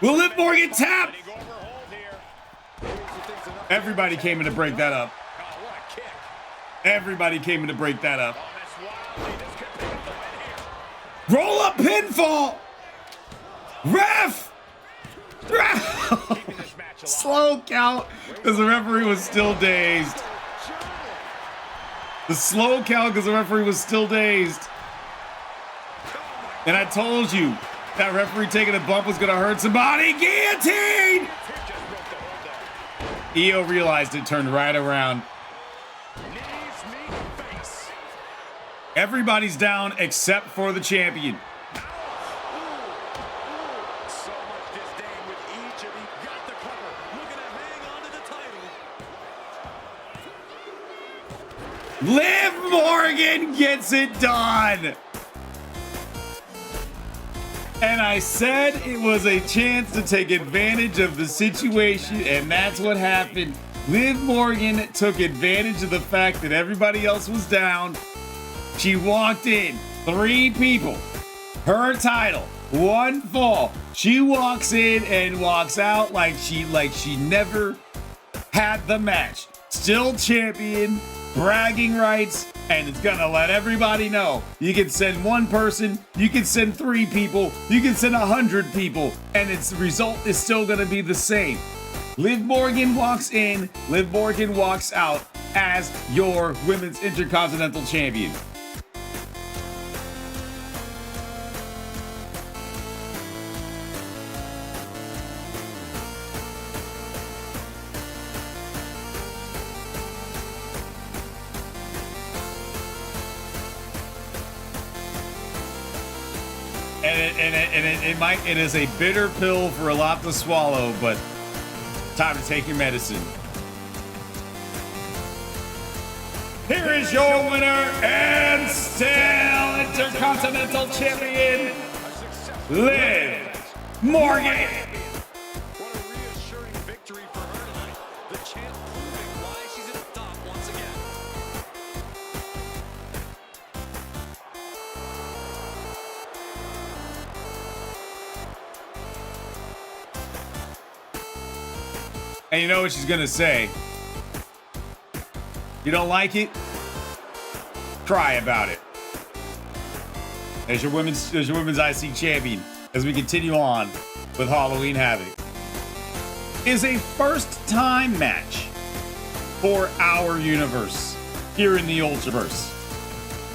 Will Liv Morgan tap? Everybody came in to break that up. Everybody came in to break that up. Roll up pinfall. Ref. Slow count because the referee was still dazed. The slow count because the referee was still dazed. And I told you that referee taking a bump was going to hurt somebody. Guillotine! Io realized it, turned right around. Everybody's down except for the champion. So much disdain with each of you. Got the cover. Looking to hang on to the title. Liv Morgan gets it done. And I said it was a chance to take advantage of the situation, and that's what happened. Liv Morgan took advantage of the fact that everybody else was down. She walked in, 3 people, her title, 1 fall. She walks in and walks out like she never had the match. Still champion, bragging rights, and it's gonna let everybody know. You can send 1 person, you can send 3 people, you can send 100 people, and its result is still gonna be the same. Liv Morgan walks in, Liv Morgan walks out as your Women's Intercontinental Champion. It is a bitter pill for a lot to swallow, but time to take your medicine. Here is your winner and still Intercontinental Champion, Liv Morgan. What a reassuring victory for her tonight. The champ proving why she's at the top once again. And you know what she's gonna say? You don't like it? Cry about it. There's your women's IC champion as we continue on with Halloween Havoc. Is a first-time match for our universe here in the Ultraverse.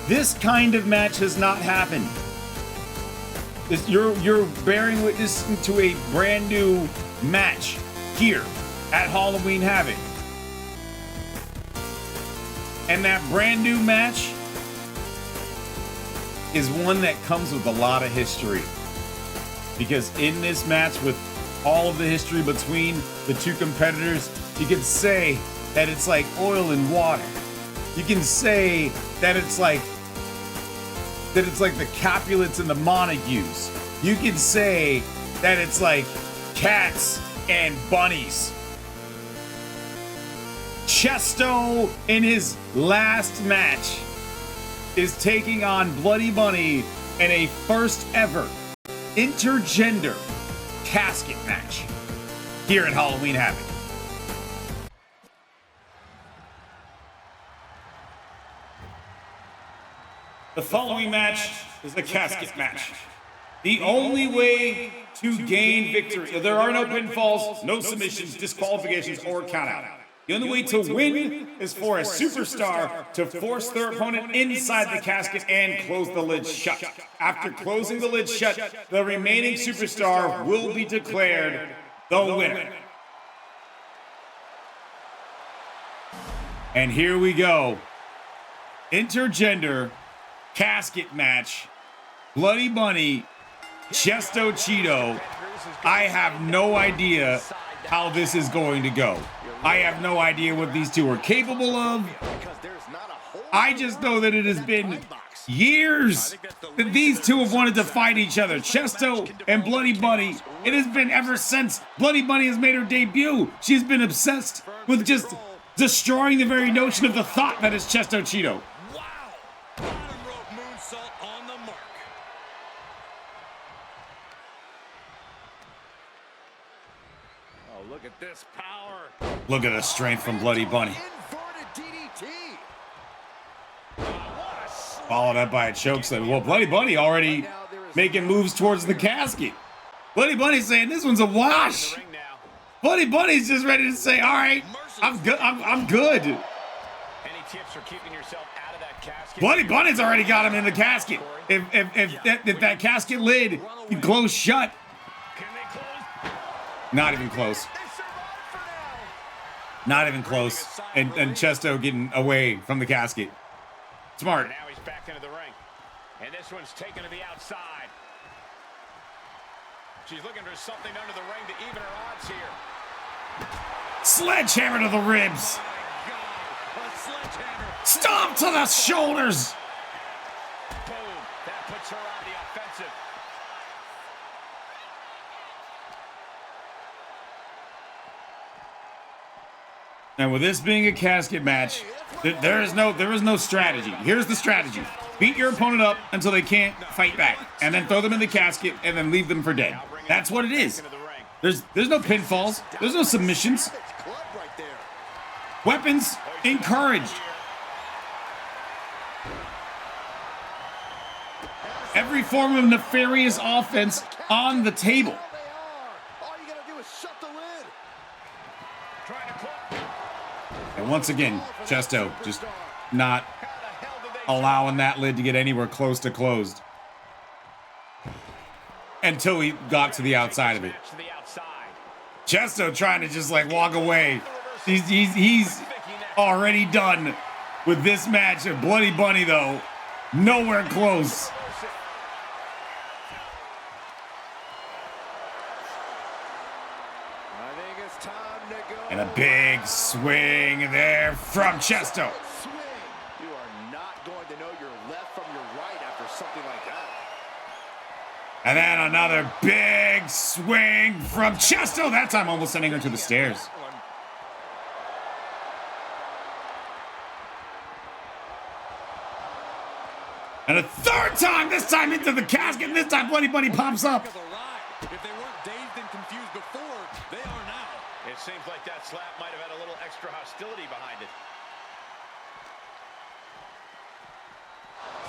This kind of match has not happened. You're bearing witness to a brand new match here at Halloween Havoc. And that brand new match is one that comes with a lot of history. Because in this match, with all of the history between the 2 competitors, you can say that it's like oil and water. You can say that it's like the Capulets and the Montagues. You can say that it's like cats and bunnies. Chesto, in his last match, is taking on Bloody Bunny in a first ever intergender casket match here at Halloween Havoc. The following match is a casket match. The only way to gain victory. There are no pinfalls, no submissions, disqualifications, or countout. The only way to win is for a superstar to force their opponent inside the casket and close the lid shut. After closing the lid shut, the remaining superstar will be declared the winner. And here we go. Intergender casket match. Bloody Bunny, Chesto Cheeto. I have no idea how this is going to go. I have no idea what these two are capable of. I just know that it has been years that these two have wanted to fight each other. Chesto and Bloody Bunny. It has been ever since Bloody Bunny has made her debut. She's been obsessed with just destroying the very notion of the thought that is Chesto Cheeto. Wow! Bottom rope moonsault on the mark. Oh, look at this power. Look at the strength from Bloody Bunny. Inverted DDT. Followed up by a chokeslam. Well, Bloody Bunny already making moves towards the casket. Bloody Bunny's saying this one's a wash. Bloody Bunny's just ready to say, all right, I'm good. I'm good. Any tips for keeping yourself out of that casket? Bloody Bunny's already got him in the casket. If that casket lid can close shut. Can they close? Not even close. Not even close. And Chesto getting away from the casket. Smart. Now he's back into the ring. And this one's taken to the outside. She's looking for something under the ring to even her odds here. Sledgehammer to the ribs. My God, a sledgehammer. Stomp to the shoulders. Boom. That puts her on the offensive. And with this being a casket match, there is no strategy. Here's the strategy. Beat your opponent up until they can't fight back, and then throw them in the casket and then leave them for dead. That's what it is. There's no pinfalls. There's no submissions. Weapons encouraged. Every form of nefarious offense on the table. And once again, Chesto just not allowing that lid to get anywhere close to closed. Until he got to the outside of it. Chesto trying to just like walk away. He's already done with this match. Bloody Bunny though, nowhere close. And a big swing there from Chesto. You are not going to know your left from your right after something like that. And then another big swing from Chesto. That time almost sending her to the stairs. And a third time, this time into the casket. And this time Bloody Bunny pops up. If they weren't dazed and confused before, they are now. It seems like that slap might have had a little extra hostility behind it.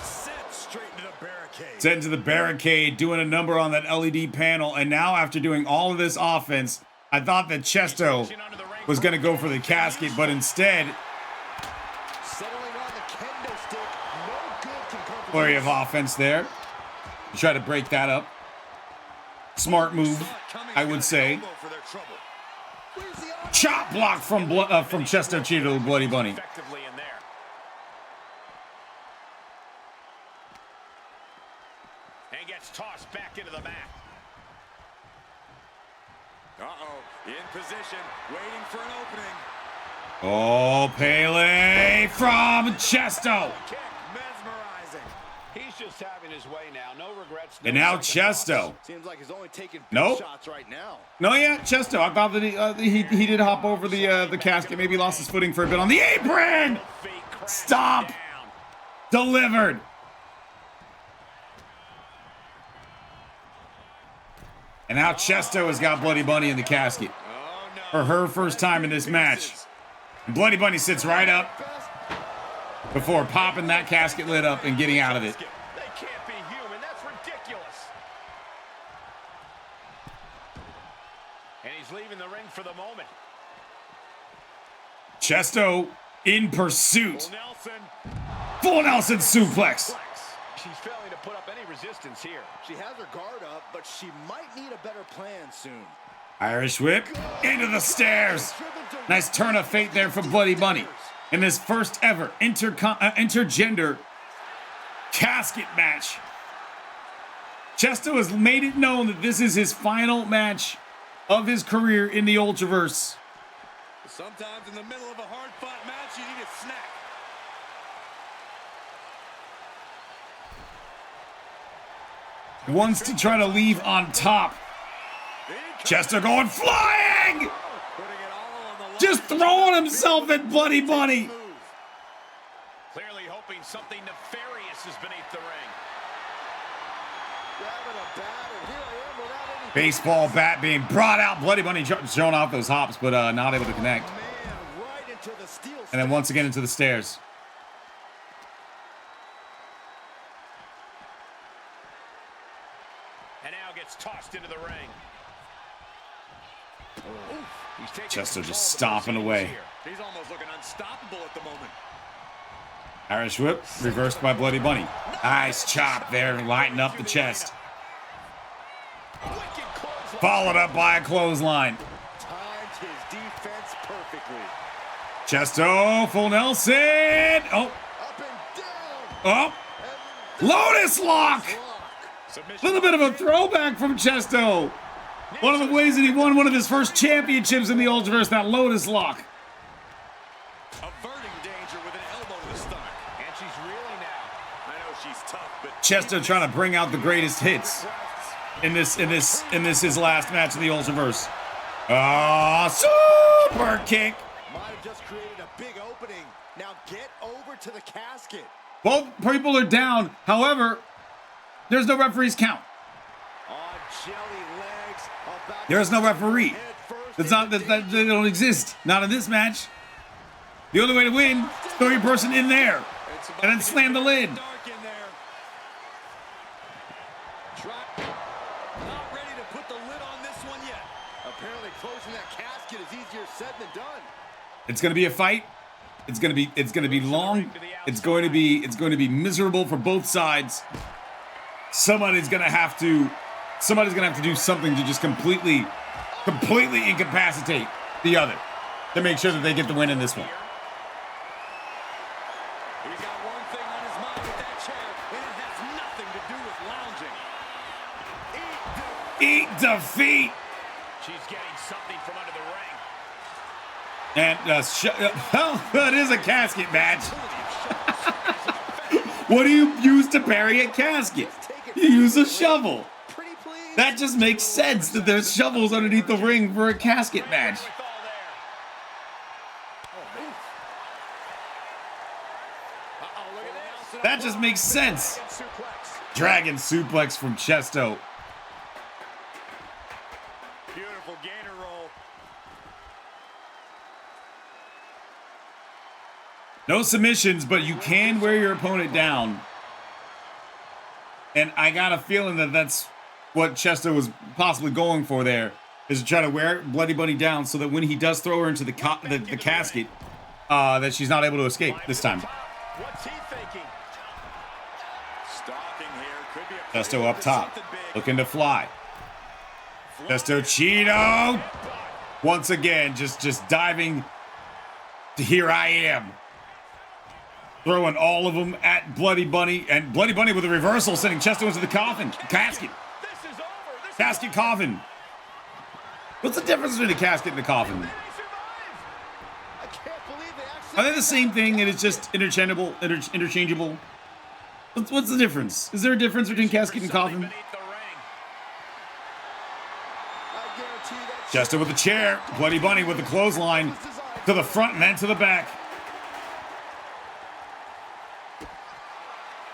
Set straight into the barricade. Sent to the barricade, doing a number on that LED panel. And now after doing all of this offense, I thought that Chesto was going to go for the casket, but instead, flurry of offense there. You try to break that up. Smart move, I would say. Chop block from Chesto Cheeto to Bloody Bunny. Effectively in there. And gets tossed back into the mat. Uh-oh, in position, waiting for an opening. Oh, Pele from Chesto. Kick, mesmerizing. He's just having his way now. No regrets. And now Chesto. Seems like he's only taking Nope. shots right now. No, yeah, Chesto. I thought that he did hop over the casket. Maybe lost his footing for a bit on the apron. Stop. Delivered. And now Chesto has got Bloody Bunny in the casket. For her first time in this match. And Bloody Bunny sits right up before popping that casket lid up and getting out of it. They can't be human. That's ridiculous. And he's leaving the ring for the moment. Chesto in pursuit. Nelson. Full Nelson suplex. She's failing to put up any resistance here. She has her guard up, but she might need a better plan soon. Irish whip into the stairs. Nice turn of fate there from Bloody Bunny in this first ever intergender casket match. Chesto has made it known that this is his final match of his career in the Ultraverse. Sometimes in the middle of a hard-fought match, you need a snack. Wants to try to leave on top. Chesto going flying! Just throwing himself at Bloody Bunny. Clearly hoping something nefarious is beneath the ring. Baseball bat being brought out. Bloody Bunny showing off those hops, but not able to connect. And then once again into the stairs. And now gets tossed into the ring. Chesto just stomping away. He's almost looking unstoppable at the moment. Irish whip reversed by Bloody Bunny. Nice chop there, lighting up the chest. Followed up by a clothesline. Timed his defense perfectly. Chesto, full Nelson. Oh, Up and down. oh, Lotus lock. A little bit of a throwback from Chesto. One of the ways that he won one of his first championships in the Ultraverse, that Lotus lock. Averting danger with an elbow to the stomach. And she's reeling now. I know she's tough, but Chesto trying to bring out the greatest hits in this his last match in the Ultraverse. Super kick. Might have just created a big opening. Now get over to the casket. Both people are down. However, there's no referee's count. On jelly legs. About There's no referee. head first It's not into that they don't exist. Not in this match. The only way to win is throw your person in there it's about and then to slam the get lid. dark in there. Not ready to put the lid on this one yet. Apparently closing that casket is easier said than done. It's going to be a fight. It's going to be long. It's going to be miserable for both sides. Somebody's going to have to do something to just completely incapacitate the other to make sure that they get the win in this one. He's got one thing on his mind with that chair, and it has nothing to do with lounging. Eat defeat. She's getting something from under the ring. And well, that is a casket match. What do you use to bury a casket? You use a shovel. Pretty please. That just makes sense that there's shovels underneath the ring for a casket match. With all there. Uh-oh, look at this. That just makes sense. Suplex. Dragon suplex from Chesto. Beautiful gainer roll. No submissions, but you can wear your opponent down. And I got a feeling that that's what Chesto was possibly going for there, is to try to wear Bloody Bunny down so that when he does throw her into the casket, that she's not able to escape this time. What's he thinking? Stalking here could be a Chesto up top, something big. looking to fly. Chesto Cheeto, once again, just diving to here I am. Throwing all of them at Bloody Bunny, and Bloody Bunny with a reversal, sending Chesto into the coffin. Casket. This is over. This Casket coffin. What's the difference between a casket and a coffin? I can't believe they actually. Are they the same thing and it's just interchangeable? What's the difference? Is there a difference between casket and coffin? beneath the ring. I guarantee that. Chesto with the chair. Bloody Bunny with the clothesline to the front and then to the back.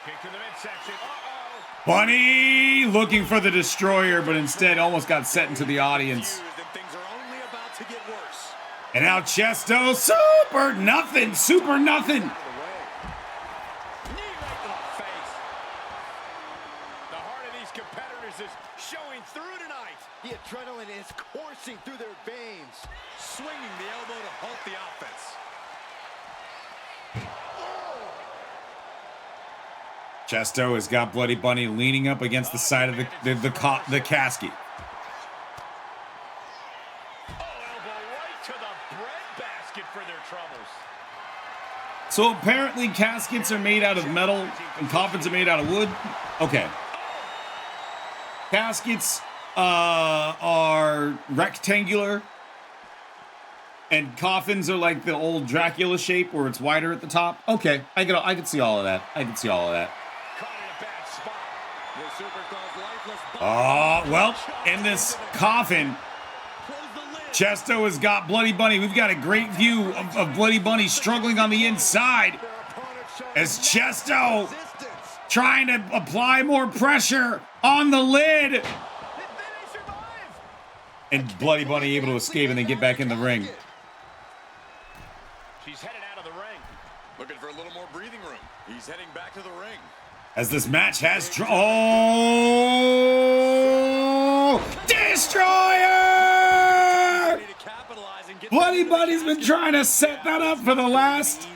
Kick to the midsection. Uh-oh. Bunny looking for the destroyer, but instead almost got set into the audience. And things are only about to get worse. And now Chesto, super nothing. Knee right to the face. The heart of these competitors is showing through tonight. The adrenaline is coursing through their veins. Swinging the elbow to halt the offense. Chesto has got Bloody Bunny leaning up against the side of the casket. Oh, elbow right to the bread basket for their troubles. So apparently caskets are made out of metal and coffins are made out of wood. Okay. Caskets are rectangular And coffins are like the old Dracula shape where it's wider at the top. Okay, I can see all of that. I can see all of that. Oh, well, in this coffin, Chesto has got Bloody Bunny. We've got a great view of Bloody Bunny struggling on the inside as Chesto trying to apply more pressure on the lid. And Bloody Bunny able to escape and then get back in the ring. She's headed out of the ring. Looking for a little more breathing room. He's heading back to the ring. As this match has... Destroyer! Bloody Bunny's been trying to set that up for the last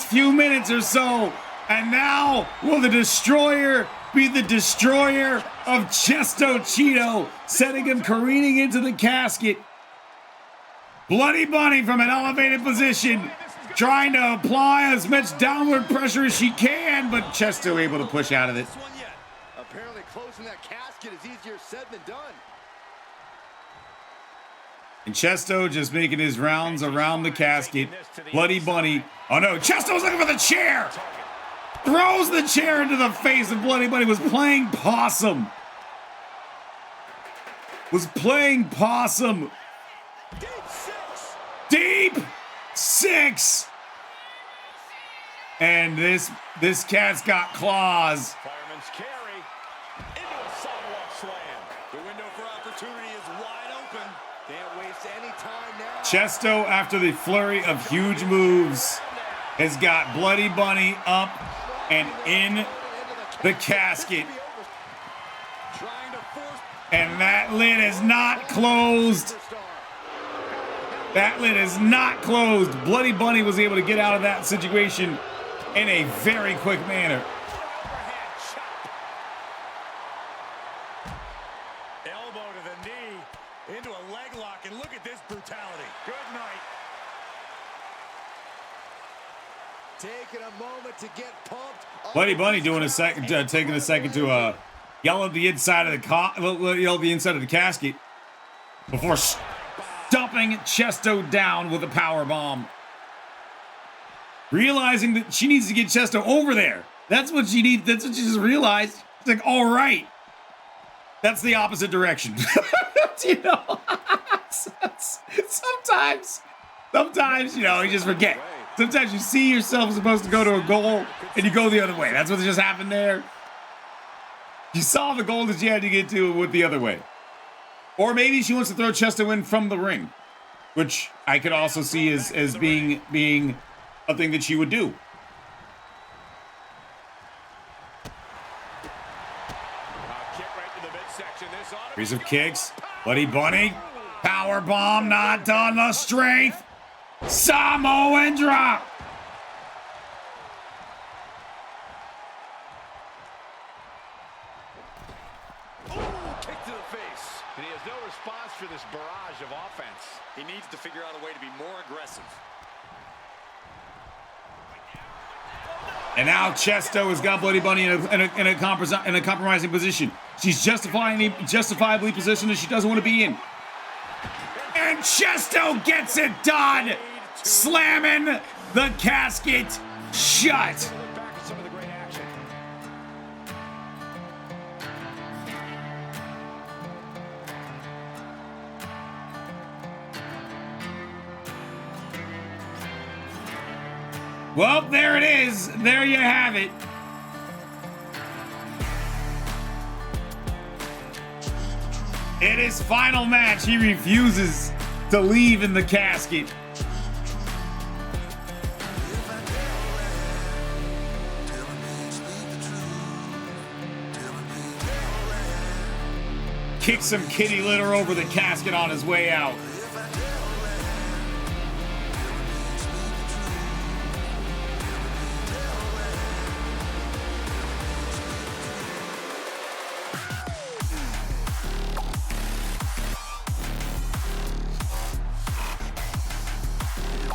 few minutes or so. And now, will the Destroyer be the destroyer of Chesto Cheeto, sending him careening into the casket? Bloody Bunny from an elevated position, trying to apply as much downward pressure as she can, but Chesto able to push out of it. Apparently closing that casket is easier said than done. And Chesto just making his rounds around the casket. Bloody Bunny. Oh no, Chesto's looking for the chair! Throws the chair into the face of Bloody Bunny. Was playing possum. Deep six. And this cat's got claws. Fireman's carry into a sidewalk slam. The window for opportunity is wide open. Can't waste any time now. Chesto, after the flurry of huge moves, has got Bloody Bunny up and in the casket. And that lid is not closed. That lid is not closed. Bloody Bunny was able to get out of that situation in a very quick manner. Elbow to the knee, into a leg lock, and look at this brutality. Good night. Taking a moment to get pumped. Bloody Bunny doing a second, taking a second to yell at the inside of the casket before dumping Chesto down with a power bomb. Realizing that she needs to get Chesto over there. That's what she needs. That's what she just realized. It's like, all right, that's the opposite direction. You know, sometimes you know, you just forget. Sometimes you see yourself supposed to go to a goal and you go the other way. That's what just happened there. You saw the goal that you had to get to with the other way. Or maybe she wants to throw Chesto in from the ring, which I could also see as being a thing that she would do. Series of kicks. Bloody Bunny. Power bomb, not on the strength. Samoan drop. Kick to the face. And he has no response for this barrage of offense. He needs to figure out a way to be more aggressive. And now Chesto has got Bloody Bunny in a compromising position. She's justifiably positioned that she doesn't want to be in. And Chesto gets it done, slamming the casket shut. Well, there it is. There you have it. In his final match, he refuses to leave in the casket. Kicks some kitty litter over the casket on his way out.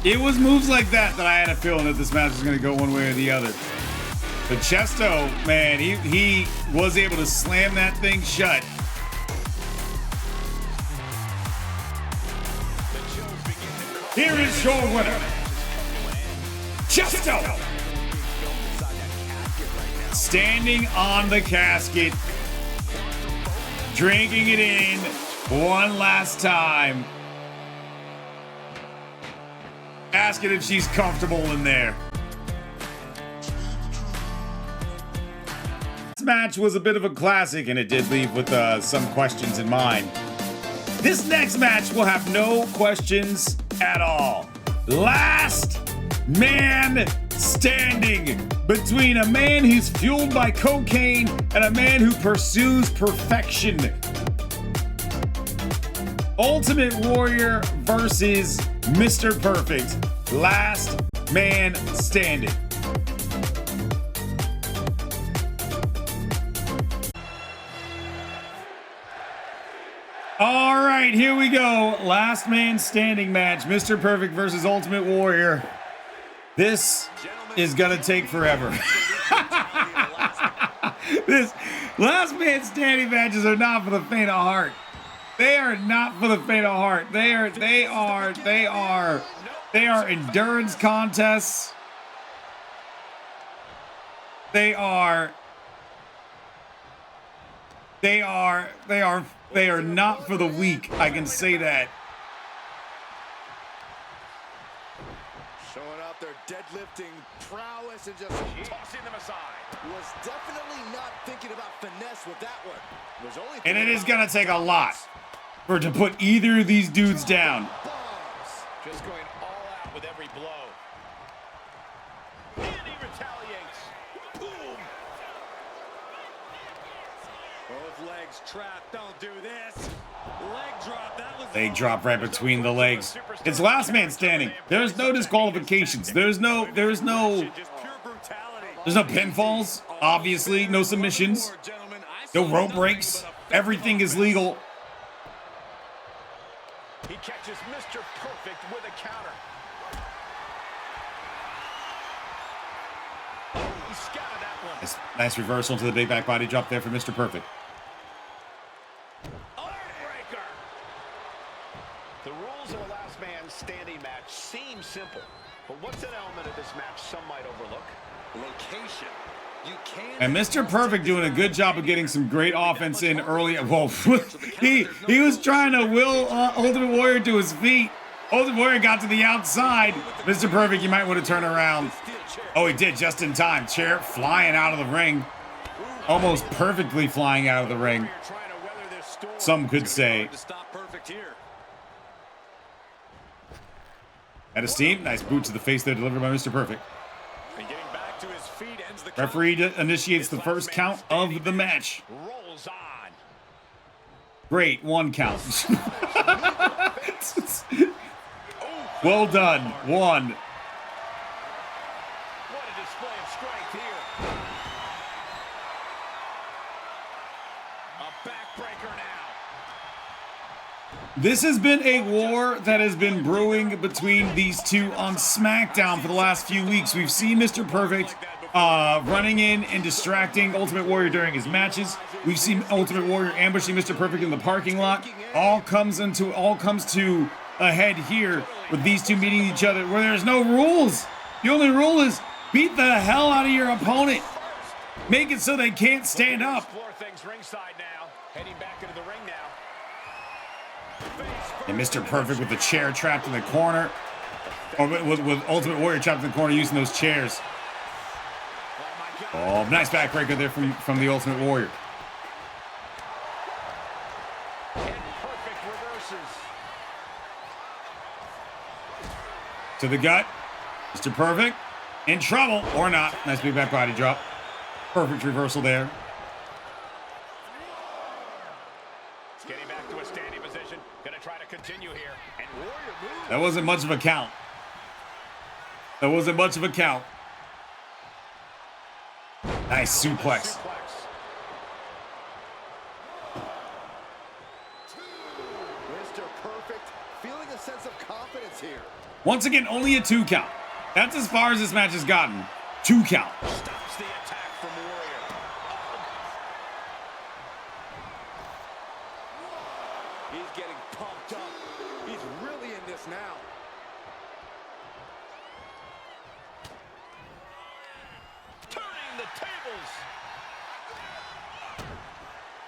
It was moves like that I had a feeling that this match was going to go one way or the other. But Chesto, man, he was able to slam that thing shut. Here is your winner, Chesto. Standing on the casket, drinking it in one last time. Asking if she's comfortable in there. This match was a bit of a classic, and it did leave with some questions in mind. This next match will have no questions at all. Last man standing between a man who's fueled by cocaine and a man who pursues perfection. Ultimate Warrior versus Mr. Perfect. Last man standing. All right, here we go. Last man standing match. Mr. Perfect versus Ultimate Warrior. This is gonna take forever. This last man standing matches are not for the faint of heart. They are not for the faint of heart. They are endurance contests. They are not for the weak. I can say that. Showing out their deadlifting prowess and just tossing them aside. Was definitely not thinking about finesse with that one. Was only And it is gonna take a lot to put either of these dudes down. Just going all out with every blow. And he retaliates. Boom. Both legs trapped. Don't do this. Leg drop. That was They drop right between the legs. It's last man standing. There's no disqualifications. There's no just pure brutality. pinfalls, obviously, no submissions, no rope breaks. Everything is legal. He catches Mr. Perfect with a counter. Oh, he scouted that one. Nice reversal to the big back body drop there for Mr. Perfect. Breaker. The rules of a last man standing match seem simple, but what's an element of this match some might overlook? Location. You can. And Mr. Perfect doing a good job of getting some great offense in early. Well, he was trying to will Ultimate Warrior to his feet. Ultimate Warrior got to the outside. Mr. Perfect, you might want to turn around. Oh, he did just in time. Chair flying out of the ring. Almost perfectly flying out of the ring. Some could say. At a steam. Nice boot to the face there delivered by Mr. Perfect. Referee initiates the first count of the match. Rolls on. Great, one count. Well done, one. What a display of strength here. A backbreaker now. This has been a war that has been brewing between these two on SmackDown for the last few weeks. We've seen Mr. Perfect running in and distracting Ultimate Warrior during his matches. We've seen Ultimate Warrior ambushing Mr. Perfect in the parking lot. All comes to a head here with these two meeting each other where there's no rules. The only rule is beat the hell out of your opponent. Make it so they can't stand up. Explore things ringside now. Heading back into the ring now. And Mr. Perfect with the chair trapped in the corner. Or with Ultimate Warrior trapped in the corner using those chairs. Oh, nice backbreaker there from the Ultimate Warrior. And Perfect reverses. To the gut. Mr. Perfect in trouble or not. Nice big back body drop. Perfect reversal there. Getting back to a standing position. Gonna try to continue here. And Warrior moves. That wasn't much of a count. That wasn't much of a count. Nice suplex. Mr. Perfect feeling a sense of confidence here. Once again, only a 2 count. That's as far as this match has gotten. 2 count. Stops the attack from Warrior. He's getting pumped up. He's really in this now.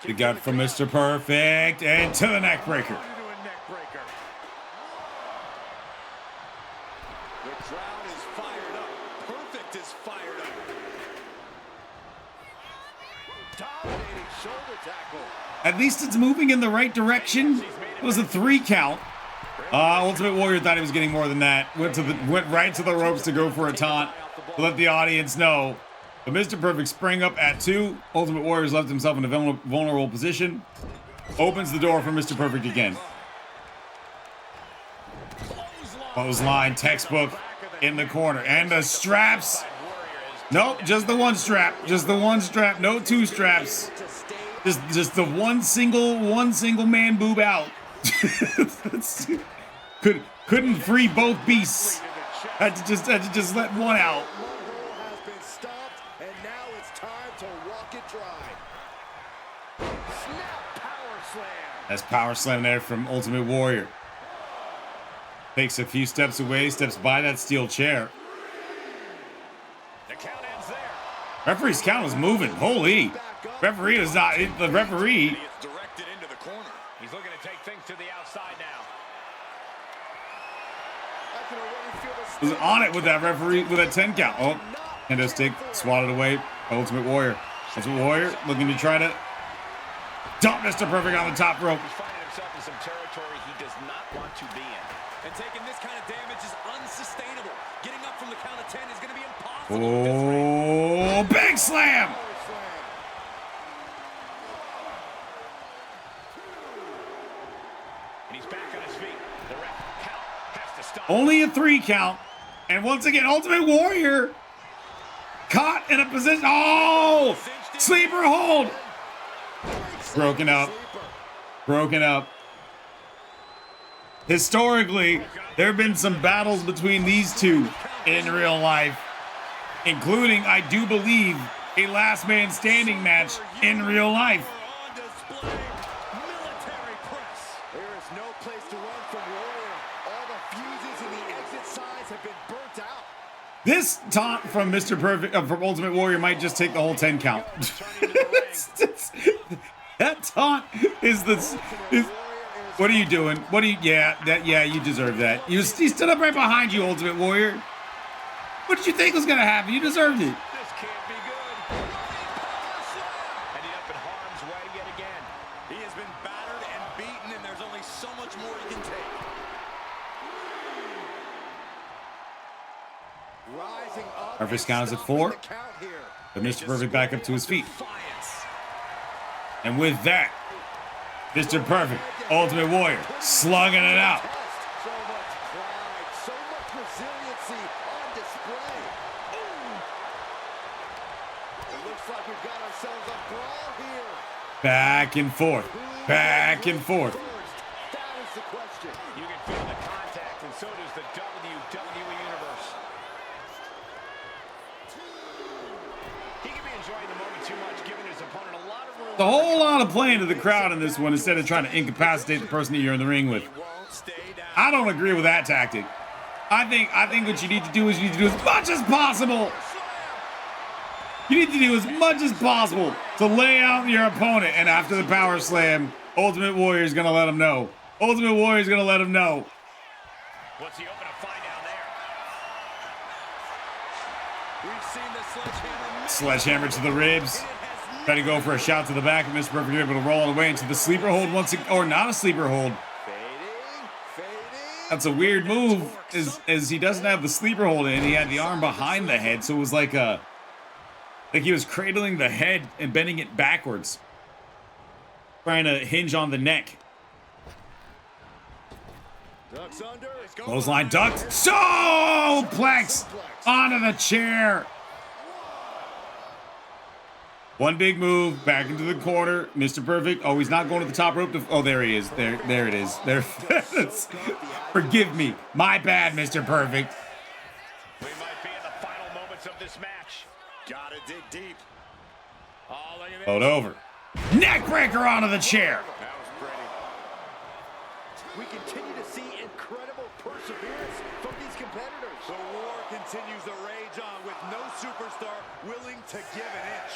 The gut from Mr. Perfect and to the neck breaker. The crowd is fired up. Perfect is fired up. Dominating shoulder tackle. At least it's moving in the right direction. It was a 3 count. Ultimate Warrior thought he was getting more than that. Went right to the ropes to go for a taunt to let the audience know. But Mr. Perfect sprang up at 2. Ultimate Warrior's left himself in a vulnerable position. Opens the door for Mr. Perfect again. Clothesline, textbook in the corner. And the straps. Nope, just the one strap. Just the one strap. No 2 straps. Just the one single man boob out. Couldn't free both beasts. Had to just let one out. Has been stopped, and now it's time to walk it dry. Snap power slam. That's power slam there from Ultimate Warrior. Takes a few steps away, steps by that steel chair. The count ends there. Referee's count is moving. Holy. Referee is not. The referee. It's directed into the corner. He's looking to take things to the outside now. I can already feel the Was on it with that referee with a 10 count. Oh, kendo stick swatted away. Ultimate Warrior. Ultimate Warrior looking to try to dump Mr. Perfect on the top rope. He's finding himself in some territory he does not want to be in. And taking this kind of damage is unsustainable. Getting up from the count of 10 is going to be impossible. at this rate. Oh, big slam! And he's back on his feet. The ref count has to stop. Only a 3 count. And once again, Ultimate Warrior caught in a position. Oh! Sleeper hold! Broken up. Broken up. Historically, there have been some battles between these two in real life, including, I do believe, a last man standing match in real life. On display, military press. There is no place to run from Warrior. All the fuses in the exit signs have been burnt out. This taunt from Mr. Perfect, from Ultimate Warrior might just take the whole 10 count. That taunt is what are you doing? What do you? Yeah, you deserve that. He stood up right behind you, Ultimate Warrior. What did you think was gonna happen? You deserved it. This can't be good. Ending up in harm's way yet again. He has been battered and beaten, and there's only so much more he can take. Rising up. Our first and count is at stopping 4. the count here. But Mr. Perfect back up to his feet. Defiance. And with that, Mr. Perfect, Ultimate Warrior, slugging it out. So much pride, so much resiliency on display. It looks like we've got ourselves a brawl here. Back and forth. Back and forth. That is the question. You can feel the contact, and so does the WWE Universe. He can be enjoying the moment too much, giving his opponent a lot of room. A whole lot of playing to the crowd in this one instead of trying to incapacitate the person that you're in the ring with. Won't stay down. I don't agree with that tactic. I think what you need to do is you need to do as much as possible. You need to do as much as possible to lay out your opponent. And after the power slam, Ultimate Warrior is going to let him know. Ultimate Warrior is going to let him know. What's he open to find down there? We've seen the sledgehammer. Sledgehammer to the ribs. Trying to go for a shot to the back of Mr. Perfect, able to roll it away into the sleeper hold once again, or not a sleeper hold. Fading. That's a weird move, as he doesn't have the sleeper hold in. He had the arm behind the head, so it was like he was cradling the head and bending it backwards, trying to hinge on the neck. Ducks under. Clothesline ducked. Suplex onto the chair. One big move back into the corner. Mr. Perfect. Oh, he's not going to the top rope. Oh, there he is. There it is. There. Forgive me. My bad, Mr. Perfect. We might be in the final moments of this match. Gotta dig deep. Oh, look at this. Hold over. Neck breaker onto the chair. That was pretty. We continue to see incredible perseverance from these competitors. The war continues to rage on with no superstar willing to give an inch.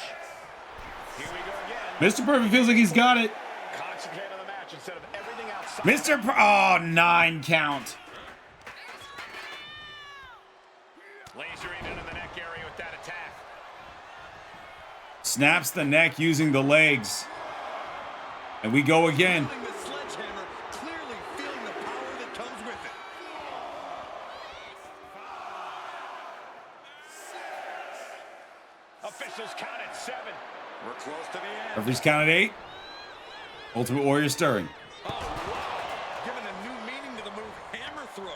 Here we go again. Mr. Perfect feels like he's got it. Concentrate on the match instead of everything outside. Oh, 9 count. Lasering into the neck area with that attack. Snaps the neck using the legs. And we go again. Feeling the sledgehammer, clearly feeling the power that comes with it. Officials count at 7. We're close to the end. Referees count at 8. Ultimate Warrior stirring. Oh, wow. Giving a new meaning to the move, hammer throw.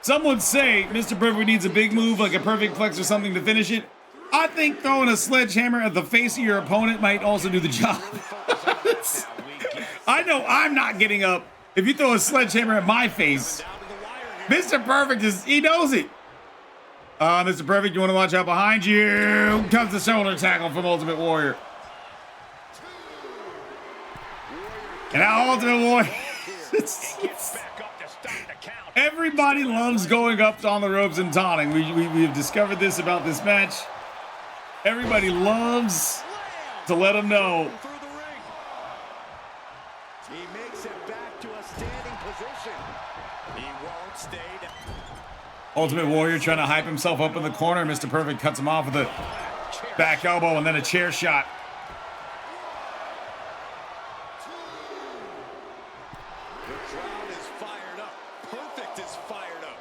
Some would say Mr. Perfect needs a big move like a perfect flex or something to finish it. I think throwing a sledgehammer at the face of your opponent might also do the job. I know I'm not getting up if you throw a sledgehammer at my face. Mr. Perfect he knows it. Mr. Perfect, you want to watch out behind you. Comes the shoulder tackle from Ultimate Warrior. And now Ultimate Warrior. Everybody loves going up on the ropes and taunting. We've discovered this about this match. Everybody loves to let them know. He makes it back to a standing position. He won't stay down. Ultimate Warrior trying to hype himself up in the corner. Mr. Perfect cuts him off with a back elbow and then a chair shot. The crowd is fired up. Perfect is fired up.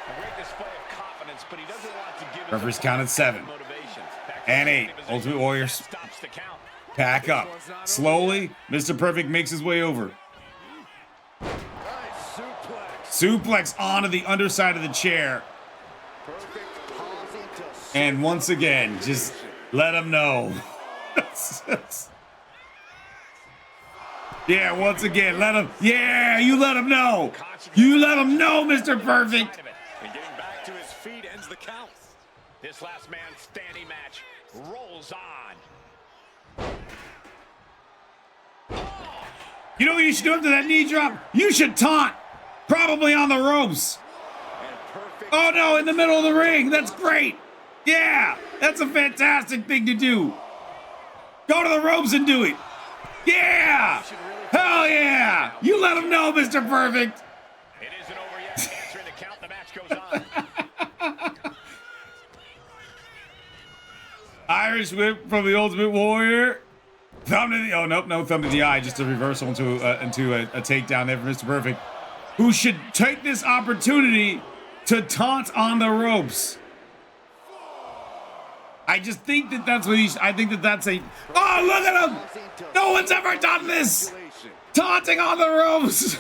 A great display of confidence, but he doesn't want to give Referees counted 7 and 8. Ultimate Warrior stops the count. back up. Slowly, Mr. Perfect makes his way over. Nice suplex. Suplex onto the underside of the chair. Perfect pausing to And once again, just let him know. Yeah, once again, let him. Yeah, you let him know. You let him know, Mr. Perfect. and getting back to his feet ends the count. This last man standing match rolls on. You know what you should do after that knee drop? You should taunt. Probably on the ropes. And perfect. Oh no, in the middle of the ring. That's great. Yeah, that's a fantastic thing to do. Go to the ropes and do it. Yeah. Hell yeah. You let him know, Mr. Perfect. It isn't over yet. Answering the count, the match goes on. Irish whip from the Ultimate Warrior. Thumb to the, oh nope, no thumb to the eye, just a reversal into a takedown there for Mr. Perfect, who should take this opportunity to taunt on the ropes. I just think that that's what he's. I think that that's a. Oh, look at him! No one's ever done this. Taunting on the ropes. Oh,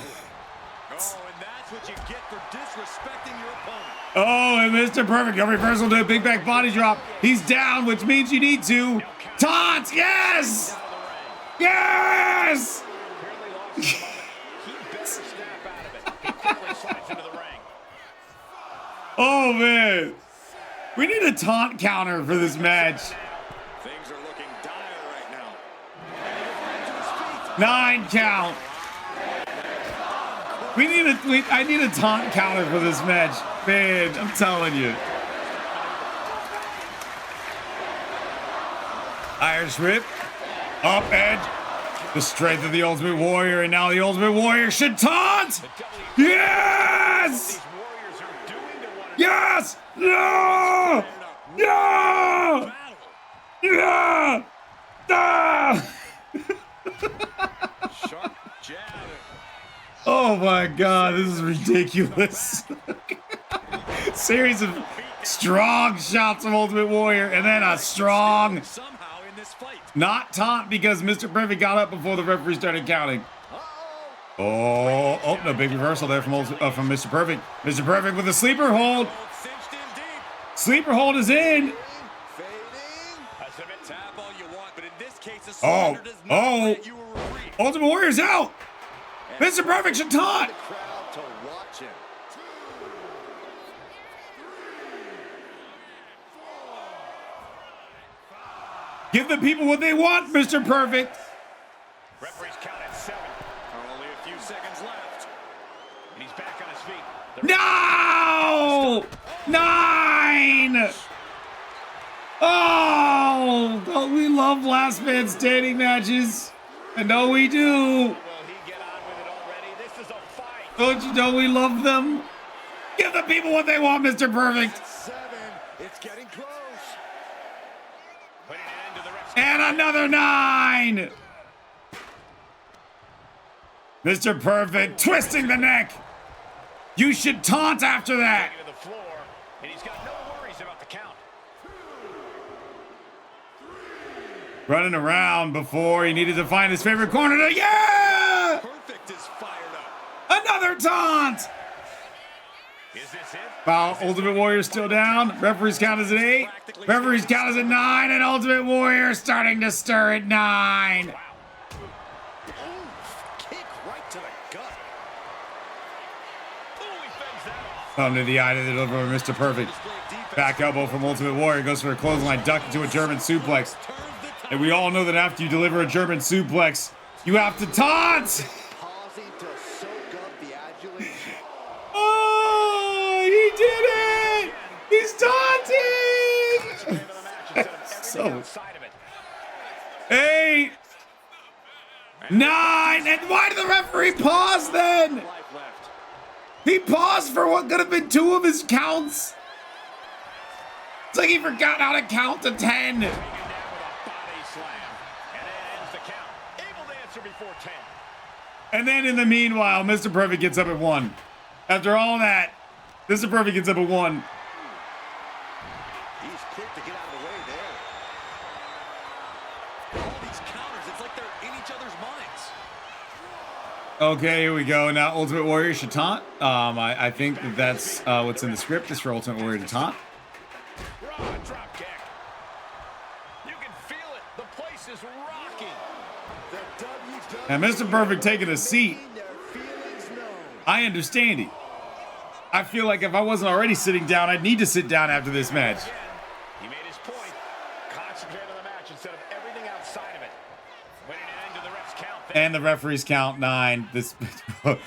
and that's what you get for disrespecting your opponent. Oh, and Mr. Perfect, a reversal to a big back body drop. He's down, which means you need to taunt. Yes. Yes. He better snap out of it. He quickly slides into the ring. Oh man. We need a taunt counter for this match. Things are looking dire right now. 9 count. I need a taunt counter for this match. Man, I'm telling you. Irish whip. Up edge. The strength of the Ultimate Warrior, and now the Ultimate Warrior should taunt. Yes! Yes! No! No! Yeah! Ah! Sharp jab. Oh my God, this is ridiculous. Series of strong shots of Ultimate Warrior, and then a strong, Somehow in this fight. not taunt because Mr. Perfect got up before the referee started counting. Oh, no, big reversal there from Mr. Perfect. Mr. Perfect with a sleeper hold. Cinched in deep. Sleeper hold is in. Fading. A submit Tap all you want, but in this case, a Oh, surrender does not grant you a reprieve. Ultimate Warrior's out. Mr. Perfect should taunt. The crowd to watch him. Give the people what they want, Mr. Perfect. referees count at 7. Only a few seconds left. And he's back on his feet. No! 9! Oh, don't we love last man standing matches? I know we do. Will he get on with it already? This is a fight. Don't you know we love them? Give the people what they want, Mr. Perfect. 7. It's getting close. Putting an end to the ref's And another 9. Mr. Perfect twisting the neck. You should taunt after that. to the floor, and he's got no worries about the count. Running around before he needed to find his favorite corner to, yeah! Perfect is fired up. Another taunt. Is this it? Wow, Ultimate Warrior still down. Referee's count is at 8. Referee's count is at 9, and Ultimate Warrior starting to stir at 9. Oof, kick right to the gut. Ooh, he fends that off. Under the eye to the deliver of Mr. Perfect. Back elbow from Ultimate Warrior goes for a clothesline, duck into a German suplex. And we all know that after you deliver a German suplex, you have to taunt. Pausing to soak up the adulation. Oh, he did it! He's taunting! So, Side of it. 8, 9, and why did the referee pause then? Life left. He paused for what could have been 2 of his counts. It's like he forgot how to count to 10. Taken down with a body slam. And that ends the count. Able to answer before 10. And then in the meanwhile, Mr. Perfect gets up at 1. After all that, Mr. Perfect gets up at 1. He's quick to get out of the way there. All these counters, it's like they're in each other's minds. Okay, here we go. Now Ultimate Warrior should taunt. I think that's what's in the script is for Ultimate Warrior to taunt. Raw drop kick. You can feel it. The place is rocking. The WWE And Mr. Perfect taking a seat. their feelings known. I understand it. I feel like if I wasn't already sitting down, I'd need to sit down after this match. Again, he made his point. Concentrate on the match instead of everything outside of it. Putting an end to the ref's count there. And the referees count 9. This. Oh,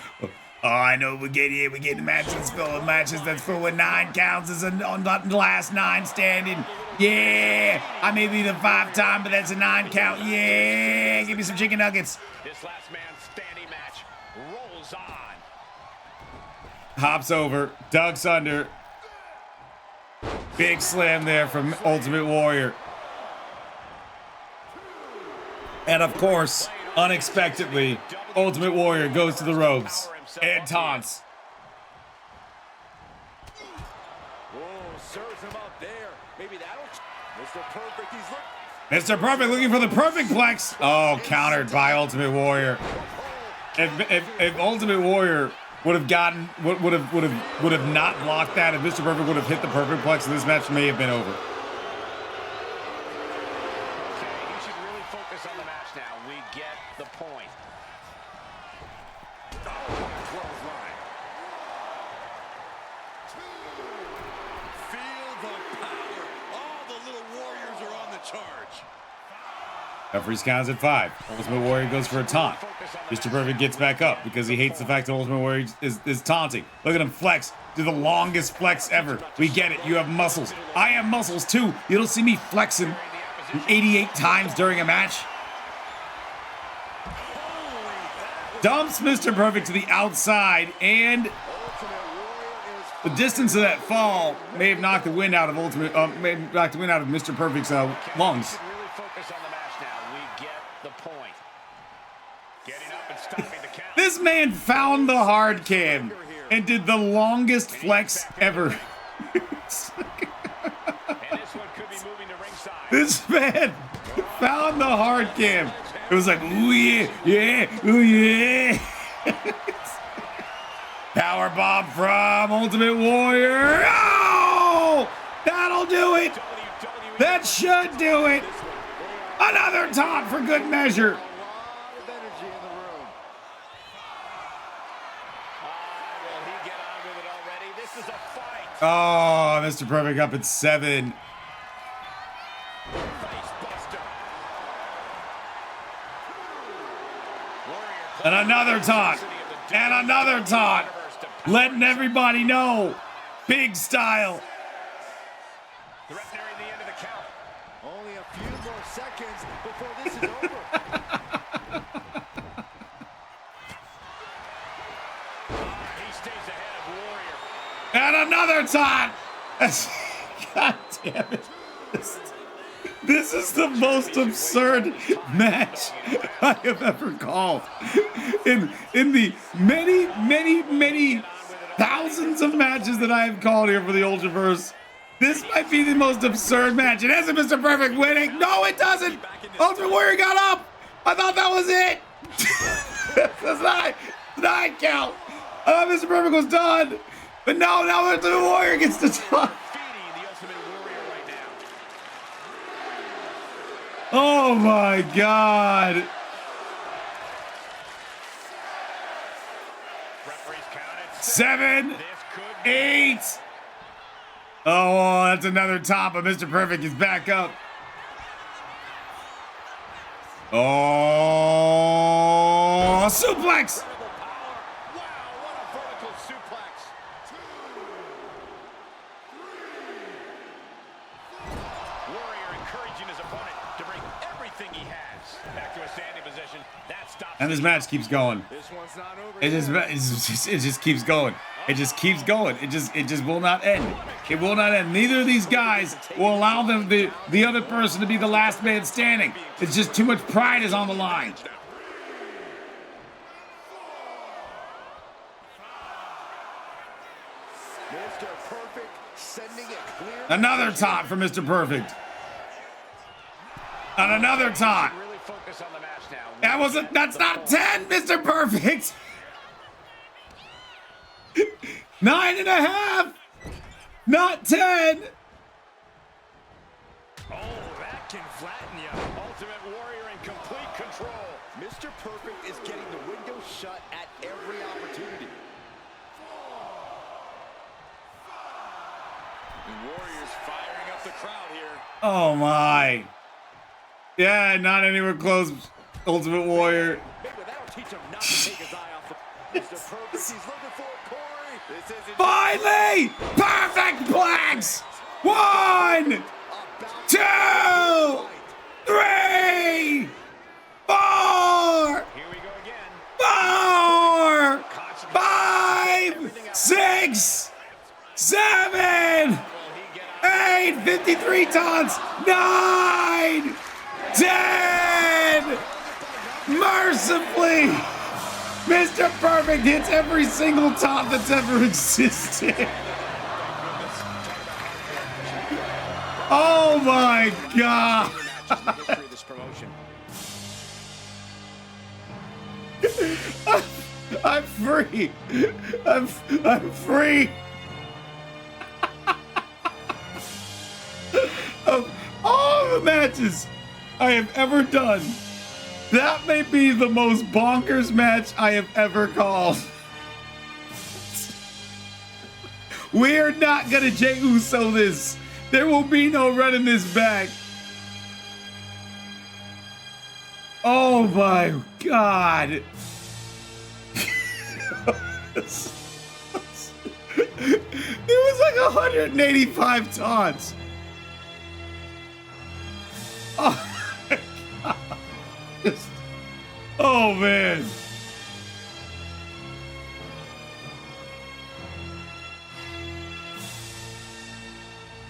I know we get the matches full of matches that's full with 9 counts. It's on the last 9 standing. Yeah, I may be the 5 time, but that's a 9 count. Yeah, give me some chicken nuggets. This last man standing match rolls on. Hops over, ducks under. Big slam there from Ultimate Warrior. And of course, unexpectedly, Ultimate Warrior goes to the ropes and taunts. Whoa, serves him up there. Maybe that'll... Mr. Perfect, he's looking... Mr. Perfect looking for the perfect plex. Oh, countered by Ultimate Warrior. If Ultimate Warrior would have gotten would have not blocked that, if Mr. Perfect would have hit the perfect plex, this match may have been over. Okay, you should really focus on the match now. We get the point. Clothesline. Feel the power. All the little warriors are on the charge. Referee's counts at 5. Ultimate Warrior goes for a taunt. Mr. Perfect gets back up because he hates the fact that Ultimate Warrior is taunting. Look at him flex. Do the longest flex ever. We get it. You have muscles. I have muscles too. You don't see me flexing 88 times during a match. Dumps Mr. Perfect to the outside, and the distance of that fall may have knocked the wind out of Mr. Perfect's lungs. You should really focus on the match now. We get the point. Getting up and stopping the count. This man found the hard cam and did the longest flex ever. And this one could be moving to ringside. This man found the hard cam. It was like, ooh yeah, yeah, ooh yeah. Power bomb from Ultimate Warrior. Oh, that'll do it. That should do it. Another taunt for good measure. A lot of energy in the room. Will he get on with it already? This is a fight. Oh, Mr. Perfect up at 7. Face buster. And another taunt. And another taunt. letting everybody know. Big style. The ref nearing the end of the count. Only a few more seconds before this is over. He stays ahead of Warrior. And another time. God damn it. This is the most absurd match I have ever called. In the many thousands of matches that I have called here for the Ultraverse, this might be the most absurd match. It isn't Mr. Perfect winning. No, it doesn't. Ultimate Warrior got up. I thought that was it. That's not count. I thought Mr. Perfect was done. But no, now Ultimate Warrior gets the top. Oh my God. Referees counted. 7, 8. Oh, that's another top, but Mr. Perfect is back up. Oh, suplex. Wow, what a vertical suplex. Warrior encouraging his opponent to bring everything he has back to a standing position. That stops. And this match keeps going. This one's not over. It just keeps going. It just keeps going. It just will not end. It will not end. Neither of these guys will allow the other person to be the last man standing. It's just too much pride is on the line. Mr. Perfect sending it clear. Another top for Mr. Perfect. And another top. Really focus on the match now. That's not 10, Mr. Perfect. 9.5. Not 10. Oh, that can flatten you. Ultimate Warrior in complete control. Mr. Perfect is getting the window shut at every opportunity. The Warriors firing up the crowd here. Oh my. Yeah, not anywhere close. Ultimate Warrior. Maybe that'll teach him not to take his eye off the Mr. Perfect. He's looking for it, Corey. This isn't Finally! Perfect Plex! 1, 2, 3, 4, Here we go again. 4, 5, 6, 7, 8, 53 tons, 9, 10. Mercifully, Mr. Perfect hits every single top that's ever existed. Oh my God. I'm free. I'm free. Of all the matches I have ever done, that may be the most bonkers match I have ever called. We're not gonna Jey Uso this. There will be no running this back. Oh my God. It was like 185 taunts. Oh my God. Oh man.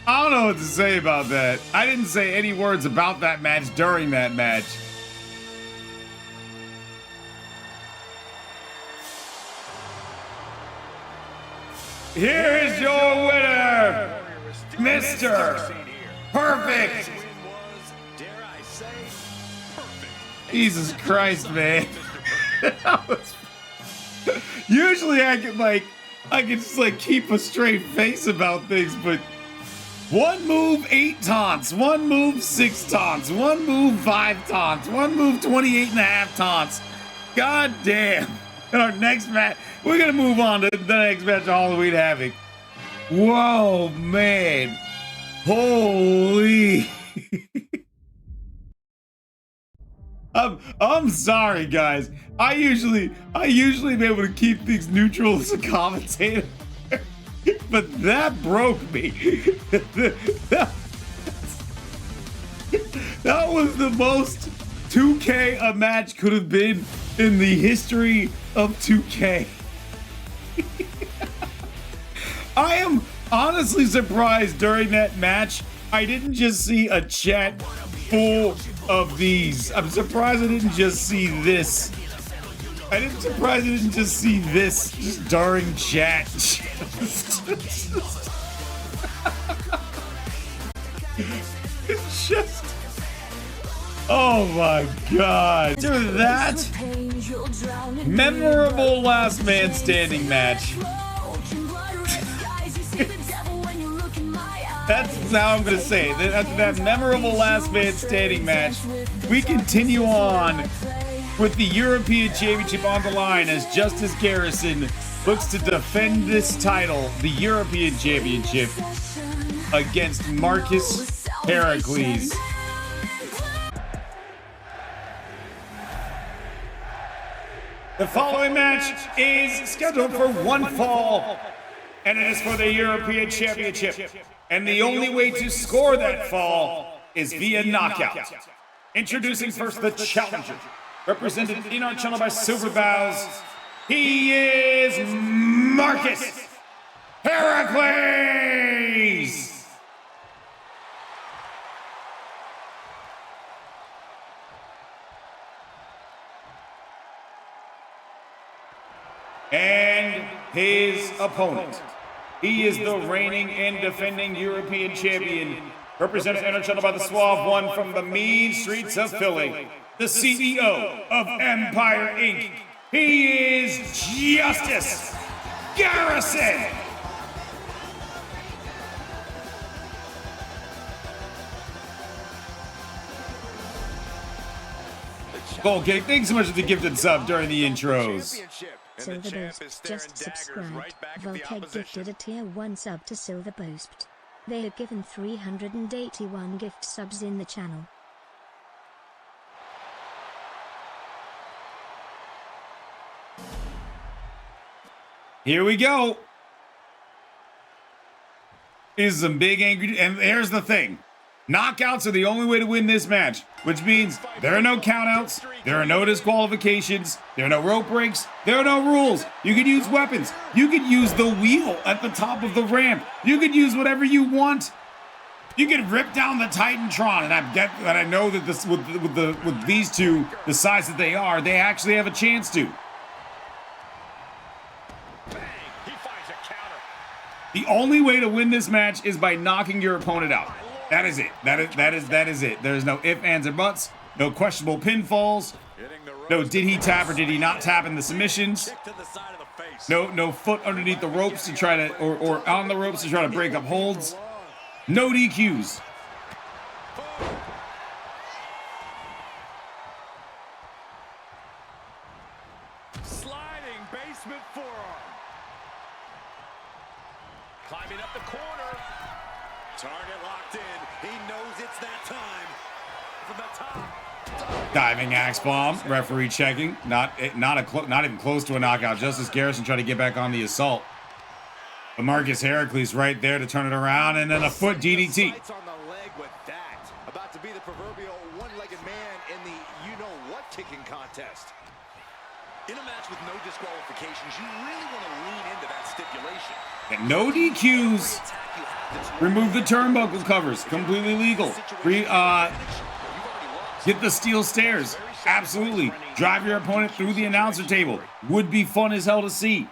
I don't know what to say about that. I didn't say any words about that match during that match. Here is your winner, Mr. Perfect. Jesus Christ, man. Usually I can just keep a straight face about things, but one move 8 taunts, one move 6 taunts, one move 5 taunts, one move 28.5 taunts. God damn. Our next match, we're gonna move on to the next match of Halloween Havoc. Whoa, man. Holy. I'm sorry, guys. I usually am able to keep things neutral as a commentator, but that broke me. That was the most 2K a match could have been in the history of 2K. I am honestly surprised during that match I didn't just see a chat full of these. I'm surprised I didn't just see this. Surprised I didn't just see this just during chat. It's just, oh my god. To that memorable last man standing match. That's how I'm gonna say it. After that memorable last man standing match, we continue on with the European Championship on the line as Justice Garrison looks to defend this title, the European Championship, against Markus Heracles. The following match is scheduled for one fall, and it is for the European Championship. And the only way to score that fall is via knockout. Introducing first the challenger, represented in our channel by Silver Bows. He is Markus Heracles! And his opponent. He is the reigning and defending European champion, represented in our channel by the Suave One from the mean streets of Philly, the CEO of Empire Inc. He is Justice Garrison! Okay, thanks so much for the gifted sub during the intros. Silverboast just subscribed. Volkeg gifted a tier 1 sub to Silverboast. They are given 381 gift subs in the channel. Here we go. Is some big angry, and here's the thing. Knockouts are the only way to win this match, which means there are no countouts, there are no disqualifications, there are no rope breaks, there are no rules. You can use weapons. You could use the wheel at the top of the ramp. You could use whatever you want. You can rip down the Titantron, and I know that this with these two, the size that they are, they actually have a chance to. The only way to win this match is by knocking your opponent out. That is it. That is it. There's no ifs, ands, or buts. No questionable pinfalls. No did he tap or did he not tap in the submissions. No foot underneath the ropes to try to, or on the ropes to try to break up holds. No DQs. Sliding basement forearm. Climbing up the corner. Target locked in. He knows it's that time. From the top. Diving axe bomb. Referee checking. Not even close to a knockout. Justice Garrison trying to get back on the assault. But Markus Heracles right there to turn it around, and then a foot DDT. On the leg with that. About to be the proverbial one-legged man in the you-know-what kicking contest. In a match with no disqualifications, you really want to lean into that stipulation. And no DQs. Remove the turnbuckle covers. Completely legal. Get the steel stairs. Absolutely. Drive your opponent through the announcer table. Would be fun as hell to see.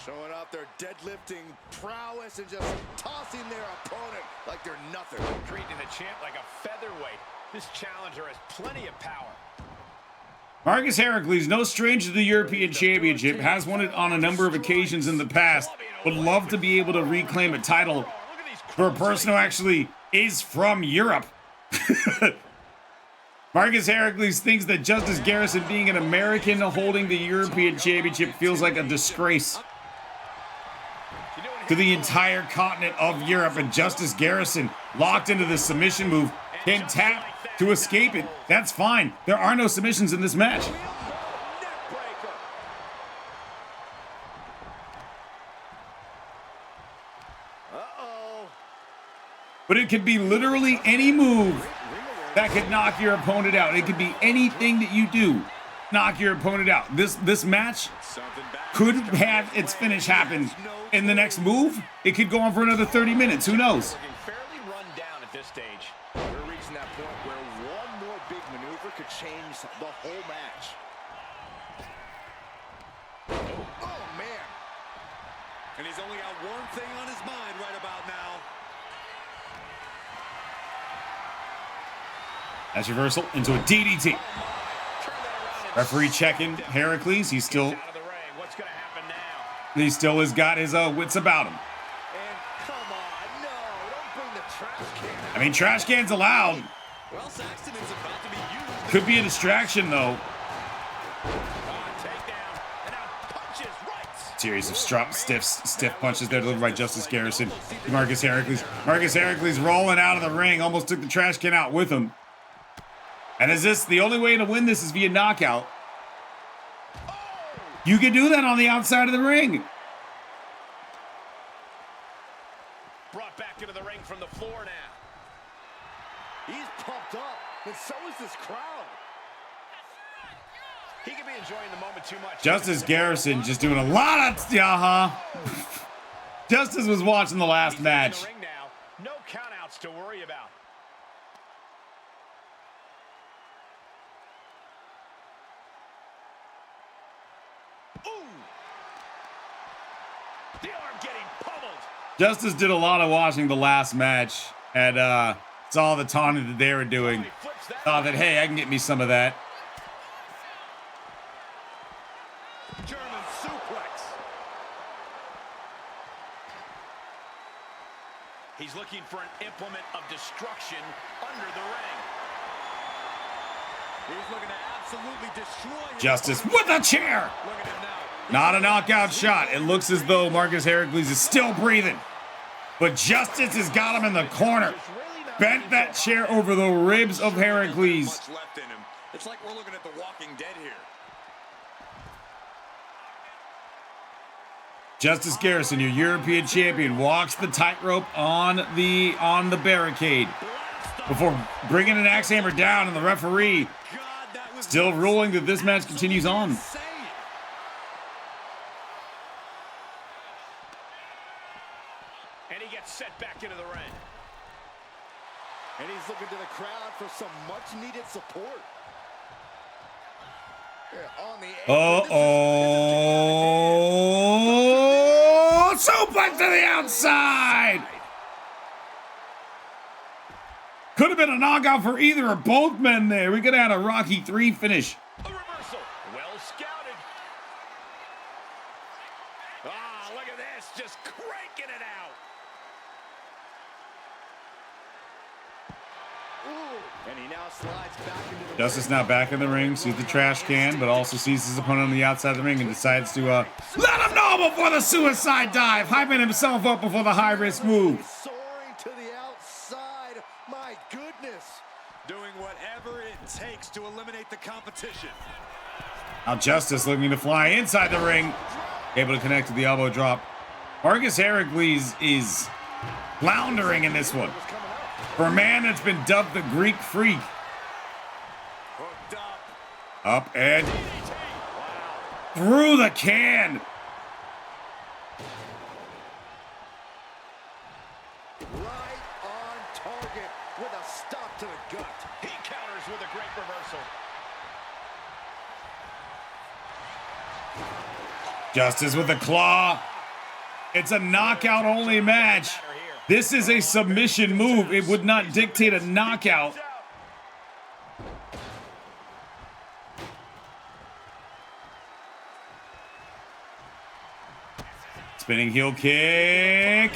Showing off their deadlifting prowess and just tossing their opponent like they're nothing. Treating the champ like a featherweight. This challenger has plenty of power. Markus Heracles, no stranger to the European Championship, has won it on a number of occasions in the past. Would love to be able to reclaim a title for a person who actually is from Europe. Markus Heracles thinks that Justice Garrison being an American holding the European Championship feels like a disgrace to the entire continent of Europe, and Justice Garrison locked into the submission move can tap to escape it. That's fine. There are no submissions in this match. But it could be literally any move that could knock your opponent out. It could be anything that you do, knock your opponent out. This match could have its finish happen in the next move. It could go on for another 30 minutes. Who knows? Fairly run down at this stage. We're reaching that point where one more big maneuver could change the whole match. Oh, man. And he's only got one thing on his mind right about now. That's reversal into a DDT. Referee checking Heracles. He still has got his wits about him. I mean, trash cans allowed. Could be a distraction, though. Series of stiff punches there delivered by Justice Garrison. Markus Heracles. Markus Heracles rolling out of the ring. Almost took the trash can out with him. And is this the only way to win this is via knockout? You can do that on the outside of the ring. Brought back into the ring from the floor now. He's pumped up, and so is this crowd. He could be enjoying the moment too much. Justice Garrison just doing a lot of Justice was watching the last match. No countouts to worry about. The arm getting pummeled. Justice did a lot of watching the last match and saw the taunting that they were doing. Thought that, hey, I can get me some of that. German suplex. He's looking for an implement of destruction under the ring. He's looking to absolutely destroy Justice with a chair. Look at him now. Not a knockout shot. It looks as though Markus Heracles is still breathing. But Justice has got him in the corner. Bent that chair over the ribs of Heracles. Much left in him. It's like we're looking at The Walking Dead here. Justice Garrison, your European champion, walks the tightrope on the barricade before bringing an axe hammer down, and the referee still ruling that this match continues on. And he gets set back into the ring. And he's looking to the crowd for some much-needed support. On the suplex to the outside. Could have been a knockout for either or both men there. We could have had a Rocky III finish. A reversal. Well scouted. Ah, look at this. Just cranking it out. Ooh. And he now slides back into the Justice now back in the ring, sees the trash can, but also sees his opponent on the outside of the ring and decides to let him know before the suicide dive, hyping himself up before the high-risk move. soaring to the outside. My goodness. Doing whatever it takes to eliminate the competition. Now Justice looking to fly inside the ring, able to connect to the elbow drop. Markus Heracles is floundering in this one. For a man that's been dubbed the Greek Freak. Hooked up. Up and through the can. Right on target with a stop to the gut. He counters with a great reversal. Justice with a claw. It's a knockout only match. This is a submission move. It would not dictate a knockout. Spinning heel kick.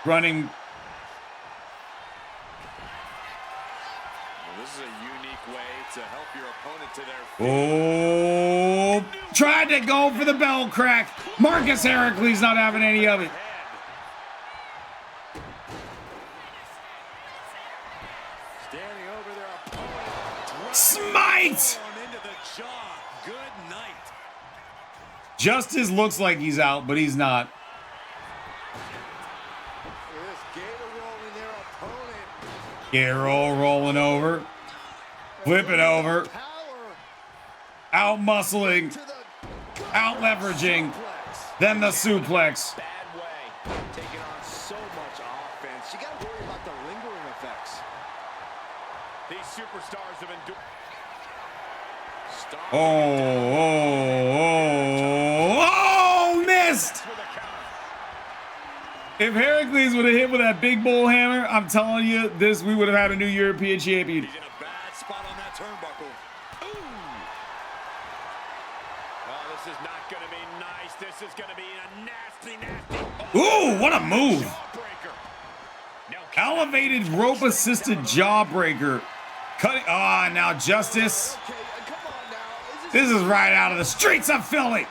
Running. Well, this is a unique way to help your opponent to their feet. Oh, tried to go for the bell crack. Markus Heracles not having any of it. night! Good night. Justice looks like he's out, but he's not. Gator rolling over. Flipping over. Out muscling. Out leveraging. Then the suplex. Bad way. Taking on so much offense. You got to worry about the lingering effects. These superstars have endured. Oh, missed! If Heracles would have hit with that big bull hammer, I'm telling you, we would have had a new European champion. He's in a bad spot on that turnbuckle. Ooh. Oh, this is not going to be nice. This is going to be a nasty. Ooh, what a move. Jawbreaker. Now, Elevated rope-assisted jawbreaker. Cutting. Now Justice. This is right out of the streets of Philly.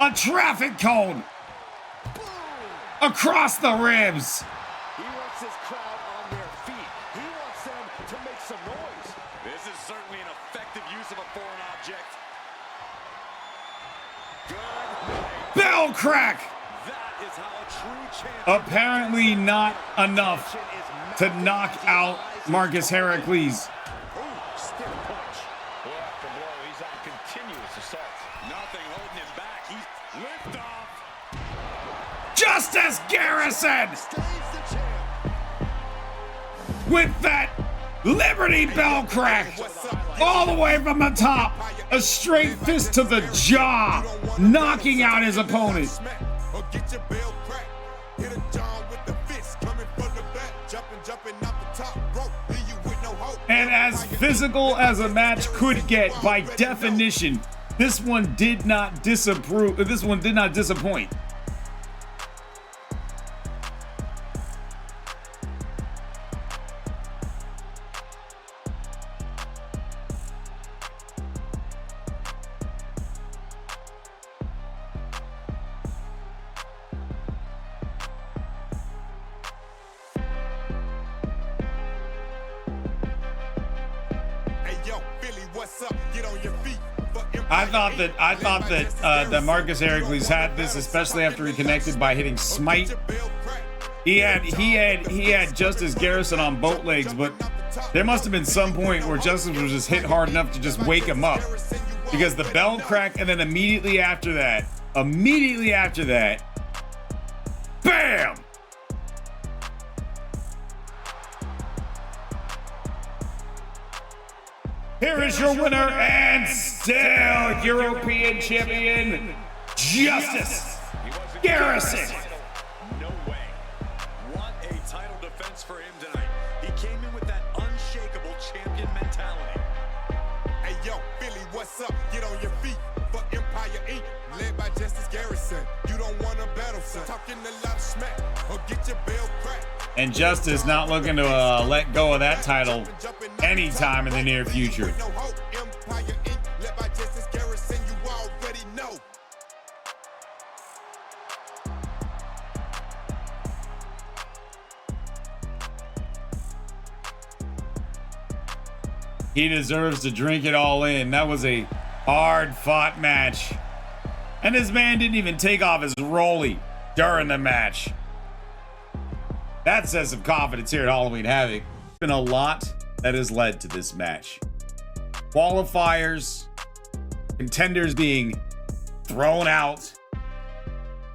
A traffic cone. Across the ribs. He wants his crowd on their feet. He wants them to make some noise. This is certainly an effective use of a foreign object. Good. Bell crack. That is how a true champion. Apparently not enough to knock out Markus Heracles. Stiff punch. blow after blow. He's on continuous assault. Nothing holding him back. He's lift off. Justice Garrison with that Liberty Bell crack all the way from the top. A straight fist to the jaw, knocking out his opponent. And as physical as a match could get by definition, this one did not disapprove. This one did not disappoint. I thought that Markus Heracles had this, especially after he connected by hitting Smite. He had Justice Garrison on both legs, but there must have been some point where Justice was just hit hard enough to just wake him up, because the bell crack, and then immediately after that, bam! Here is your winner and still European champion, Justice Garrison. No way. What a title defense for him tonight. He came in with that unshakable champion mentality. Hey, yo, Philly, what's up? Get on your feet for Empire Inc. Led by Justice Garrison. You don't want to battle, son. Talking a lot of smack or get your bell cracked. And Justice not looking to let go of that title anytime in the near future. He deserves to drink it all in. That was a hard-fought match. And this man didn't even take off his rollie during the match. That says some confidence here at Halloween Havoc. There's been a lot that has led to this match. Qualifiers, contenders being thrown out,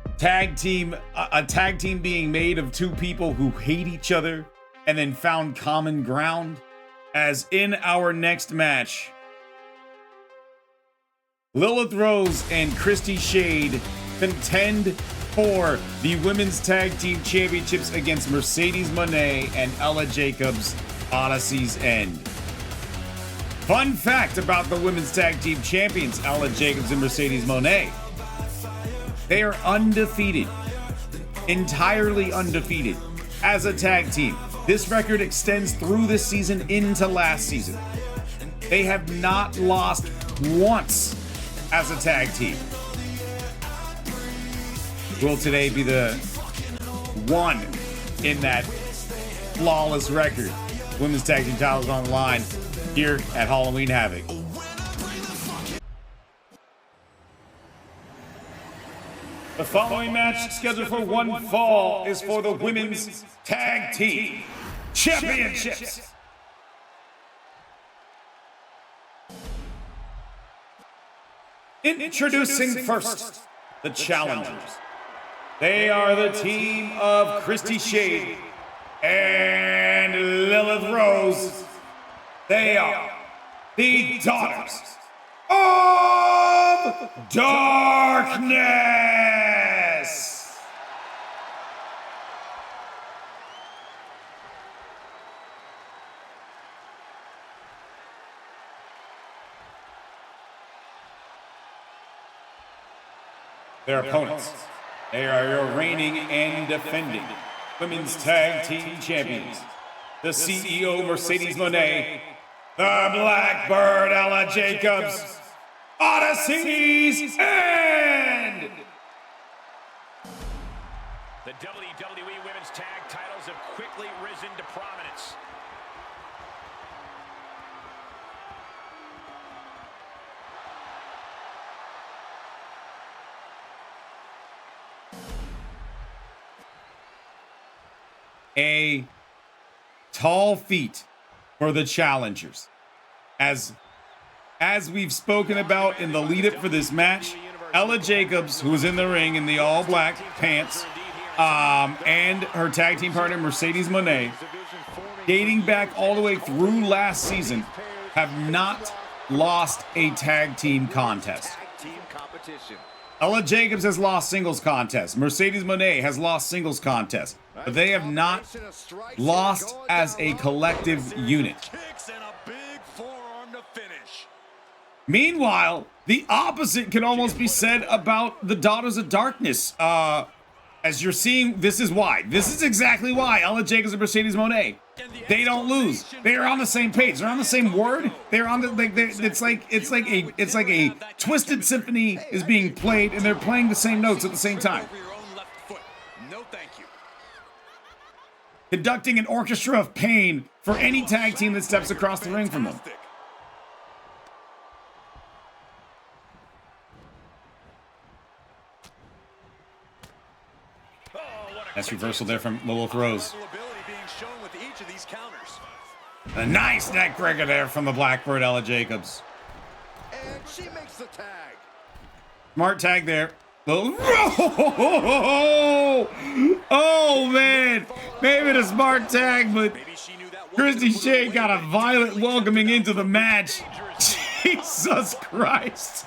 a tag team being made of two people who hate each other and then found common ground. As in our next match, Lilith Rose and Christie Shade contend for the Women's Tag Team Championships against Mercedes Mone and Ella Jacobs, Odyssey's End. Fun fact about the Women's Tag Team Champions, Ella Jacobs and Mercedes Mone. They are undefeated, entirely undefeated as a tag team. This record extends through this season into last season. They have not lost once as a tag team. Will today be the one in that flawless record? Women's Tag Team titles on the line here at Halloween Havoc. The following match, scheduled for one fall, is for the Women's Tag Team Championships. Introducing first, the challengers. They are the team of Christie Shade and Lilith Rose. They are the Daughters of Darkness. Their opponents, they are your reigning and defending Women's Tag Team Champions, the CEO Mercedes Mone, the Blackbird Ella Jacobs, Odysseys, and the WWE Women's Tag titles have quickly risen to prominence. A tall feat for the challengers. As we've spoken about in the lead-up for this match, Ella Jacobs, who was in the ring in the all-black pants, and her tag team partner Mercedes Mone, dating back all the way through last season, have not lost a tag team contest. Ella Jacobs has lost singles contests. Mercedes Mone has lost singles contests. But they have not lost as a collective unit. Meanwhile, the opposite can almost be said about the Daughters of Darkness. As you're seeing, this is why. This is exactly why Ella Jacobs and Mercedes Mone, they don't lose. They are on the same page. They're on the same word. They're on the it's like a twisted symphony is being played, and they're playing the same notes at the same time. Conducting an orchestra of pain for any tag team that steps across the ring from them. Nice reversal there from Lilith Rose. A nice neck breaker there from the Blackbird Ella Jacobs. And she makes the tag. Smart tag there. Oh man, maybe the smart tag, but Christie Shade got a violent welcoming into the match. Jesus Christ.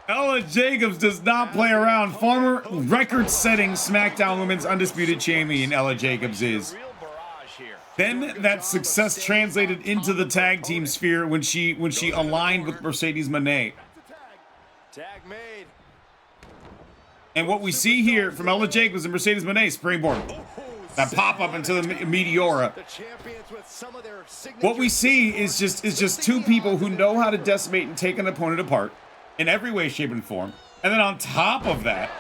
Ella Jacobs does not play around. Former record-setting Smackdown Women's Undisputed Champion Ella Jacobs is. Then that success translated into the tag team sphere when she aligned with Mercedes Mone. Tag made. And what we see here from Ella Jacobs and Mercedes Mone, springboard. That pop up into the Meteora. What we see is just two people who know how to decimate and take an opponent apart in every way, shape, and form. And then on top of that,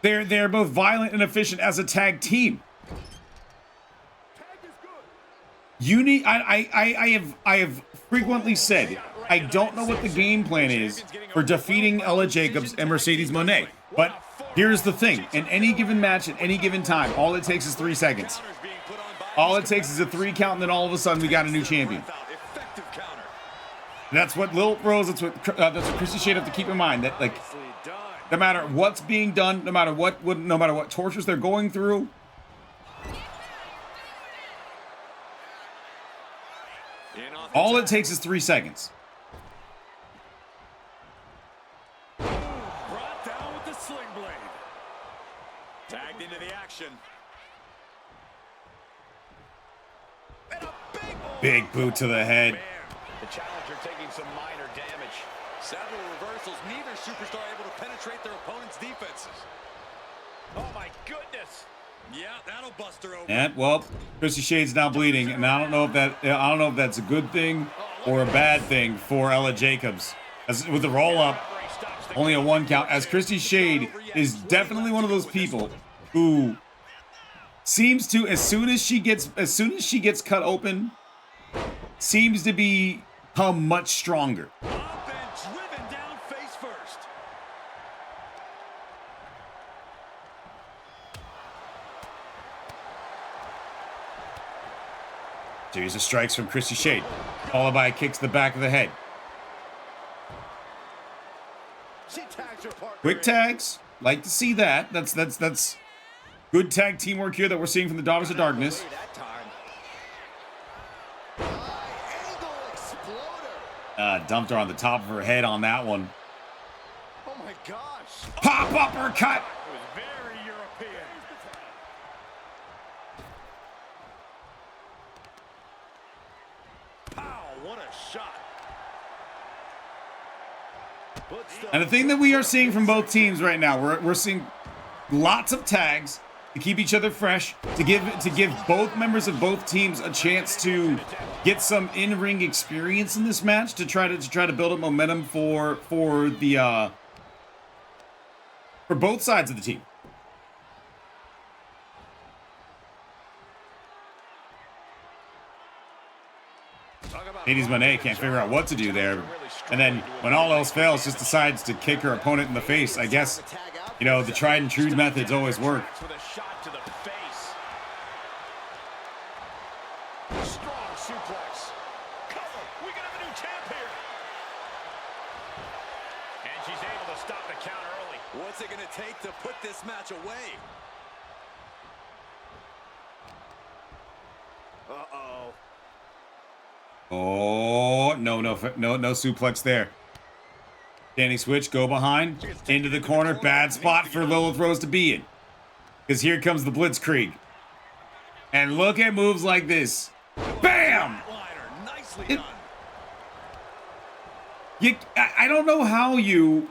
they're both violent and efficient as a tag team. I have frequently said I don't know what the game plan is for defeating Ella Jacobs and Mercedes Mone. But here's the thing. In any given match, at any given time, all it takes is 3 seconds. All it takes is a 3 count, and then all of a sudden we got a new champion. That's what Lilith Rose, that's what Christie Shade have to keep in mind. That, like, no matter what's being done, no matter what tortures they're going through, all it takes is 3 seconds. Brought down with the sling blade. Tagged into the action. And a Big boot to the head. Man, the challenger taking some minor damage. Several reversals, neither superstar able to penetrate their opponent's defenses. Oh my goodness. Yeah, that'll bust her open. And well, Christie Shade's now bleeding, and I don't know if that's a good thing or a bad thing for Ella Jacobs. As with the roll up, only a 1 count. As Christie Shade is definitely one of those people who seems to, as soon as she gets cut open, seems to be become much stronger. Up and driven down face first. Series of strikes from Christie Shade, followed by a kick to the back of the head. She tags her partner. Quick tags, like to see that. That's good tag teamwork here that we're seeing from the Daughters of Darkness. That time. High angle exploder. Dumped her on the top of her head on that one. Oh my gosh. Pop uppercut. It was very European. Pow, what a shot. And the thing that we are seeing from both teams right now, we're seeing lots of tags to keep each other fresh, to give both members of both teams a chance to get some in-ring experience in this match, to try to build up momentum for both sides of the team. Mone can't figure out what to do there. And then when all else fails, just decides to kick her opponent in the face. I guess, you know, the tried and true methods always work. With a shot to the face. Strong suplex. Cover. We can have a new champ here. And she's able to stop the count early. What's it going to take to put this match away? Uh-oh. Oh, no suplex there. Dani switch, go behind, into the corner. Bad spot for Lilith Rose to be in. Because here comes the Blitzkrieg. And look at moves like this. Bam! I don't know how you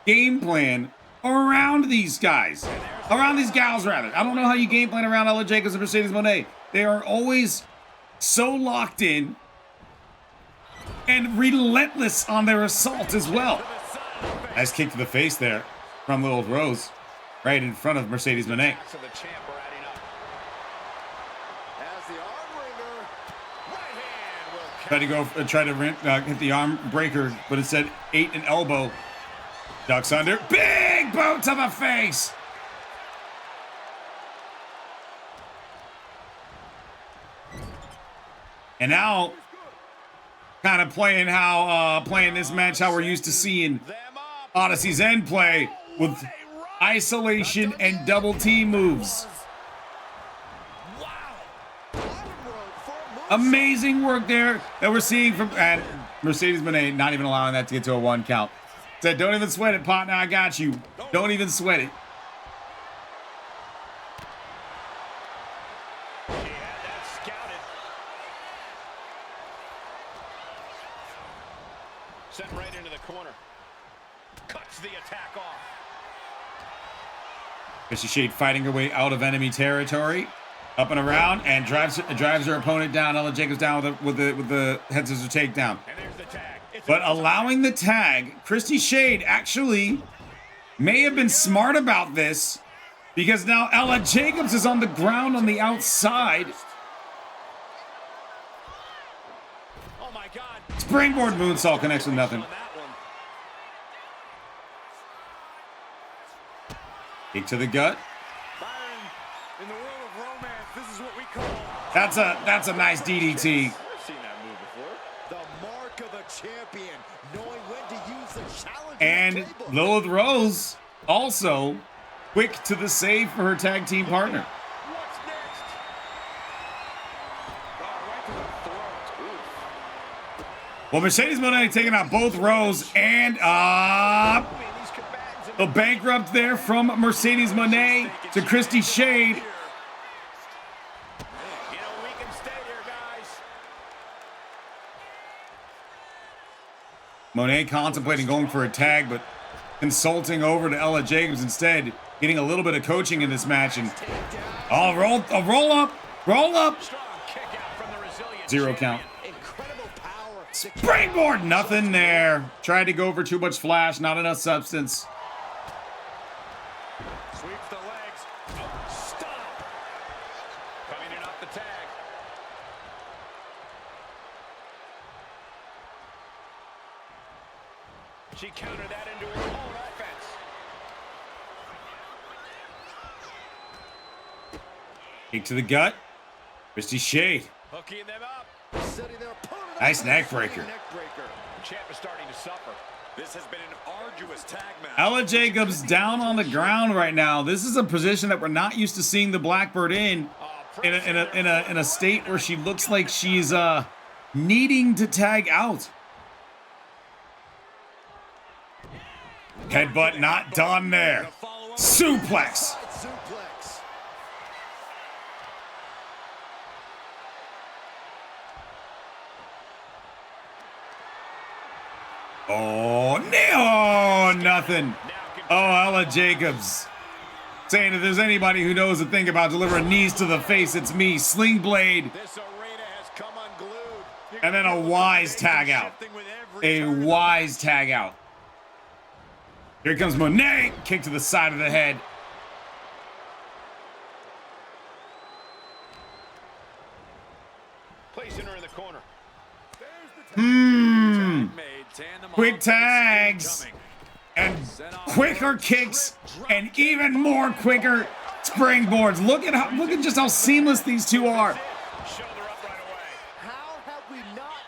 game plan around these guys. Around these gals, rather. I don't know how you game plan around Elliott Jacobs and Mercedes Mone. They are always so locked in and relentless on their assault as well. Nice kick to the face there from Lilith Rose, right in front of Mercedes Mone. Tried to hit the arm breaker, but instead ate an elbow. Ducks under. Big boot to the face. And now, kind of playing this match how we're used to seeing Odyssey's End play, with isolation and double team moves. Amazing work there that we're seeing from, and Mercedes Mone not even allowing that to get to a 1 count. Said, don't even sweat it, partner, I got you. Don't even sweat it. Sent right into the corner. Cuts the attack off. Christie Shade fighting her way out of enemy territory. Up and around, and drives her opponent down. Elliott Jacobs down with the head scissors takedown. And there's the tag. But allowing the tag, Christie Shade actually may have been smart about this, because now Elliott Jacobs is on the ground on the outside. Oh my God. Springboard moonsault connects with nothing. Kick to the gut. In the world of romance, this is what we call. That's a nice DDT. I've seen that move before. The mark of a champion, knowing when to use the challenge. And Lilith Rose also quick to the save for her tag team partner. What's next? Oh, right to the throat. Oof. Well, Mercedes Mone taking out both Rose and the bankrupt there from Mercedes Mone to Christie Shade. You know, we can stay here, guys. Mone contemplating going for a tag, but consulting over to Elliott Jacobs instead, getting a little bit of coaching in this match. And roll up. Strong kick out from the resilient 0 count. Incredible power. Springboard, nothing there. Tried to go for too much flash, not enough substance. Sweeps the legs. Oh, stop. Coming in off the tag. She countered that into her own offense. Kick to the gut. Christie shade. Hooking them up. Nice neck breaker. Champ is starting to suffer. This has been an arduous tag match. Ella Jacobs down on the ground right now. This is a position that we're not used to seeing the Blackbird in a state where she looks like she's needing to tag out. Headbutt not done there. Suplex. Oh, no, nothing. Oh, Ella Jacobs saying if there's anybody who knows a thing about delivering knees to the face, it's me. Sling Blayde. And then a wise tag out. A wise tag out. Here comes Mone. Kick to the side of the head. Placing her in the corner. Quick tags. And quicker kicks. And even more quicker springboards. Look at just how seamless these two are.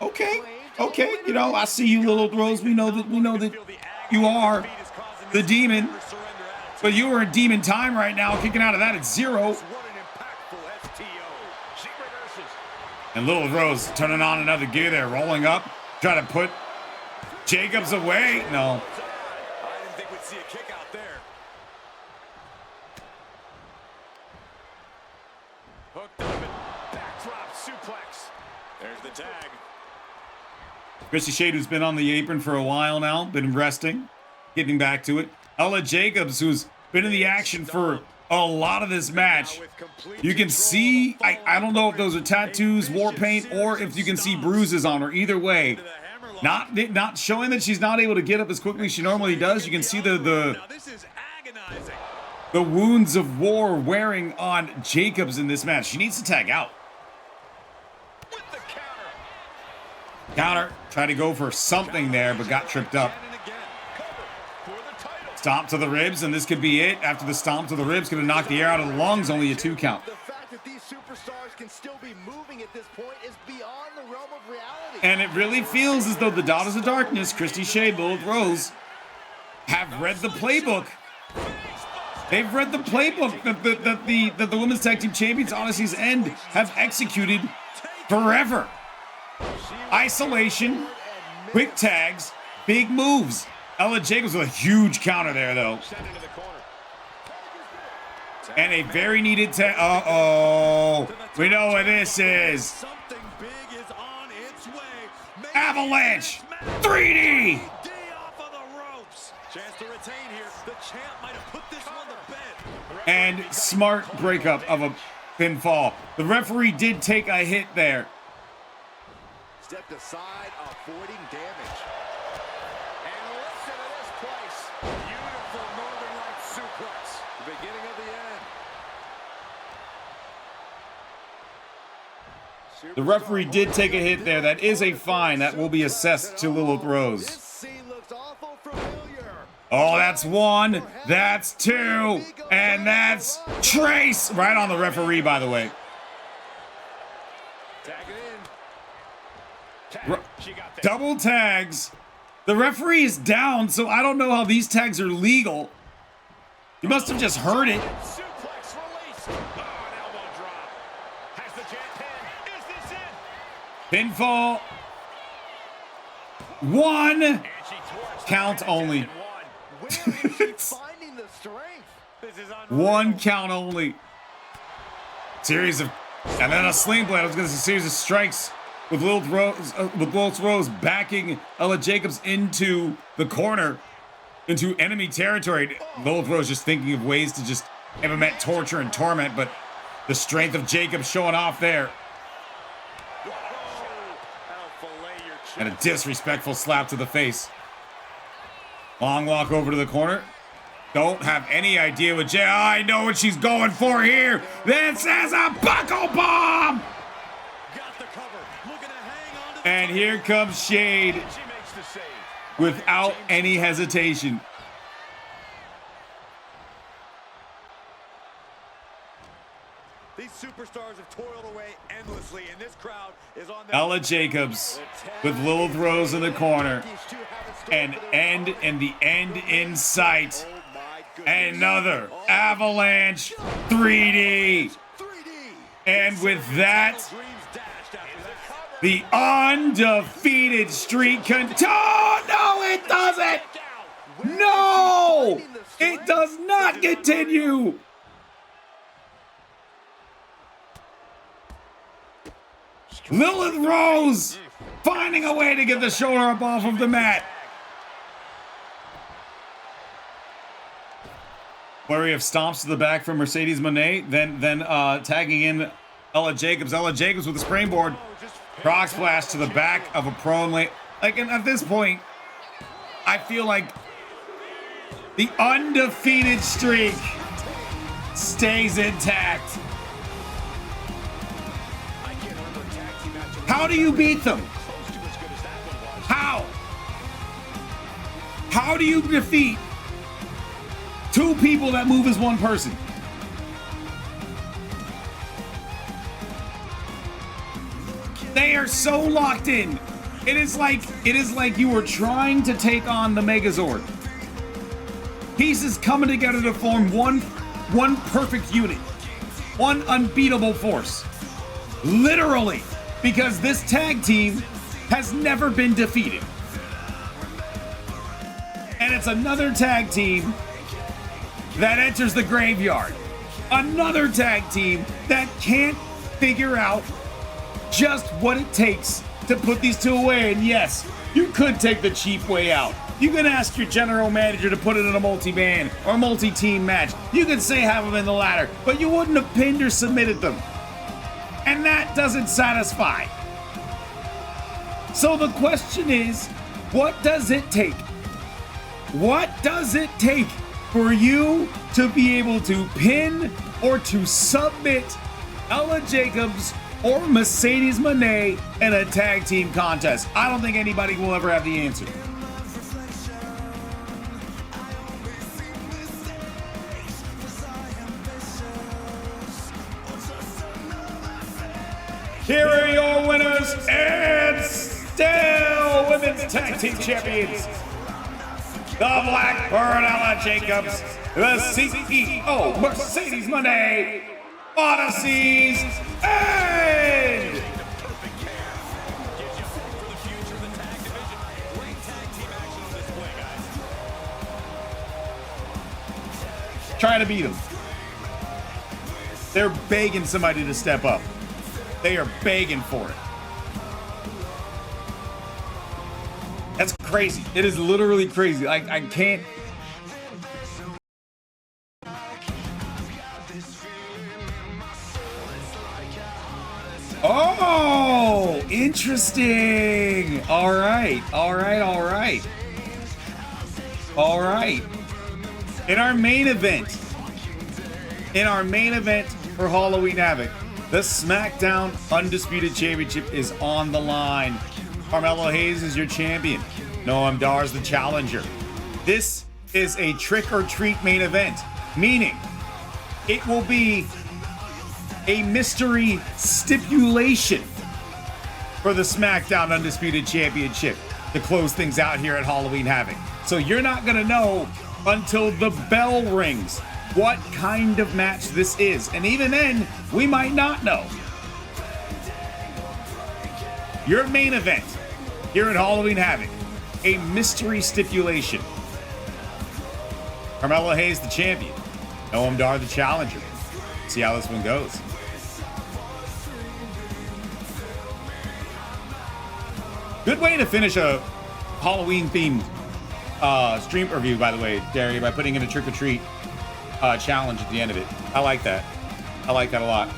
Okay. Okay. You know, I see you, Lilith Rose. We know that you are the demon. But you are in demon time right now. Kicking out of that at 0. And Lilith Rose turning on another gear there, rolling up, trying to put Jacobs away. No. I didn't think we'd see a kick out there. Hooked up and backdrop suplex. There's the tag. Christie Shade, who's been on the apron for a while now, been resting, getting back to it. Ella Jacobs, who's been in the action for a lot of this match. You can see, I don't know if those are tattoos, war paint, or if you can see bruises on her. Either way, not showing that she's not able to get up as quickly as she normally does. You can see the wounds of war wearing on Jacobs in this match. She needs to tag out. Counter, tried to go for something there, but got tripped up. Stomp to the ribs, and this could be it. After the stomp to the ribs, could have knocked the air out of the lungs, only a 2 count. The fact that these superstars can still be moving at this point is beyond the realm of reality. And it really feels as though the Daughters of Darkness, Christie Shade, Lilith Rose, have read the playbook. They've read the playbook that the Women's Tag Team Champions Odyssey's End have executed forever. Isolation, quick tags, big moves. Ella Jacobs with a huge counter there, though. And a very needed tag. Uh-oh. We know what this is. Something big is on its way. Avalanche. 3D. Off of the ropes. Chance to retain here. The champ might have put this one to bed. And smart breakup of a pinfall. The referee did take a hit there. Stepped aside, avoiding damage. And listen to this place. Beautiful Northern Lights suplex. The beginning of the end. The referee did take a hit there. That is a fine. That will be assessed to Lilith Rose. This scene looks awful familiar. Oh, that's 1. That's 2. And that's Trace. Right on the referee, by the way. Tag it in. Double tags. The referee is down, so I don't know how these tags are legal. He must have just heard it. Suplex release. Oh, an elbow drop. Has the champ pinned. Is this it? Pinfall. 1. Count only. Where is she finding the strength? This is unreal. 1 count only. Series of, and then a sling blade. I was going to say series of strikes with Lilith Rose backing Ella Jacobs into the corner, into enemy territory. Lilith Rose just thinking of ways to just implement torture and torment, but the strength of Jacobs showing off there. And a disrespectful slap to the face. Long walk over to the corner. Don't have any idea what I know what she's going for here. This is a buckle bomb. Got the cover. Looking to hang on to the And here comes Shade. She makes the save. without any hesitation. These superstars have toiled away endlessly, and this crowd is on their Ella Jacobs with Lilith Rose in the corner. And end in sight. Another Avalanche 3D. And with that, the undefeated streak oh, no, it doesn't. No, it does not continue. Lilith Rose finding a way to get the shoulder up off of the mat. Flurry of stomps to the back from Mercedes Moné, then tagging in Ella Jacobs. Ella Jacobs with a springboard. Frog splash to the back of a prone lane. Like, and at this point, I feel like the undefeated streak stays intact. How do you beat them? How? How do you defeat two people that move as one person? They are so locked in. It is like you were trying to take on the Megazord. Pieces coming together to form one perfect unit. One unbeatable force. Literally. Because this tag team has never been defeated. And it's another tag team that enters the graveyard. Another tag team that can't figure out just what it takes to put these two away. And yes, you could take the cheap way out. You can ask your general manager to put it in a multi-man or multi-team match. You could say have them in the ladder, but you wouldn't have pinned or submitted them. And that doesn't satisfy. So the question is, what does it take? What does it take for you to be able to pin or to submit Ella Jacobs or Mercedes Moné in a tag team contest? I don't think anybody will ever have the answer. Here are your winners and still women's tag team champions. The Blackbird Ella Jacobs, the CEO Mercedes Moné, Odyssey's End. Trying to beat them. They're begging somebody to step up. They are begging for it. That's crazy. It is literally crazy. I can't. Oh, interesting. All right. In our main event for Halloween Havoc, the Smackdown Undisputed Championship is on the line. Carmelo Hayes is your champion. Noam Dar is the challenger. This is a trick-or-treat main event, meaning it will be a mystery stipulation for the Smackdown Undisputed Championship to close things out here at Halloween Havoc. So you're not going to know until the bell rings what kind of match this is. And even then, we might not know. Your main event here at Halloween Havoc, a mystery stipulation. Carmelo Hayes, the champion. Noam Dar, the challenger. See how this one goes. Good way to finish a Halloween-themed stream review, by the way, Derry, by putting in a trick-or-treat challenge at the end of it. I like that. I like that a lot.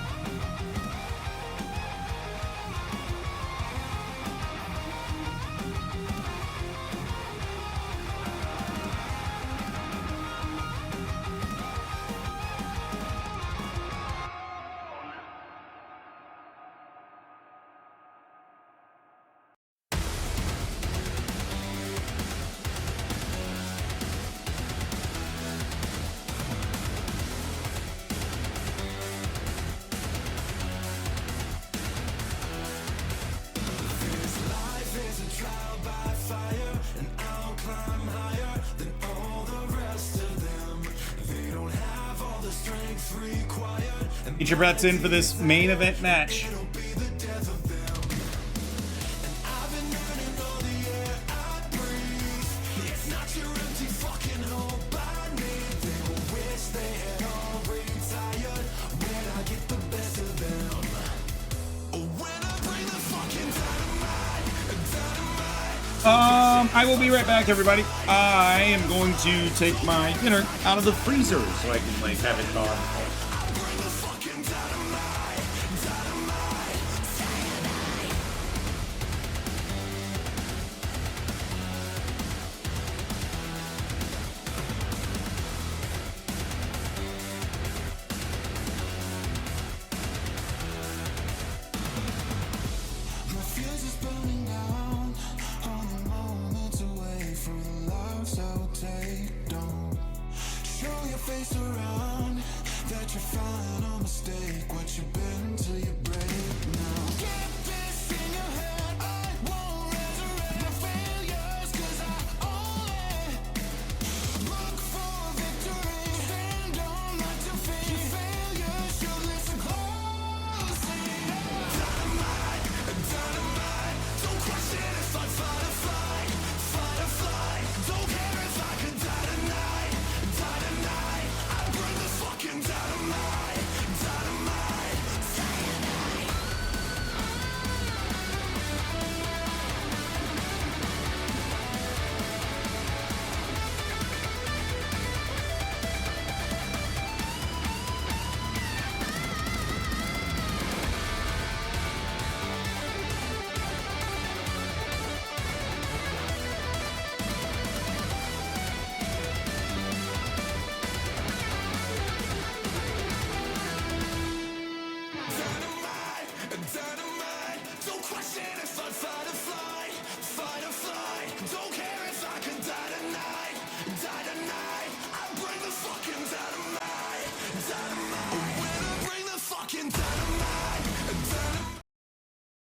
Get your bets in for this main event match. I will be right back, everybody. I am going to take my dinner out of the freezer so I can like have it thawed.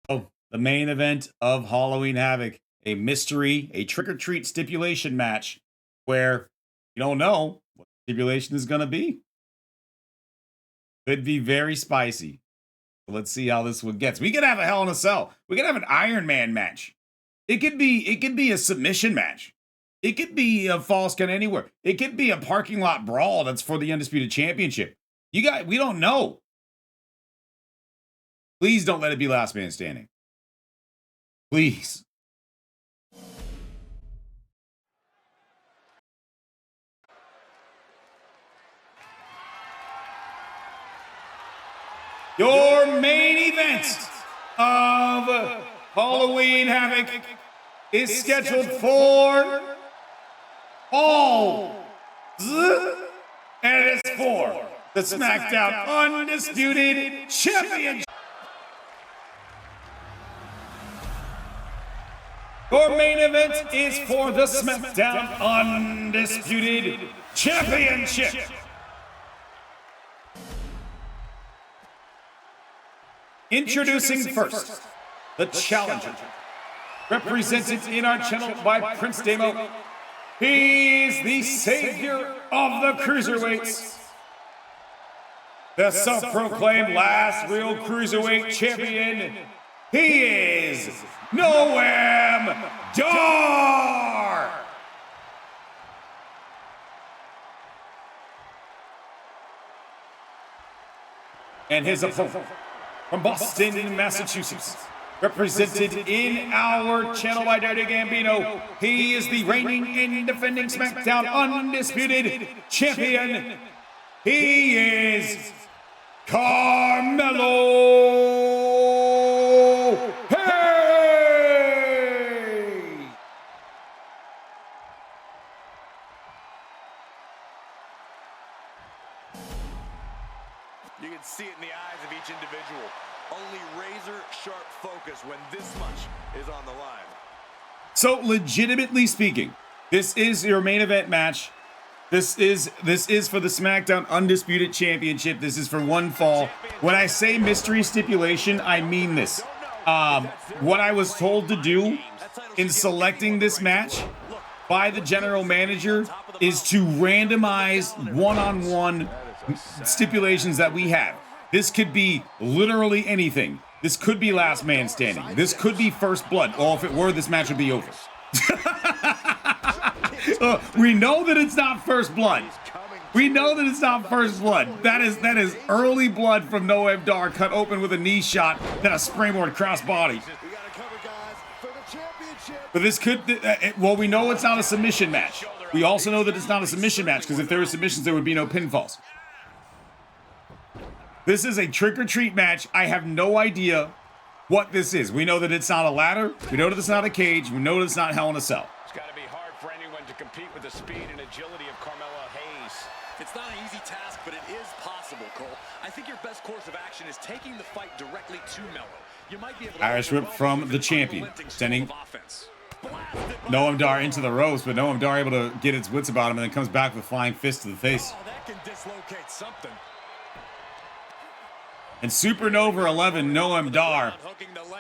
Oh, the main event of Halloween Havoc, a mystery, a trick-or-treat stipulation match where you don't know what the stipulation is going to be. Could be very spicy. So let's see how this one gets. We could have a Hell in a Cell. We could have an Iron Man match. It could be a submission match. It could be a false count anywhere. It could be a parking lot brawl that's for the Undisputed Championship. We don't know. Please don't let it be last man standing. Please. Your main event of Halloween Havoc is scheduled for all, and it's for the Smackdown Undisputed Championship. Your main event is for the Smackdown Undisputed Championship. Introducing first, the challenger, represented in our channel by Prince Demo. He is the savior of the cruiserweights, the self-proclaimed last real cruiserweight champion. He is Noam Dar. And his opponent from Boston, Massachusetts, represented in our channel by Dirty Gambino. He is the reigning and defending SmackDown Undisputed Champion. He is Carmelo Hayes. You can see it in the eyes of each individual. Only razor-sharp focus when this much is on the line. So, legitimately speaking, this is your main event match. This is for the SmackDown Undisputed Championship. This is for one fall. When I say mystery stipulation, I mean this. What I was told to do in selecting this match by the general manager is to randomize one-on-one stipulations that we have. This could be literally anything. This could be last man standing. This could be first blood. Oh, if it were, this match would be over. We know that it's not first blood. We know that it's not first blood. That is early blood from Noam Dar cut open with a knee shot, then a springboard crossbody. But this could, well, we know it's not a submission match. We also know that it's not a submission match because if there were submissions, there would be no pinfalls. This is a trick-or-treat match. I have no idea what this is. We know that it's not a ladder. We know that it's not a cage. We know that it's not Hell in a Cell. It's got to be hard for anyone to compete with the speed and agility of Carmelo Hayes. It's not an easy task, but it is possible, Cole. I think your best course of action is taking the fight directly to Melo. You might be able to Irish whip from the champion, sending Noam Dar into the ropes, but Noam Dar able to get its wits about him and then comes back with a flying fist to the face. Oh, that can dislocate something. And Supernova 11, Noam Dar,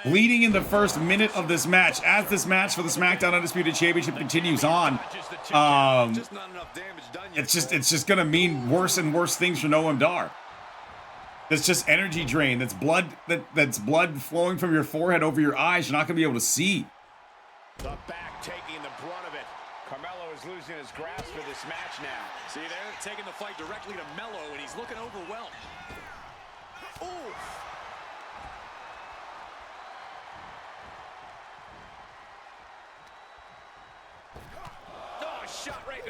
leading in the first minute of this match. As this match for the Smackdown Undisputed Championship continues on, it's just gonna mean worse and worse things for Noam Dar. That's just energy drain. That's blood. That's blood flowing from your forehead over your eyes. You're not gonna be able to see. The back taking the brunt of it. Carmelo is losing his grasp for this match now. See there, taking the fight directly to Melo, and he's looking overwhelmed. Ooh.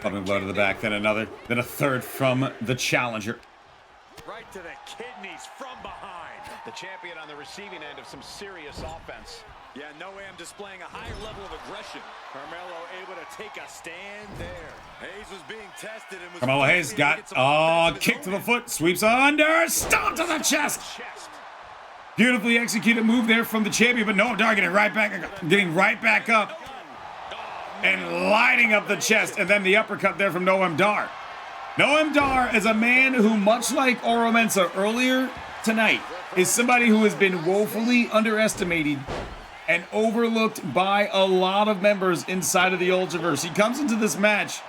Pumping blood to the back, then another, then a third from the challenger. Right to the kidneys from behind. The champion on the receiving end of some serious offense. Yeah, Noam displaying a higher level of aggression. Carmelo able to take a stand there. Hayes was being tested and was... Carmelo Hayes got, kick to the foot, sweeps under, stomp to the chest. Beautifully executed move there from the champion, but Noam Dar getting right back up and lighting up the chest, and then the uppercut there from Noam Dar. Noam Dar is a man who, much like Oro Mensah earlier tonight, is somebody who has been woefully underestimated and overlooked by a lot of members inside of the Ultraverse. He comes into this match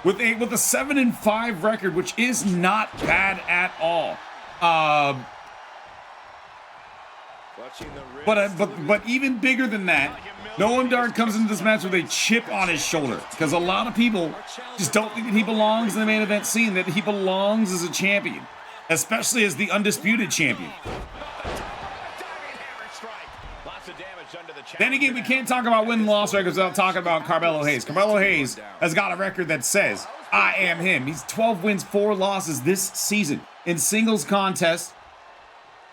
with a 7-5 record, which is not bad at all. But even bigger than that, Noam Dar comes into this match with a chip on his shoulder because a lot of people just don't think that he belongs in the main event scene, that he belongs as a champion, especially as the undisputed champion. Then again, we can't talk about win and loss records without talking about Carmelo Hayes. Carmelo Hayes has got a record that says, I am him. He's 12 wins, 4 losses this season. In singles contest,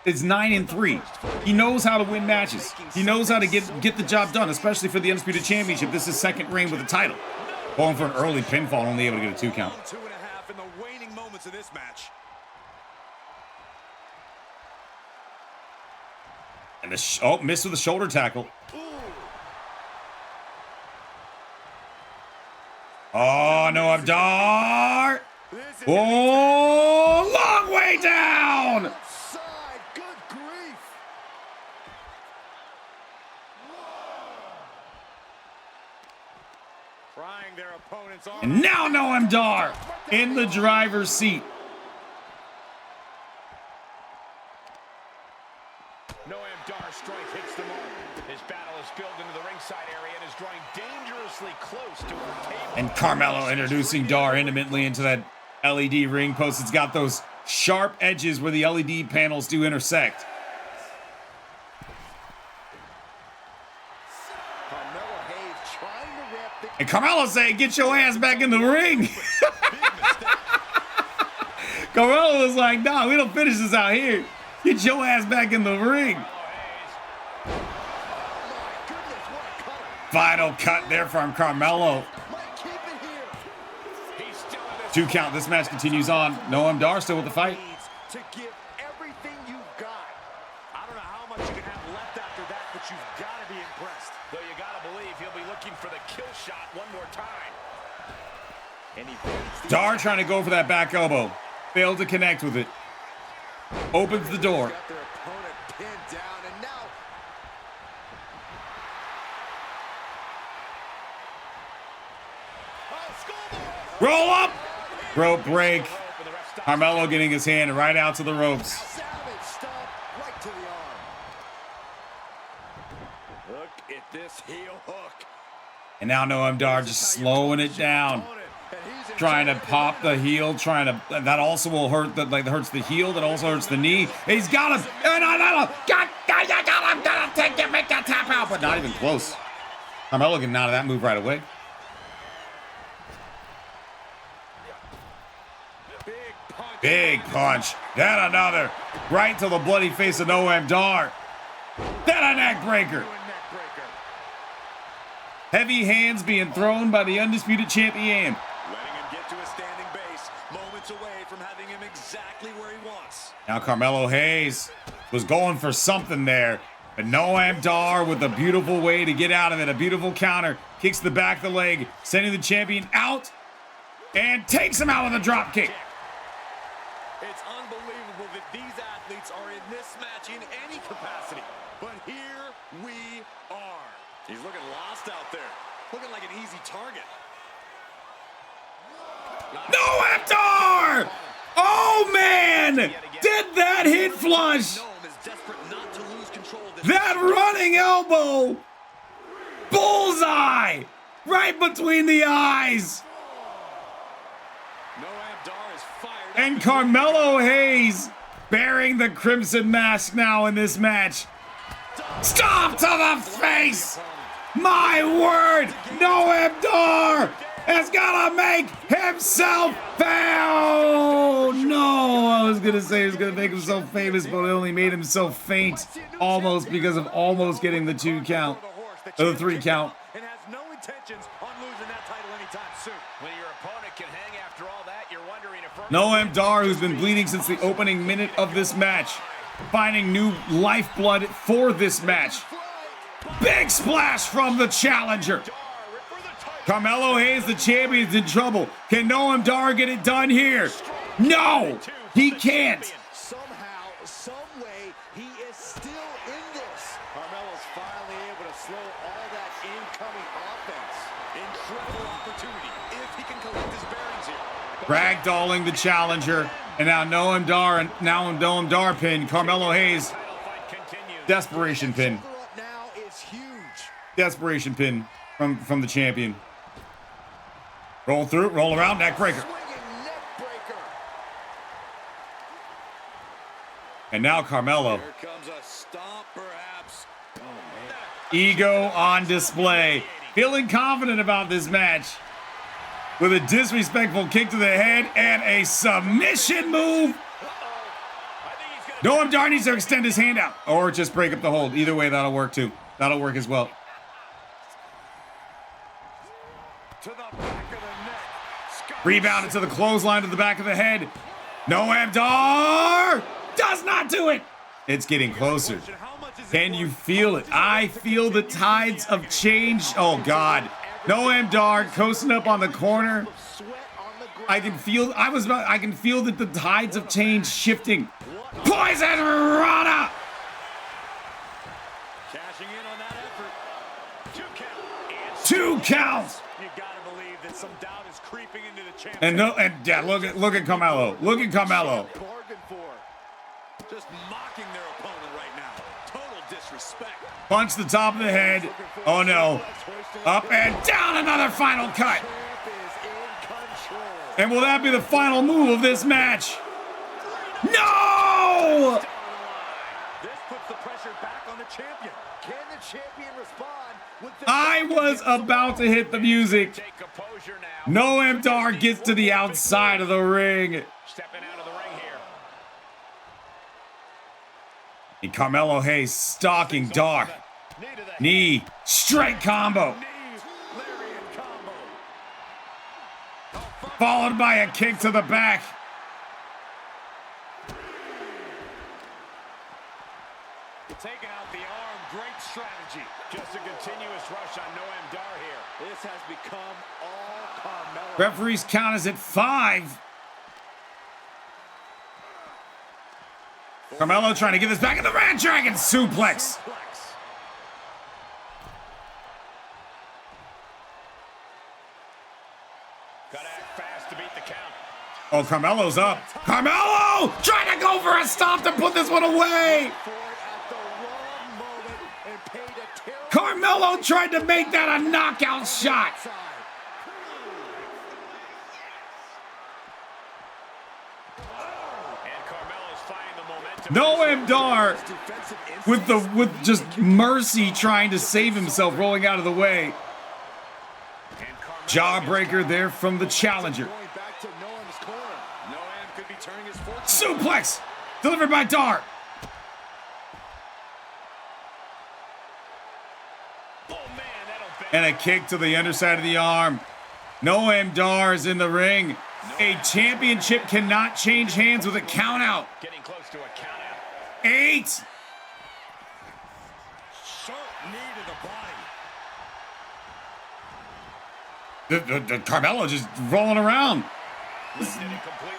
it's 9-3. He knows how to win matches. He knows how to get the job done, especially for the Undisputed Championship. This is second reign with the title. Going for an early pinfall, only able to get a 2 count. 2.5 in the waning moments of this match. And missed with a shoulder tackle. Oh, Noam Dar. Oh, long way down. Good grief. Trying their opponent's arm. And now Noam Dar in the driver's seat. Noam Dar's strike hits the mark. His battle is spilled into the ringside area and is drawing dangerously close to our table. And Carmelo introducing Dar intimately into that LED ring post. It's got those sharp edges where the LED panels do intersect. And Carmelo's saying, get your ass back in the ring. Carmelo was like, nah, we don't finish this out here. Get your ass back in the ring. Final cut there from Carmelo. 2 count. This match continues on. Noam Dar still with the fight. To give everything you've got. I don't know how much you can have left after that, but you've got to be impressed. Though you got to believe he'll be looking for the kill shot one more time. And he Dar trying to go for that back elbow. Failed to connect with it. Opens the door. got their opponent pinned down, and now Roll up. Rope break. Carmelo getting his hand right out to the ropes. Savage stomp right to the arm. Look at this heel hook. And now Noam Dar just slowing it down. Trying to pop the heel, that also will hurt, hurts the heel, that also hurts the knee. He's got him. Gotta take it, make that tap out, but not even close. Carmelo getting out of that move right away. Big punch. Then another. Right to the bloody face of Noam Dar. Then a neck breaker. Heavy hands being thrown by the undisputed champion. Letting him get to a standing base, moments away from having him exactly where he wants. Now Carmelo Hayes was going for something there, but Noam Dar with a beautiful way to get out of it. A beautiful counter, kicks the back of the leg, sending the champion out, and takes him out with a drop kick. It's unbelievable that these athletes are in this match in any capacity, but here we are. He's looking lost out there, looking like an easy target. Noam Dar! Oh man! Did that hit flush? That running elbow! Bullseye! Right between the eyes! And Carmelo Hayes bearing the crimson mask now in this match. Stop to the face! My word! Noam Dar has got to make himself Oh no! I was gonna say he was gonna make himself famous, but it only made himself faint. Almost, because of almost getting the 2 count. Or the 3 count. And has no intentions on losing that title anytime soon. When your opponent can hang after all that, you're wondering if Noam Dar, who's been bleeding since the opening minute of this match, finding new lifeblood for this match. Big splash from the challenger. Carmelo Hayes, the champion's in trouble. Can Noam Dar get it done here? No, he can't. Somehow, some way, he is still in this. Carmelo's finally able to slow all that incoming offense. Incredible opportunity if he can collect his bearings here. Ragdolling the challenger, and now Noam Dar pin. Carmelo Hayes, desperation pin. Now is huge. Desperation pin from the champion. Roll through, roll around, neck breaker. And now Carmelo. Here comes a stomp, perhaps. Oh, man. Ego on display. Feeling confident about this match. With a disrespectful kick to the head and a submission move. Noam Dar needs to extend his hand out. Or just break up the hold. Either way, that'll work too. That'll work as well. To the back of the neck. Rebounded to the clothesline to the back of the head. Noam Dar does not do it. It's getting closer. Can you feel it? I feel the tides of change. Oh God. Noam Dar coasting up on the corner. I can feel that the tides of change shifting. Poison Rana. Cashing in on that effort. 2 count. 2 counts. You gotta believe that some doubt is creeping into the champion. And yeah, look at Carmelo. Look at Carmelo. Bargain for. Just mocking their opponent right now. Total disrespect. Punch the top of the head. Oh no. Up and down, another final cut. And will that be the final move of this match? No! This puts the pressure back on the champion. Can the champion respond with the I was about to hit the music. Noam Dar gets to the outside of the ring. Stepping out of the ring here. And Carmelo Hayes stalking Dar. Knee, straight combo. Followed by a kick to the back. Taking out the arm, great strategy. Just a continuous rush on Noam Dar here. This has become all Carmelo. Referee's count is at 5. Carmelo trying to get this back in the Red Dragon suplex. Gotta act fast to beat the count. Oh, Carmelo's up. Carmelo trying to go for a stop to put this one away. Carmelo tried to make that a knockout shot. Noam Dar with just mercy trying to save himself, rolling out of the way. Jawbreaker there from the challenger. Suplex delivered by Dar. And a kick to the underside of the arm. Noam Dar is in the ring. A championship cannot change hands with a count out. Getting close to a count out. 8. Sharp knee to the body. The Carmelo just rolling around.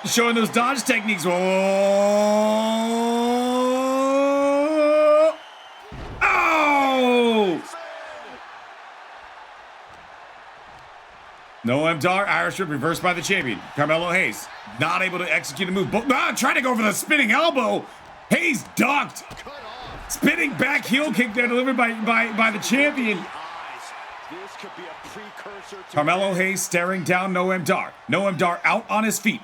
Showing those dodge techniques. Whoa. Oh! Noam Dar, Irish whip reversed by the champion. Carmelo Hayes not able to execute a move. Trying to go for the spinning elbow. Hayes ducked. Spinning back heel kick there delivered by the champion. This could be a precursor to Carmelo Hayes staring down Noam Dar. Noam Dar out on his feet.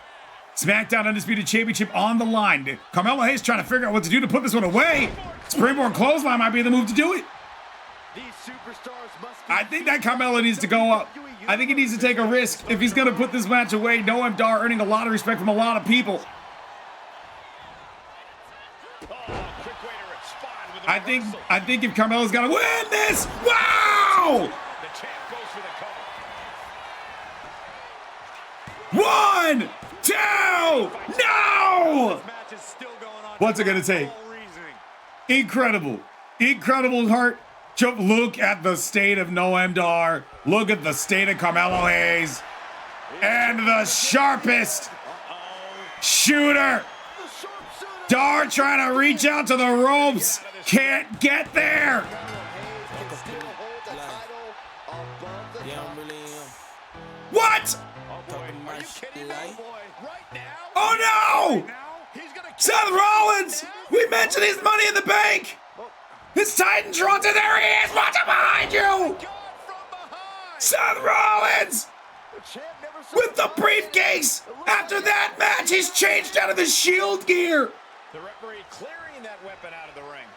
Smackdown Undisputed Championship on the line. Carmelo Hayes trying to figure out what to do to put this one away. Springboard clothesline might be the move to do it. these superstars must I think that Carmelo needs to go up. I think he needs to take a risk if he's going to put this match away. Noam Dar earning a lot of respect from a lot of people. I think if Carmelo's got to win this, wow! The champ goes for the cover. 1, 2, no! match is still going on. What's it going to take? Incredible. Incredible heart. Look at the state of Noam Dar. Look at the state of Carmelo Hayes. And the sharpest shooter. Dar trying to reach out to the ropes. Can't get there. What? Oh no! Seth Rollins! We mentioned his Money in the Bank! His Titantron, and there he is! Watch him behind you! Seth Rollins! With the briefcase! After that match, he's changed out of his Shield gear! The referee clearing that weapon out of the ring.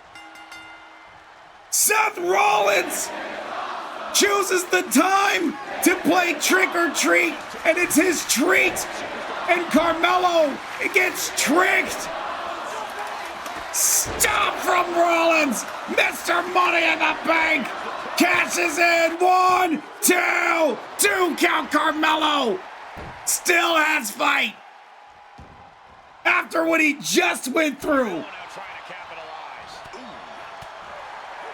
Seth Rollins chooses the time to play trick or treat, and it's his treat! And Carmelo gets tricked! Stop from Rollins! Mr. Money in the Bank cashes in! 1, 2, 2 count Carmelo! Still has fight! After what he just went through!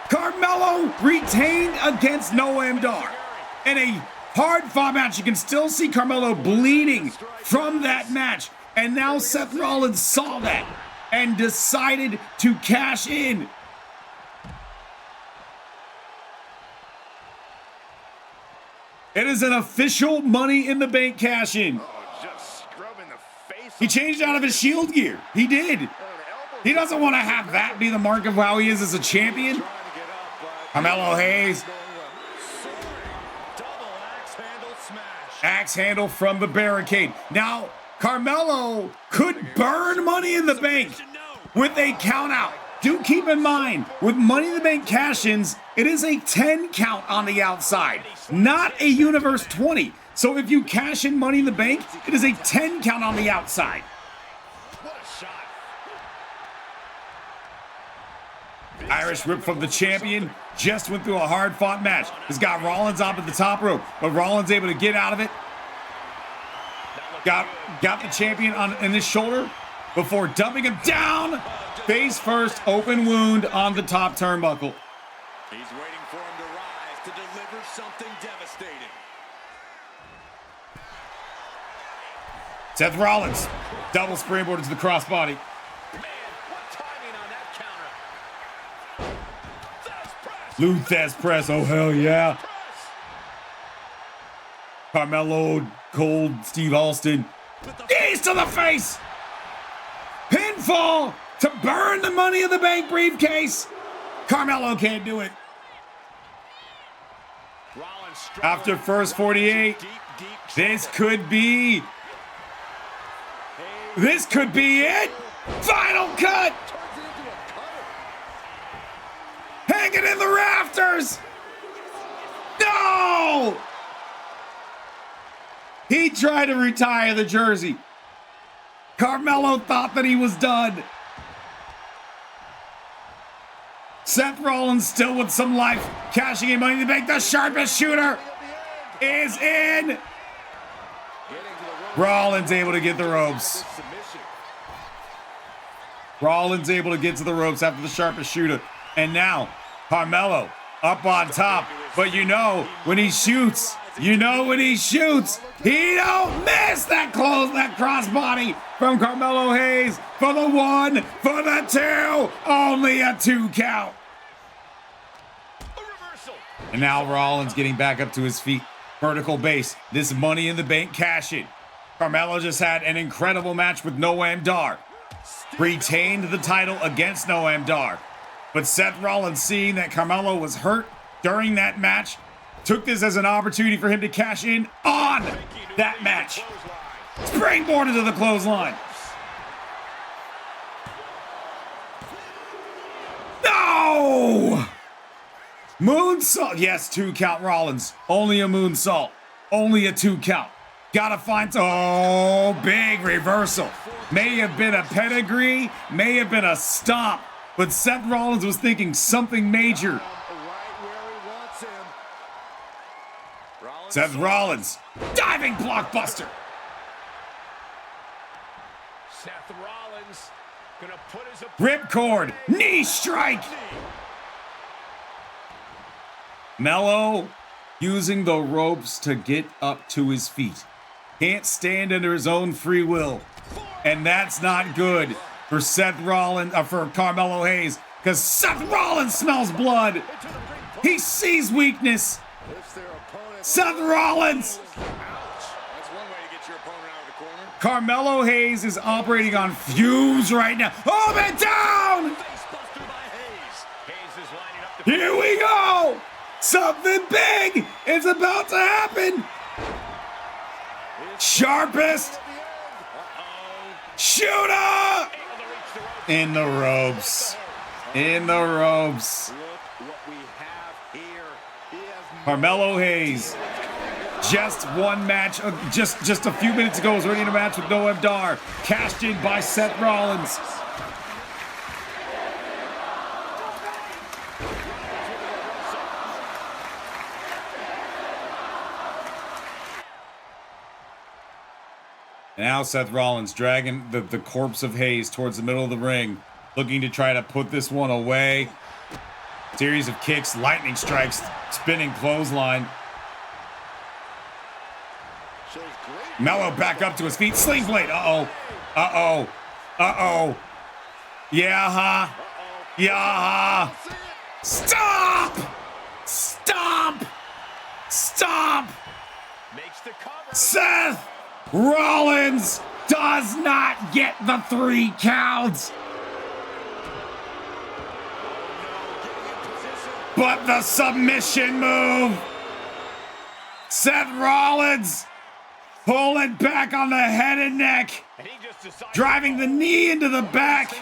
Carmelo retained against Noam Dar. In a hard-fought match, you can still see Carmelo bleeding from that match. And now Seth Rollins saw that and decided to cash in. It is an official Money in the Bank cash in. He changed out of his Shield gear. He did. He doesn't want to have that be the mark of how he is as a champion. Carmelo Hayes. Axe handle from the barricade. Now, Carmelo could burn Money in the Bank with a count out. Do keep in mind, with Money in the Bank cash-ins, it is a 10 count on the outside, not a Universe 20. So if you cash in Money in the Bank, it is a 10 count on the outside. Irish whip from the champion. Just went through a hard-fought match. He's got Rollins up at the top rope, but Rollins able to get out of it. Got the champion in his shoulder before dumping him down. Face first, open wound on the top turnbuckle. He's waiting for him to rise to deliver something devastating. Seth Rollins, double springboard to the crossbody. Luthez press, oh hell yeah. Carmelo, Cold, Steve Austin Knees to the face. Pinfall to burn the Money in the Bank briefcase. Carmelo can't do it. After first 48, this could be it. Final cut. Hanging in the rafters. No! He tried to retire the jersey. Carmelo thought that he was done. Seth Rollins still with some life, cashing in Money in the Bank. The sharpest shooter is in. Rollins able to get the ropes. Rollins able to get to the ropes after the sharpest shooter. And now, Carmelo up on top. But you know, when he shoots, he don't miss that crossbody from Carmelo Hayes for the 1, for the 2, only a 2 count. And now Rollins getting back up to his feet. Vertical base, this Money in the Bank cash in. Carmelo just had an incredible match with Noam Dar. Retained the title against Noam Dar. But Seth Rollins, seeing that Carmelo was hurt during that match, took this as an opportunity for him to cash in on that match. Springboarded to the clothesline. No! Moonsault. Yes, 2 count Rollins. Only a moonsault. Only a 2 count. Gotta find. Oh, big reversal. May have been a pedigree. May have been a stomp. But Seth Rollins was thinking something major. Seth Rollins, diving blockbuster. Seth Rollins gonna put his ripcord, knee strike. Melo using the ropes to get up to his feet. Can't stand under his own free will. And that's not good for Seth Rollins, for Carmelo Hayes, because Seth Rollins smells blood. He sees weakness. Seth Rollins. Carmelo Hayes is operating on fumes right now. Oh, man, down! Here we go! Something big is about to happen. Sharpest shooter in the ropes. In the ropes. Carmelo Hayes, just one match, just a few minutes ago was already in a match with Noam Dar, cashed in by Seth Rollins. Now Seth Rollins dragging the corpse of Hayes towards the middle of the ring, looking to try to put this one away. Series of kicks, lightning strikes, spinning clothesline. Melo back up to his feet, sling blade. Uh-oh, uh-oh, uh-oh. Yeah, huh? Yeah, huh? Stop! Stop! Stop! Seth Rollins does not get the 3 counts. But the submission move. Seth Rollins pulling back on the head and neck, driving the knee into the back.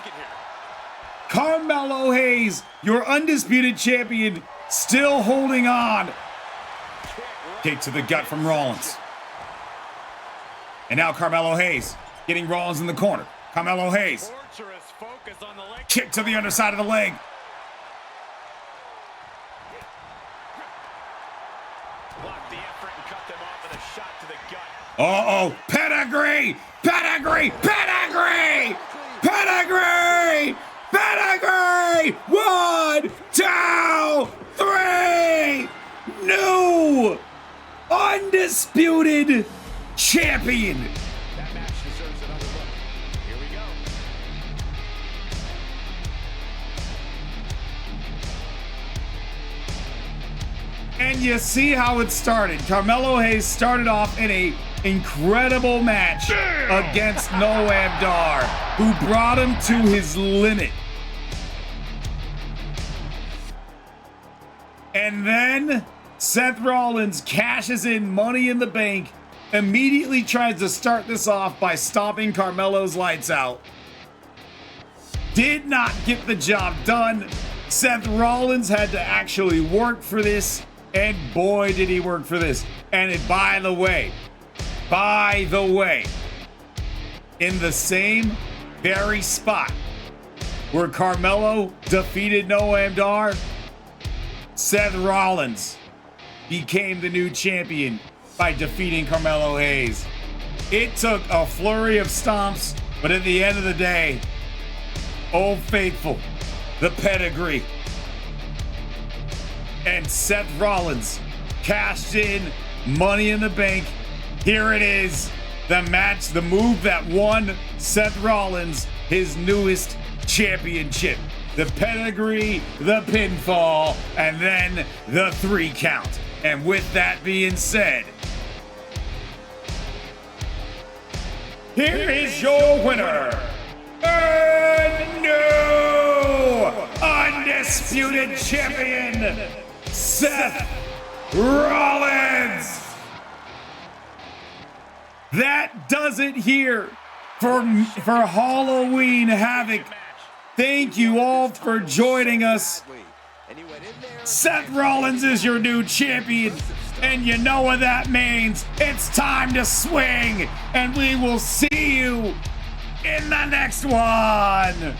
Carmelo Hayes, your undisputed champion, still holding on. Kick to the gut from Rollins. And now Carmelo Hayes getting Rollins in the corner. Carmelo Hayes. Kick to the underside of the leg. Uh-oh, pedigree, pedigree, pedigree, pedigree, pedigree. 1, 2, 3. New undisputed champion. That match deserves another look. Here we go. And you see how it started. Carmelo Hayes started off in incredible match against Noam Dar, who brought him to his limit. And then Seth Rollins cashes in Money in the Bank, immediately tries to start this off by stopping Carmelo's lights out. Did not get the job done. Seth Rollins had to actually work for this, and boy did he work for this. And by the way, in the same very spot where Carmelo defeated Noam Dar, Seth Rollins became the new champion by defeating Carmelo Hayes. It took a flurry of stomps, but at the end of the day, Old Faithful, the pedigree, and Seth Rollins cashed in Money in the Bank. Here it is, the match, the move that won Seth Rollins his newest championship. The pedigree, the pinfall, and then the 3 count. And with that being said, here is your winner, and new Undisputed Champion, Seth Rollins. That does it here for Halloween Havoc. Thank you all for joining us. Seth Rollins is your new champion, and you know what that means. It's time to swing, and we will see you in the next one.